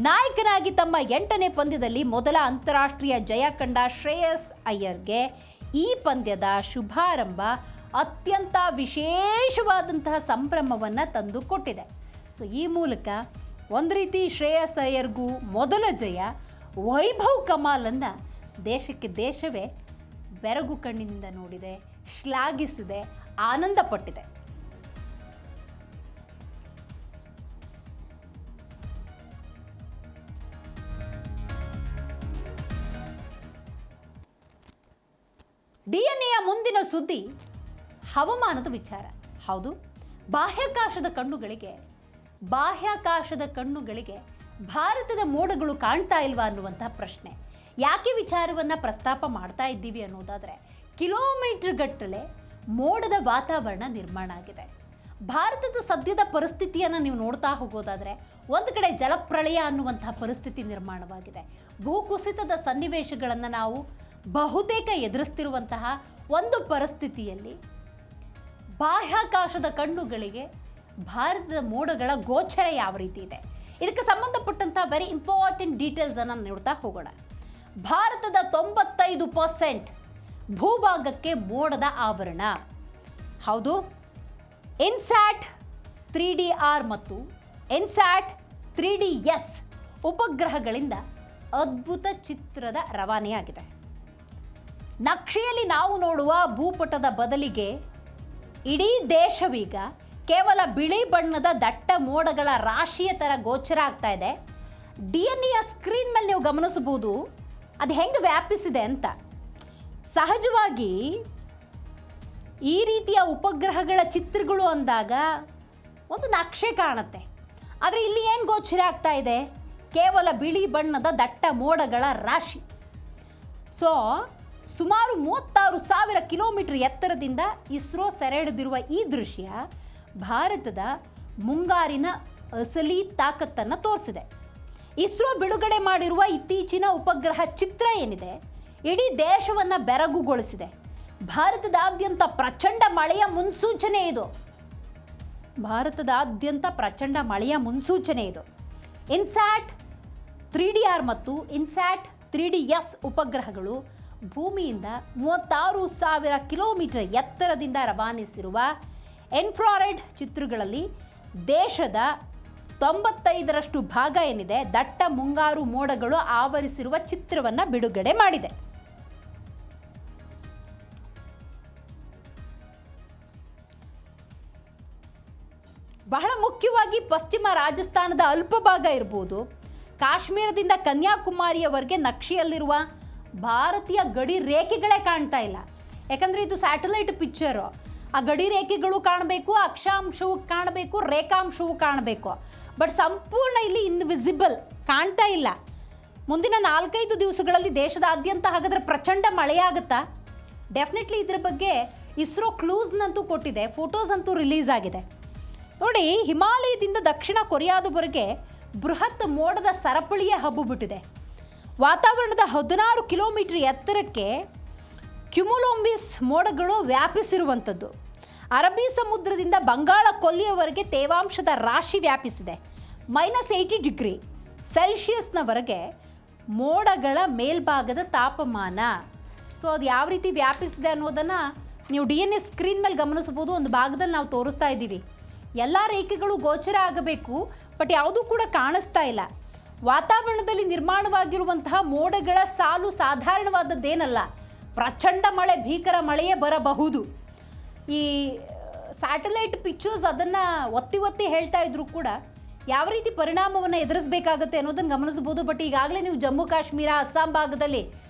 ನಾಯಕನಾಗಿ ತಮ್ಮ 8ನೇ ಪಂದ್ಯದಲ್ಲಿ ಮೊದಲ ಅಂತಾರಾಷ್ಟ್ರೀಯ ಜಯ ಕಂಡ ಶ್ರೇಯಸ್ ಅಯ್ಯರ್ಗೆ ಈ ಪಂದ್ಯದ ಶುಭಾರಂಭ ಅತ್ಯಂತ ವಿಶೇಷವಾದಂತಹ ಸಂಭ್ರಮವನ್ನು ತಂದುಕೊಟ್ಟಿದೆ. ಸೊ ಈ ಮೂಲಕ ಒಂದು ರೀತಿ ಶ್ರೇಯಸ್ ಅಯ್ಯರ್ಗೂ ಮೊದಲ ಜಯ, ವೈಭವ್ ಕಮಾಲನ್ನು ದೇಶಕ್ಕೆ ದೇಶವೇ ಬೆರಗು ಕಣ್ಣಿನಿಂದ ನೋಡಿದೆ, ಶ್ಲಾಘಿಸಿದೆ, ಆನಂದಪಟ್ಟಿದೆ. DNA ಮುಂದಿನ ಸುದ್ದಿ ಹವಾಮಾನದ ವಿಚಾರ. ಹೌದು, ಬಾಹ್ಯಾಕಾಶದ ಕಣ್ಣುಗಳಿಗೆ ಭಾರತದ ಮೋಡಗಳು ಕಾಣ್ತಾ ಇಲ್ವಾ ಅನ್ನುವಂಥ ಪ್ರಶ್ನೆ. ಯಾಕೆ ವಿಚಾರವನ್ನು ಪ್ರಸ್ತಾಪ ಮಾಡ್ತಾ ಇದ್ದೀವಿ ಅನ್ನೋದಾದರೆ, ಕಿಲೋಮೀಟರ್ ಗಟ್ಟಲೆ ಮೋಡದ ವಾತಾವರಣ ನಿರ್ಮಾಣ ಆಗಿದೆ. ಭಾರತದ ಸದ್ಯದ ಪರಿಸ್ಥಿತಿಯನ್ನು ನೀವು ನೋಡ್ತಾ ಹೋಗೋದಾದರೆ, ಒಂದು ಕಡೆ ಜಲಪ್ರಳಯ ಅನ್ನುವಂಥ ಪರಿಸ್ಥಿತಿ ನಿರ್ಮಾಣವಾಗಿದೆ. ಭೂಕುಸಿತದ ಸನ್ನಿವೇಶಗಳನ್ನು ನಾವು ಬಹುತೇಕ ಎದುರಿಸ್ತಿರುವಂತಹ ಒಂದು ಪರಿಸ್ಥಿತಿಯಲ್ಲಿ ಬಾಹ್ಯಾಕಾಶದ ಕಣ್ಣುಗಳಿಗೆ ಭಾರತದ ಮೋಡಗಳ ಗೋಚರ ಯಾವ ರೀತಿ ಇದೆ, ಇದಕ್ಕೆ ಸಂಬಂಧಪಟ್ಟಂಥ ವೆರಿ ಇಂಪಾರ್ಟೆಂಟ್ ಡೀಟೇಲ್ಸನ್ನು ನೋಡ್ತಾ ಹೋಗೋಣ. ಭಾರತದ 95% ಭೂಭಾಗಕ್ಕೆ ಮೋಡದ ಆವರಣ. ಹೌದು, ಇನ್ಸ್ಯಾಟ್ 3DR ಮತ್ತು ಇನ್ಸ್ಯಾಟ್ 3DS ಉಪಗ್ರಹಗಳಿಂದ ಅದ್ಭುತ ಚಿತ್ರದ ರವಾನೆಯಾಗಿದೆ. ನಕ್ಷೆಯಲ್ಲಿ ನಾವು ನೋಡುವ ಭೂಪಟದ ಬದಲಿಗೆ ಇಡೀ ದೇಶವೀಗ ಕೇವಲ ಬಿಳಿ ಬಣ್ಣದ ದಟ್ಟ ಮೋಡಗಳ ರಾಶಿಯ ಥರ ಗೋಚರ ಆಗ್ತಾ ಇದೆ. DNA ಸ್ಕ್ರೀನ್ ಮೇಲೆ ನೀವು ಗಮನಿಸಬಹುದು ಅದು ಹೆಂಗೆ ವ್ಯಾಪಿಸಿದೆ ಅಂತ. ಸಹಜವಾಗಿ ಈ ರೀತಿಯ ಉಪಗ್ರಹಗಳ ಚಿತ್ರಗಳು ಅಂದಾಗ ಒಂದು ನಕ್ಷೆ ಕಾಣುತ್ತೆ. ಆದರೆ ಇಲ್ಲಿ ಏನು ಗೋಚರ ಆಗ್ತಾ ಇದೆ? ಕೇವಲ ಬಿಳಿ ಬಣ್ಣದ ದಟ್ಟ ಮೋಡಗಳ ರಾಶಿ. ಸೊ ಸುಮಾರು 36,000 ಕಿಲೋಮೀಟರ್ ಎತ್ತರದಿಂದ ಇಸ್ರೋ ಸೆರೆ ಹಿಡಿದಿರುವ ಈ ದೃಶ್ಯ ಭಾರತದ ಮುಂಗಾರಿನ ಅಸಲಿ ತಾಕತ್ತನ್ನು ತೋರಿಸಿದೆ. ಇಸ್ರೋ ಬಿಡುಗಡೆ ಮಾಡಿರುವ ಇತ್ತೀಚಿನ ಉಪಗ್ರಹ ಚಿತ್ರ ಏನಿದೆ ಇಡೀ ದೇಶವನ್ನು ಬೆರಗುಗೊಳಿಸಿದೆ. ಭಾರತದಾದ್ಯಂತ ಪ್ರಚಂಡ ಮಳೆಯ ಮುನ್ಸೂಚನೆ ಇದು. ಭಾರತದಾದ್ಯಂತ ಪ್ರಚಂಡ ಮಳೆಯ ಮುನ್ಸೂಚನೆ ಇದು. ಇನ್ಸ್ಯಾಟ್ 3DR ಮತ್ತು ಇನ್ಸ್ಯಾಟ್ 3DS ಉಪಗ್ರಹಗಳು ಭೂಮಿಯಿಂದ 36,000 ಕಿಲೋಮೀಟರ್ ಎತ್ತರದಿಂದ ರವಾನಿಸಿರುವ ಇನ್ಫ್ರಾರೆಡ್ ಚಿತ್ರಗಳಲ್ಲಿ ದೇಶದ 95% ಭಾಗ ಏನಿದೆ ದಟ್ಟ ಮುಂಗಾರು ಮೋಡಗಳು ಆವರಿಸಿರುವ ಚಿತ್ರವನ್ನು ಬಿಡುಗಡೆ ಮಾಡಿದೆ. ಬಹಳ ಮುಖ್ಯವಾಗಿ ಪಶ್ಚಿಮ ರಾಜಸ್ಥಾನದ ಅಲ್ಪ ಭಾಗ ಇರ್ಬೋದು, ಕಾಶ್ಮೀರದಿಂದ ಕನ್ಯಾಕುಮಾರಿಯವರೆಗೆ ನಕ್ಷೆಯಲ್ಲಿರುವ ಭಾರತೀಯ ಗಡಿ ರೇಖೆಗಳೇ ಕಾಣ್ತಾ ಇಲ್ಲ. ಯಾಕಂದರೆ ಇದು ಸ್ಯಾಟಲೈಟ್ ಪಿಕ್ಚರು. ಆ ಗಡಿ ರೇಖೆಗಳು ಕಾಣಬೇಕು, ಅಕ್ಷಾಂಶವು ಕಾಣಬೇಕು, ರೇಖಾಂಶವು ಕಾಣಬೇಕು. ಬಟ್ ಸಂಪೂರ್ಣ ಇಲ್ಲಿ ಇನ್ವಿಸಿಬಲ್ ಕಾಣ್ತಾ ಇಲ್ಲ. ಮುಂದಿನ 4-5 ದಿವಸಗಳಲ್ಲಿ ದೇಶದಾದ್ಯಂತ ಹಾಗಾದರೆ ಪ್ರಚಂಡ ಮಳೆಯಾಗುತ್ತಾ? ಡೆಫಿನೆಟ್ಲಿ ಇದರ ಬಗ್ಗೆ ಇಸ್ರೋ ಕ್ಲೂಸ್ನಂತೂ ಕೊಟ್ಟಿದೆ, ಫೋಟೋಸ್ ಅಂತೂ ರಿಲೀಸ್ ಆಗಿದೆ. ನೋಡಿ, ಹಿಮಾಲಯದಿಂದ ದಕ್ಷಿಣ ಕೊರಿಯಾದವರೆಗೆ ಬೃಹತ್ ಮೋಡದ ಸರಪಳಿಯೇ ಹಬ್ಬಿಬಿಟ್ಟಿದೆ. ವಾತಾವರಣದ 16 ಕಿಲೋಮೀಟರ್ ಎತ್ತರಕ್ಕೆ ಕ್ಯುಮುಲೊಂಬಿಸ್ ಮೋಡಗಳು ವ್ಯಾಪಿಸಿರುವಂಥದ್ದು. ಅರಬ್ಬಿ ಸಮುದ್ರದಿಂದ ಬಂಗಾಳ ಕೊಲ್ಲಿಯವರೆಗೆ ತೇವಾಂಶದ ರಾಶಿ ವ್ಯಾಪಿಸಿದೆ. -80 ಡಿಗ್ರಿ ಸೆಲ್ಸಿಯಸ್ನವರೆಗೆ ಮೋಡಗಳ ಮೇಲ್ಭಾಗದ ತಾಪಮಾನ. ಸೊ ಅದು ಯಾವ ರೀತಿ ವ್ಯಾಪಿಸಿದೆ ಅನ್ನೋದನ್ನು ನೀವು DNA ಸ್ಕ್ರೀನ್ ಮೇಲೆ ಗಮನಿಸ್ಬೋದು. ಒಂದು ಭಾಗದಲ್ಲಿ ನಾವು ತೋರಿಸ್ತಾ ಇದ್ದೀವಿ. ಎಲ್ಲ ರೇಖೆಗಳು ಗೋಚರ ಆಗಬೇಕು, ಬಟ್ ಯಾವುದೂ ಕೂಡ ಕಾಣಿಸ್ತಾ ಇಲ್ಲ. ವಾತಾವರಣದಲ್ಲಿ ನಿರ್ಮಾಣವಾಗಿರುವಂತಹ ಮೋಡಗಳ ಸಾಲು ಸಾಧಾರಣವಾದದ್ದೇನಲ್ಲ. ಪ್ರಚಂಡ ಮಳೆ, ಭೀಕರ ಮಳೆಯೇ ಬರಬಹುದು. ಈ ಸ್ಯಾಟಲೈಟ್ ಪಿಕ್ಚರ್ಸ್ ಅದನ್ನು ಒತ್ತಿ ಹೇಳ್ತಾ ಇದ್ರು ಕೂಡ ಯಾವ ರೀತಿ ಪರಿಣಾಮವನ್ನು ಎದುರಿಸಬೇಕಾಗುತ್ತೆ ಅನ್ನೋದನ್ನು ಗಮನಿಸ್ಬೋದು. ಬಟ್ ಈಗಾಗಲೇ ನೀವು ಜಮ್ಮು ಕಾಶ್ಮೀರ, ಅಸ್ಸಾಂ ಭಾಗದಲ್ಲಿ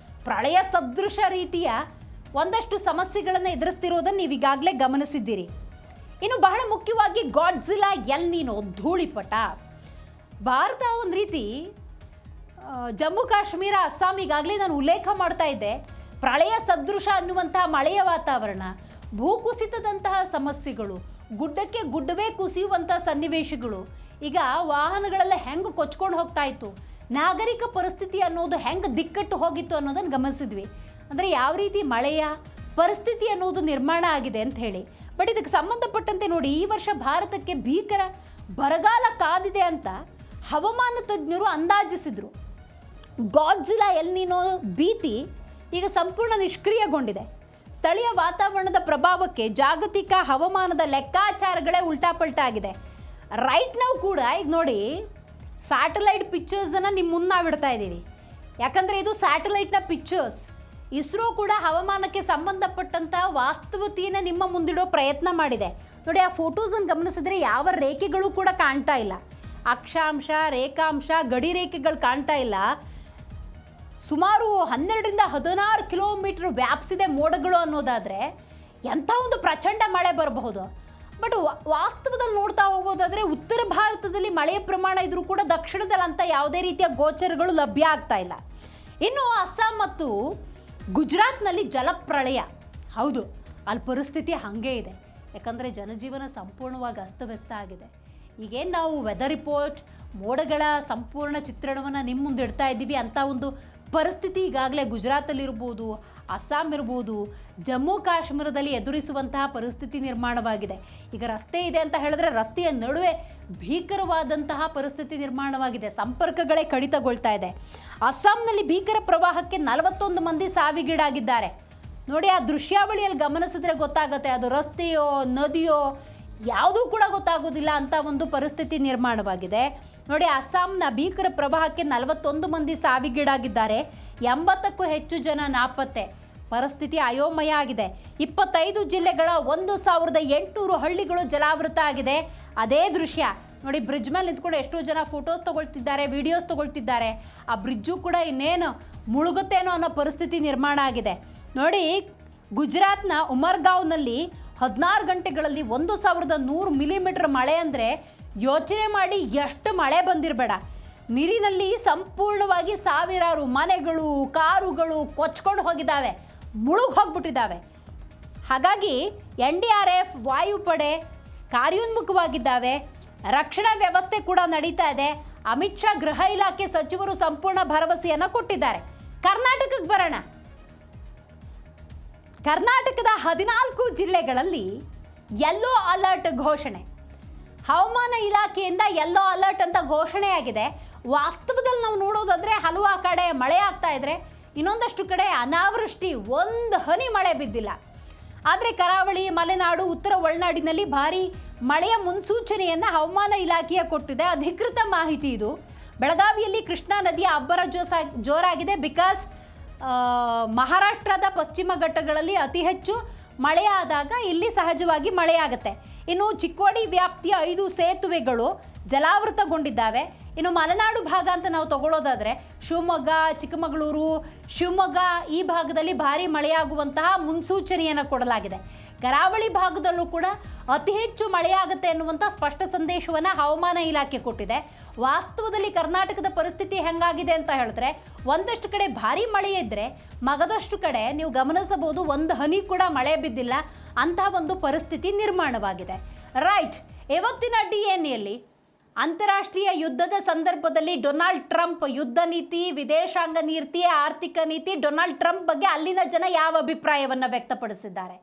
ಪ್ರಳಯ ಸದೃಶ ರೀತಿಯ ಒಂದಷ್ಟು ಸಮಸ್ಯೆಗಳನ್ನು ಎದುರಿಸ್ತಿರೋದನ್ನು ನೀವು ಈಗಾಗಲೇ ಗಮನಿಸಿದ್ದೀರಿ. ಇನ್ನು ಬಹಳ ಮುಖ್ಯವಾಗಿ ಗಾಡ್ಜಿಲ್ಲಾ ಎಲ್ ನೀನೋ ಧೂಳಿಪಟ. ಭಾರತ ಒಂದು ರೀತಿ ಜಮ್ಮು ಕಾಶ್ಮೀರ, ಅಸ್ಸಾಂ ಈಗಾಗಲೇ ನಾನು ಉಲ್ಲೇಖ ಮಾಡ್ತಾ ಇದ್ದೆ. ಪ್ರಳಯ ಸದೃಶ ಅನ್ನುವಂತಹ ಮಳೆಯ ವಾತಾವರಣ, ಭೂಕುಸಿತದಂತಹ ಸಮಸ್ಯೆಗಳು, ಗುಡ್ಡಕ್ಕೆ ಗುಡ್ಡವೇ ಕುಸಿಯುವಂಥ ಸನ್ನಿವೇಶಗಳು, ಈಗ ವಾಹನಗಳೆಲ್ಲ ಹೆಂಗೆ ಕೊಚ್ಕೊಂಡು ಹೋಗ್ತಾ ಇತ್ತು, ನಾಗರಿಕ ಪರಿಸ್ಥಿತಿ ಅನ್ನೋದು ಹೆಂಗೆ ದಿಕ್ಕಟ್ಟು ಹೋಗಿತ್ತು ಅನ್ನೋದನ್ನು ಗಮನಿಸಿದ್ವಿ. ಅಂದರೆ ಯಾವ ರೀತಿ ಮಳೆಯ ಪರಿಸ್ಥಿತಿ ಅನ್ನೋದು ನಿರ್ಮಾಣ ಆಗಿದೆ ಅಂತ ಹೇಳಿ. ಬಟ್ ಇದಕ್ಕೆ ಸಂಬಂಧಪಟ್ಟಂತೆ ನೋಡಿ, ಈ ವರ್ಷ ಭಾರತಕ್ಕೆ ಭೀಕರ ಬರಗಾಲ ಕಾದಿದೆ ಅಂತ ಹವಾಮಾನ ತಜ್ಞರು ಅಂದಾಜಿಸಿದರು. ಗಾಡ್ಜಿಲ್ಲಾ ಎಲ್ ನೀನೋ ಭೀತಿ ಈಗ ಸಂಪೂರ್ಣ ನಿಷ್ಕ್ರಿಯಗೊಂಡಿದೆ. ಸ್ಥಳೀಯ ವಾತಾವರಣದ ಪ್ರಭಾವಕ್ಕೆ ಜಾಗತಿಕ ಹವಾಮಾನದ ಲೆಕ್ಕಾಚಾರಗಳೇ ಉಲ್ಟಾಪಲ್ಟಾ ಆಗಿದೆ. ರೈಟ್ ನಾವು ಕೂಡ ಈಗ ನೋಡಿ ಸ್ಯಾಟಲೈಟ್ ಪಿಕ್ಚರ್ಸನ್ನು ನಿಮ್ಮ ಮುಂದೆ ನಾವು ಇಡ್ತಾ ಇದ್ದೀವಿ. ಯಾಕಂದರೆ ಇದು ಸ್ಯಾಟಲೈಟ್ನ ಪಿಕ್ಚರ್ಸ್. ಇಸ್ರೋ ಕೂಡ ಹವಾಮಾನಕ್ಕೆ ಸಂಬಂಧಪಟ್ಟಂಥ ವಾಸ್ತವತೆಯನ್ನು ನಿಮ್ಮ ಮುಂದಿಡೋ ಪ್ರಯತ್ನ ಮಾಡಿದೆ. ನೋಡಿ, ಆ ಫೋಟೋಸನ್ನು ಗಮನಿಸಿದ್ರೆ ಯಾವ ರೇಖೆಗಳು ಕೂಡ ಕಾಣ್ತಾ ಇಲ್ಲ. ಅಕ್ಷಾಂಶ, ರೇಖಾಂಶ, ಗಡಿ ರೇಖೆಗಳು ಕಾಣ್ತಾ ಇಲ್ಲ. ಸುಮಾರು 12ರಿಂದ 16 ಕಿಲೋಮೀಟರ್ ವ್ಯಾಪಿಸಿದೆ ಮೋಡಗಳು ಅನ್ನೋದಾದರೆ ಎಂಥ ಒಂದು ಪ್ರಚಂಡ ಮಳೆ ಬರಬಹುದು. ಬಟ್ ವಾಸ್ತವದಲ್ಲಿ ನೋಡ್ತಾ ಹೋಗೋದಾದರೆ ಉತ್ತರ ಭಾರತದಲ್ಲಿ ಮಳೆಯ ಪ್ರಮಾಣ ಇದ್ರೂ ಕೂಡ ದಕ್ಷಿಣದಲ್ಲಿ ಅಂತ ಯಾವುದೇ ರೀತಿಯ ಗೋಚರಗಳು ಲಭ್ಯ ಆಗ್ತಾ ಇಲ್ಲ. ಇನ್ನು ಅಸ್ಸಾಂ ಮತ್ತು ಗುಜರಾತ್ನಲ್ಲಿ ಜಲಪ್ರಳಯ. ಹೌದು, ಅಲ್ಲಿ ಪರಿಸ್ಥಿತಿ ಹಾಗೇ ಇದೆ. ಯಾಕಂದರೆ ಜನಜೀವನ ಸಂಪೂರ್ಣವಾಗಿ ಅಸ್ತವ್ಯಸ್ತ ಆಗಿದೆ. ಈಗೇನು ನಾವು ವೆದರ್ ರಿಪೋರ್ಟ್, ಮೋಡಗಳ ಸಂಪೂರ್ಣ ಚಿತ್ರಣವನ್ನು ನಿಮ್ಮ ಮುಂದೆ ಇಡ್ತಾ ಇದ್ದೀವಿ, ಅಂಥ ಒಂದು ಪರಿಸ್ಥಿತಿ ಈಗಾಗಲೇ ಗುಜರಾತಲ್ಲಿರ್ಬೋದು, ಅಸ್ಸಾಂ ಇರ್ಬೋದು, ಜಮ್ಮು ಕಾಶ್ಮೀರದಲ್ಲಿ ಎದುರಿಸುವಂತಹ ಪರಿಸ್ಥಿತಿ ನಿರ್ಮಾಣವಾಗಿದೆ. ಈಗ ರಸ್ತೆ ಇದೆ ಅಂತ ಹೇಳಿದ್ರೆ ರಸ್ತೆಯ ನಡುವೆ ಭೀಕರವಾದಂತಹ ಪರಿಸ್ಥಿತಿ ನಿರ್ಮಾಣವಾಗಿದೆ. ಸಂಪರ್ಕಗಳೇ ಕಡಿತಗೊಳ್ತಾ ಇದೆ. ಅಸ್ಸಾಂನಲ್ಲಿ ಭೀಕರ ಪ್ರವಾಹಕ್ಕೆ 41 ಮಂದಿ ಸಾವಿಗೀಡಾಗಿದ್ದಾರೆ. ನೋಡಿ, ಆ ದೃಶ್ಯಾವಳಿಯಲ್ಲಿ ಗಮನಿಸಿದ್ರೆ ಗೊತ್ತಾಗುತ್ತೆ, ಅದು ರಸ್ತೆಯೋ ನದಿಯೋ ಯಾವುದೂ ಕೂಡ ಗೊತ್ತಾಗೋದಿಲ್ಲ ಅಂತ ಒಂದು ಪರಿಸ್ಥಿತಿ ನಿರ್ಮಾಣವಾಗಿದೆ. ನೋಡಿ, ಅಸ್ಸಾಂನ ಭೀಕರ ಪ್ರವಾಹಕ್ಕೆ 41 ಮಂದಿ ಸಾವಿಗೀಡಾಗಿದ್ದಾರೆ. 80ಕ್ಕೂ ಹೆಚ್ಚು ಜನ ನಾಪತ್ತೆ. ಪರಿಸ್ಥಿತಿ ಅಯೋಮಯ ಆಗಿದೆ. 25 ಜಿಲ್ಲೆಗಳ 1800 ಹಳ್ಳಿಗಳು ಜಲಾವೃತ ಆಗಿದೆ. ಅದೇ ದೃಶ್ಯ ನೋಡಿ, ಬ್ರಿಡ್ಜ್ ಮೇಲೆ ನಿಂತ್ಕೊಂಡು ಎಷ್ಟೋ ಜನ ಫೋಟೋಸ್ ತೊಗೊಳ್ತಿದ್ದಾರೆ, ವಿಡಿಯೋಸ್ ತೊಗೊಳ್ತಿದ್ದಾರೆ. ಆ ಬ್ರಿಡ್ಜು ಕೂಡ ಇನ್ನೇನು ಮುಳುಗುತ್ತೇನೋ ಅನ್ನೋ ಪರಿಸ್ಥಿತಿ ನಿರ್ಮಾಣ ಆಗಿದೆ. ನೋಡಿ, ಗುಜರಾತ್ನ ಉಮರ್ಗಾವ್ನಲ್ಲಿ 16 ಗಂಟೆಗಳಲ್ಲಿ 1100 ಮಿಲಿಮೀಟರ್ ಮಳೆ ಅಂದರೆ ಯೋಚನೆ ಮಾಡಿ ಎಷ್ಟು ಮಳೆ ಬಂದಿರಬೇಡ. ನೀರಿನಲ್ಲಿ ಸಂಪೂರ್ಣವಾಗಿ ಸಾವಿರಾರು ಮನೆಗಳು, ಕಾರುಗಳು ಕೊಚ್ಕೊಂಡು ಹೋಗಿದ್ದಾವೆ, ಮುಳುಗಿ ಹೋಗ್ಬಿಟ್ಟಿದ್ದಾವೆ. ಹಾಗಾಗಿ NDRF, ವಾಯುಪಡೆ ಕಾರ್ಯೋನ್ಮುಖವಾಗಿದ್ದಾವೆ. ರಕ್ಷಣಾ ವ್ಯವಸ್ಥೆ ಕೂಡ ನಡೀತಾ ಇದೆ. ಅಮಿತ್ ಶಾ ಗೃಹ ಇಲಾಖೆ ಸಚಿವರು ಸಂಪೂರ್ಣ ಭರವಸೆಯನ್ನು ಕೊಟ್ಟಿದ್ದಾರೆ. ಕರ್ನಾಟಕಕ್ಕೆ ಬರೋಣ. ಕರ್ನಾಟಕದ 14 ಜಿಲ್ಲೆಗಳಲ್ಲಿ ಯೆಲ್ಲೋ ಅಲರ್ಟ್ ಘೋಷಣೆ. ಹವಾಮಾನ ಇಲಾಖೆಯಿಂದ ಯೆಲ್ಲೋ ಅಲರ್ಟ್ ಅಂತ ಘೋಷಣೆಯಾಗಿದೆ. ವಾಸ್ತವದಲ್ಲಿ ನಾವು ನೋಡೋದಾದರೆ ಹಲವು ಕಡೆ ಮಳೆ ಆಗ್ತಾ ಇದ್ರೆ, ಇನ್ನೊಂದಷ್ಟು ಕಡೆ ಅನಾವೃಷ್ಟಿ, ಒಂದು ಹನಿ ಮಳೆ ಬಿದ್ದಿಲ್ಲ. ಆದರೆ ಕರಾವಳಿ, ಮಲೆನಾಡು, ಉತ್ತರ ಒಳನಾಡಿನಲ್ಲಿ ಭಾರಿ ಮಳೆಯ ಮುನ್ಸೂಚನೆಯನ್ನು ಹವಾಮಾನ ಇಲಾಖೆಯ ಕೊಟ್ಟಿದೆ. ಅಧಿಕೃತ ಮಾಹಿತಿ ಇದು. ಬೆಳಗಾವಿಯಲ್ಲಿ ಕೃಷ್ಣಾ ನದಿಯ ಅಬ್ಬರ ಜೋರಾಗಿದೆ. ಬಿಕಾಸ್ ಮಹಾರಾಷ್ಟ್ರದ ಪಶ್ಚಿಮ ಘಟ್ಟಗಳಲ್ಲಿ ಅತಿ ಹೆಚ್ಚು ಮಳೆಯಾದಾಗ ಇಲ್ಲಿ ಸಹಜವಾಗಿ ಮಳೆಯಾಗುತ್ತೆ. ಇನ್ನು ಚಿಕ್ಕೋಡಿ ವ್ಯಾಪ್ತಿಯ 5 ಸೇತುವೆಗಳು ಜಲಾವೃತಗೊಂಡಿದ್ದಾವೆ. ಇನ್ನು ಮಲೆನಾಡು ಭಾಗ ಅಂತ ನಾವು ತಗೊಳ್ಳೋದಾದರೆ ಶಿವಮೊಗ್ಗ, ಚಿಕ್ಕಮಗಳೂರು, ಶಿವಮೊಗ್ಗ ಈ ಭಾಗದಲ್ಲಿ ಭಾರಿ ಮಳೆಯಾಗುವಂತಹ ಮುನ್ಸೂಚನೆಯನ್ನು ಕೊಡಲಾಗಿದೆ. ಕರಾವಳಿ ಭಾಗದಲ್ಲೂ ಕೂಡ ಅತಿ ಹೆಚ್ಚು ಮಳೆಯಾಗುತ್ತೆ ಎನ್ನುವಂಥ ಸ್ಪಷ್ಟ ಸಂದೇಶವನ್ನು ಹವಾಮಾನ ಇಲಾಖೆ ಕೊಟ್ಟಿದೆ. ವಾಸ್ತವದಲ್ಲಿ ಕರ್ನಾಟಕದ ಪರಿಸ್ಥಿತಿ ಹೆಂಗಾಗಿದೆ ಅಂತ ಹೇಳಿದ್ರೆ, ಒಂದಷ್ಟು ಕಡೆ ಭಾರಿ ಮಳೆ ಇದ್ದರೆ ಮಗದಷ್ಟು ಕಡೆ ನೀವು ಗಮನಿಸಬಹುದು ಒಂದು ಹನಿ ಕೂಡ ಮಳೆ ಬಿದ್ದಿಲ್ಲ. ಅಂತಹ ಒಂದು ಪರಿಸ್ಥಿತಿ ನಿರ್ಮಾಣವಾಗಿದೆ. ರೈಟ್, ಇವತ್ತಿನ DNA ಅಂತಾರಾಷ್ಟ್ರೀಯ ಯುದ್ಧದ ಸಂದರ್ಭದಲ್ಲಿ ಡೊನಾಲ್ಡ್ ಟ್ರಂಪ್ ಯುದ್ಧ ನೀತಿ, ವಿದೇಶಾಂಗ ನೀತಿ, ಆರ್ಥಿಕ ನೀತಿ, ಡೊನಾಲ್ಡ್ ಟ್ರಂಪ್ ಬಗ್ಗೆ ಅಲ್ಲಿನ ಜನ ಯಾವ ಅಭಿಪ್ರಾಯವನ್ನು ವ್ಯಕ್ತಪಡಿಸಿದ್ದಾರೆ,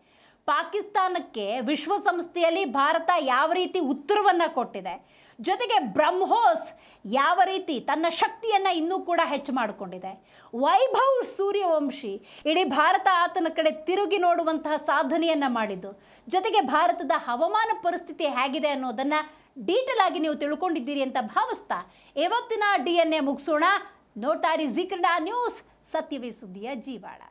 ಪಾಕಿಸ್ತಾನಕ್ಕೆ ವಿಶ್ವಸಂಸ್ಥೆಯಲ್ಲಿ ಭಾರತ ಯಾವ ರೀತಿ ಉತ್ತರವನ್ನು ಕೊಟ್ಟಿದೆ, ಜೊತೆಗೆ ಬ್ರಹ್ಮೋಸ್ ಯಾವ ರೀತಿ ತನ್ನ ಶಕ್ತಿಯನ್ನು ಇನ್ನೂ ಕೂಡ ಹೆಚ್ಚು ಮಾಡಿಕೊಂಡಿದೆ, ವೈಭವ್ ಸೂರ್ಯವಂಶಿ ಇಡೀ ಭಾರತ ಆತನ ಕಡೆ ತಿರುಗಿ ನೋಡುವಂತಹ ಸಾಧನೆಯನ್ನು ಮಾಡಿದ್ದು, ಜೊತೆಗೆ ಭಾರತದ ಹವಾಮಾನ ಪರಿಸ್ಥಿತಿ ಹೇಗಿದೆ ಅನ್ನೋದನ್ನು ಡೀಟೇಲ್ ಆಗಿ ನೀವು ತಿಳ್ಕೊಂಡಿದ್ದೀರಿ ಅಂತ ಭಾವಿಸ್ತಾ ಇವತ್ತಿನ DNA ಮುಗಿಸೋಣ. ನೋಡ್ತಾ ಇರಿ ಜೀ ಕನ್ನಡ ನ್ಯೂಸ್, ಸತ್ಯವೇ ಸುದ್ದಿಯ ಜೀವಾಳ.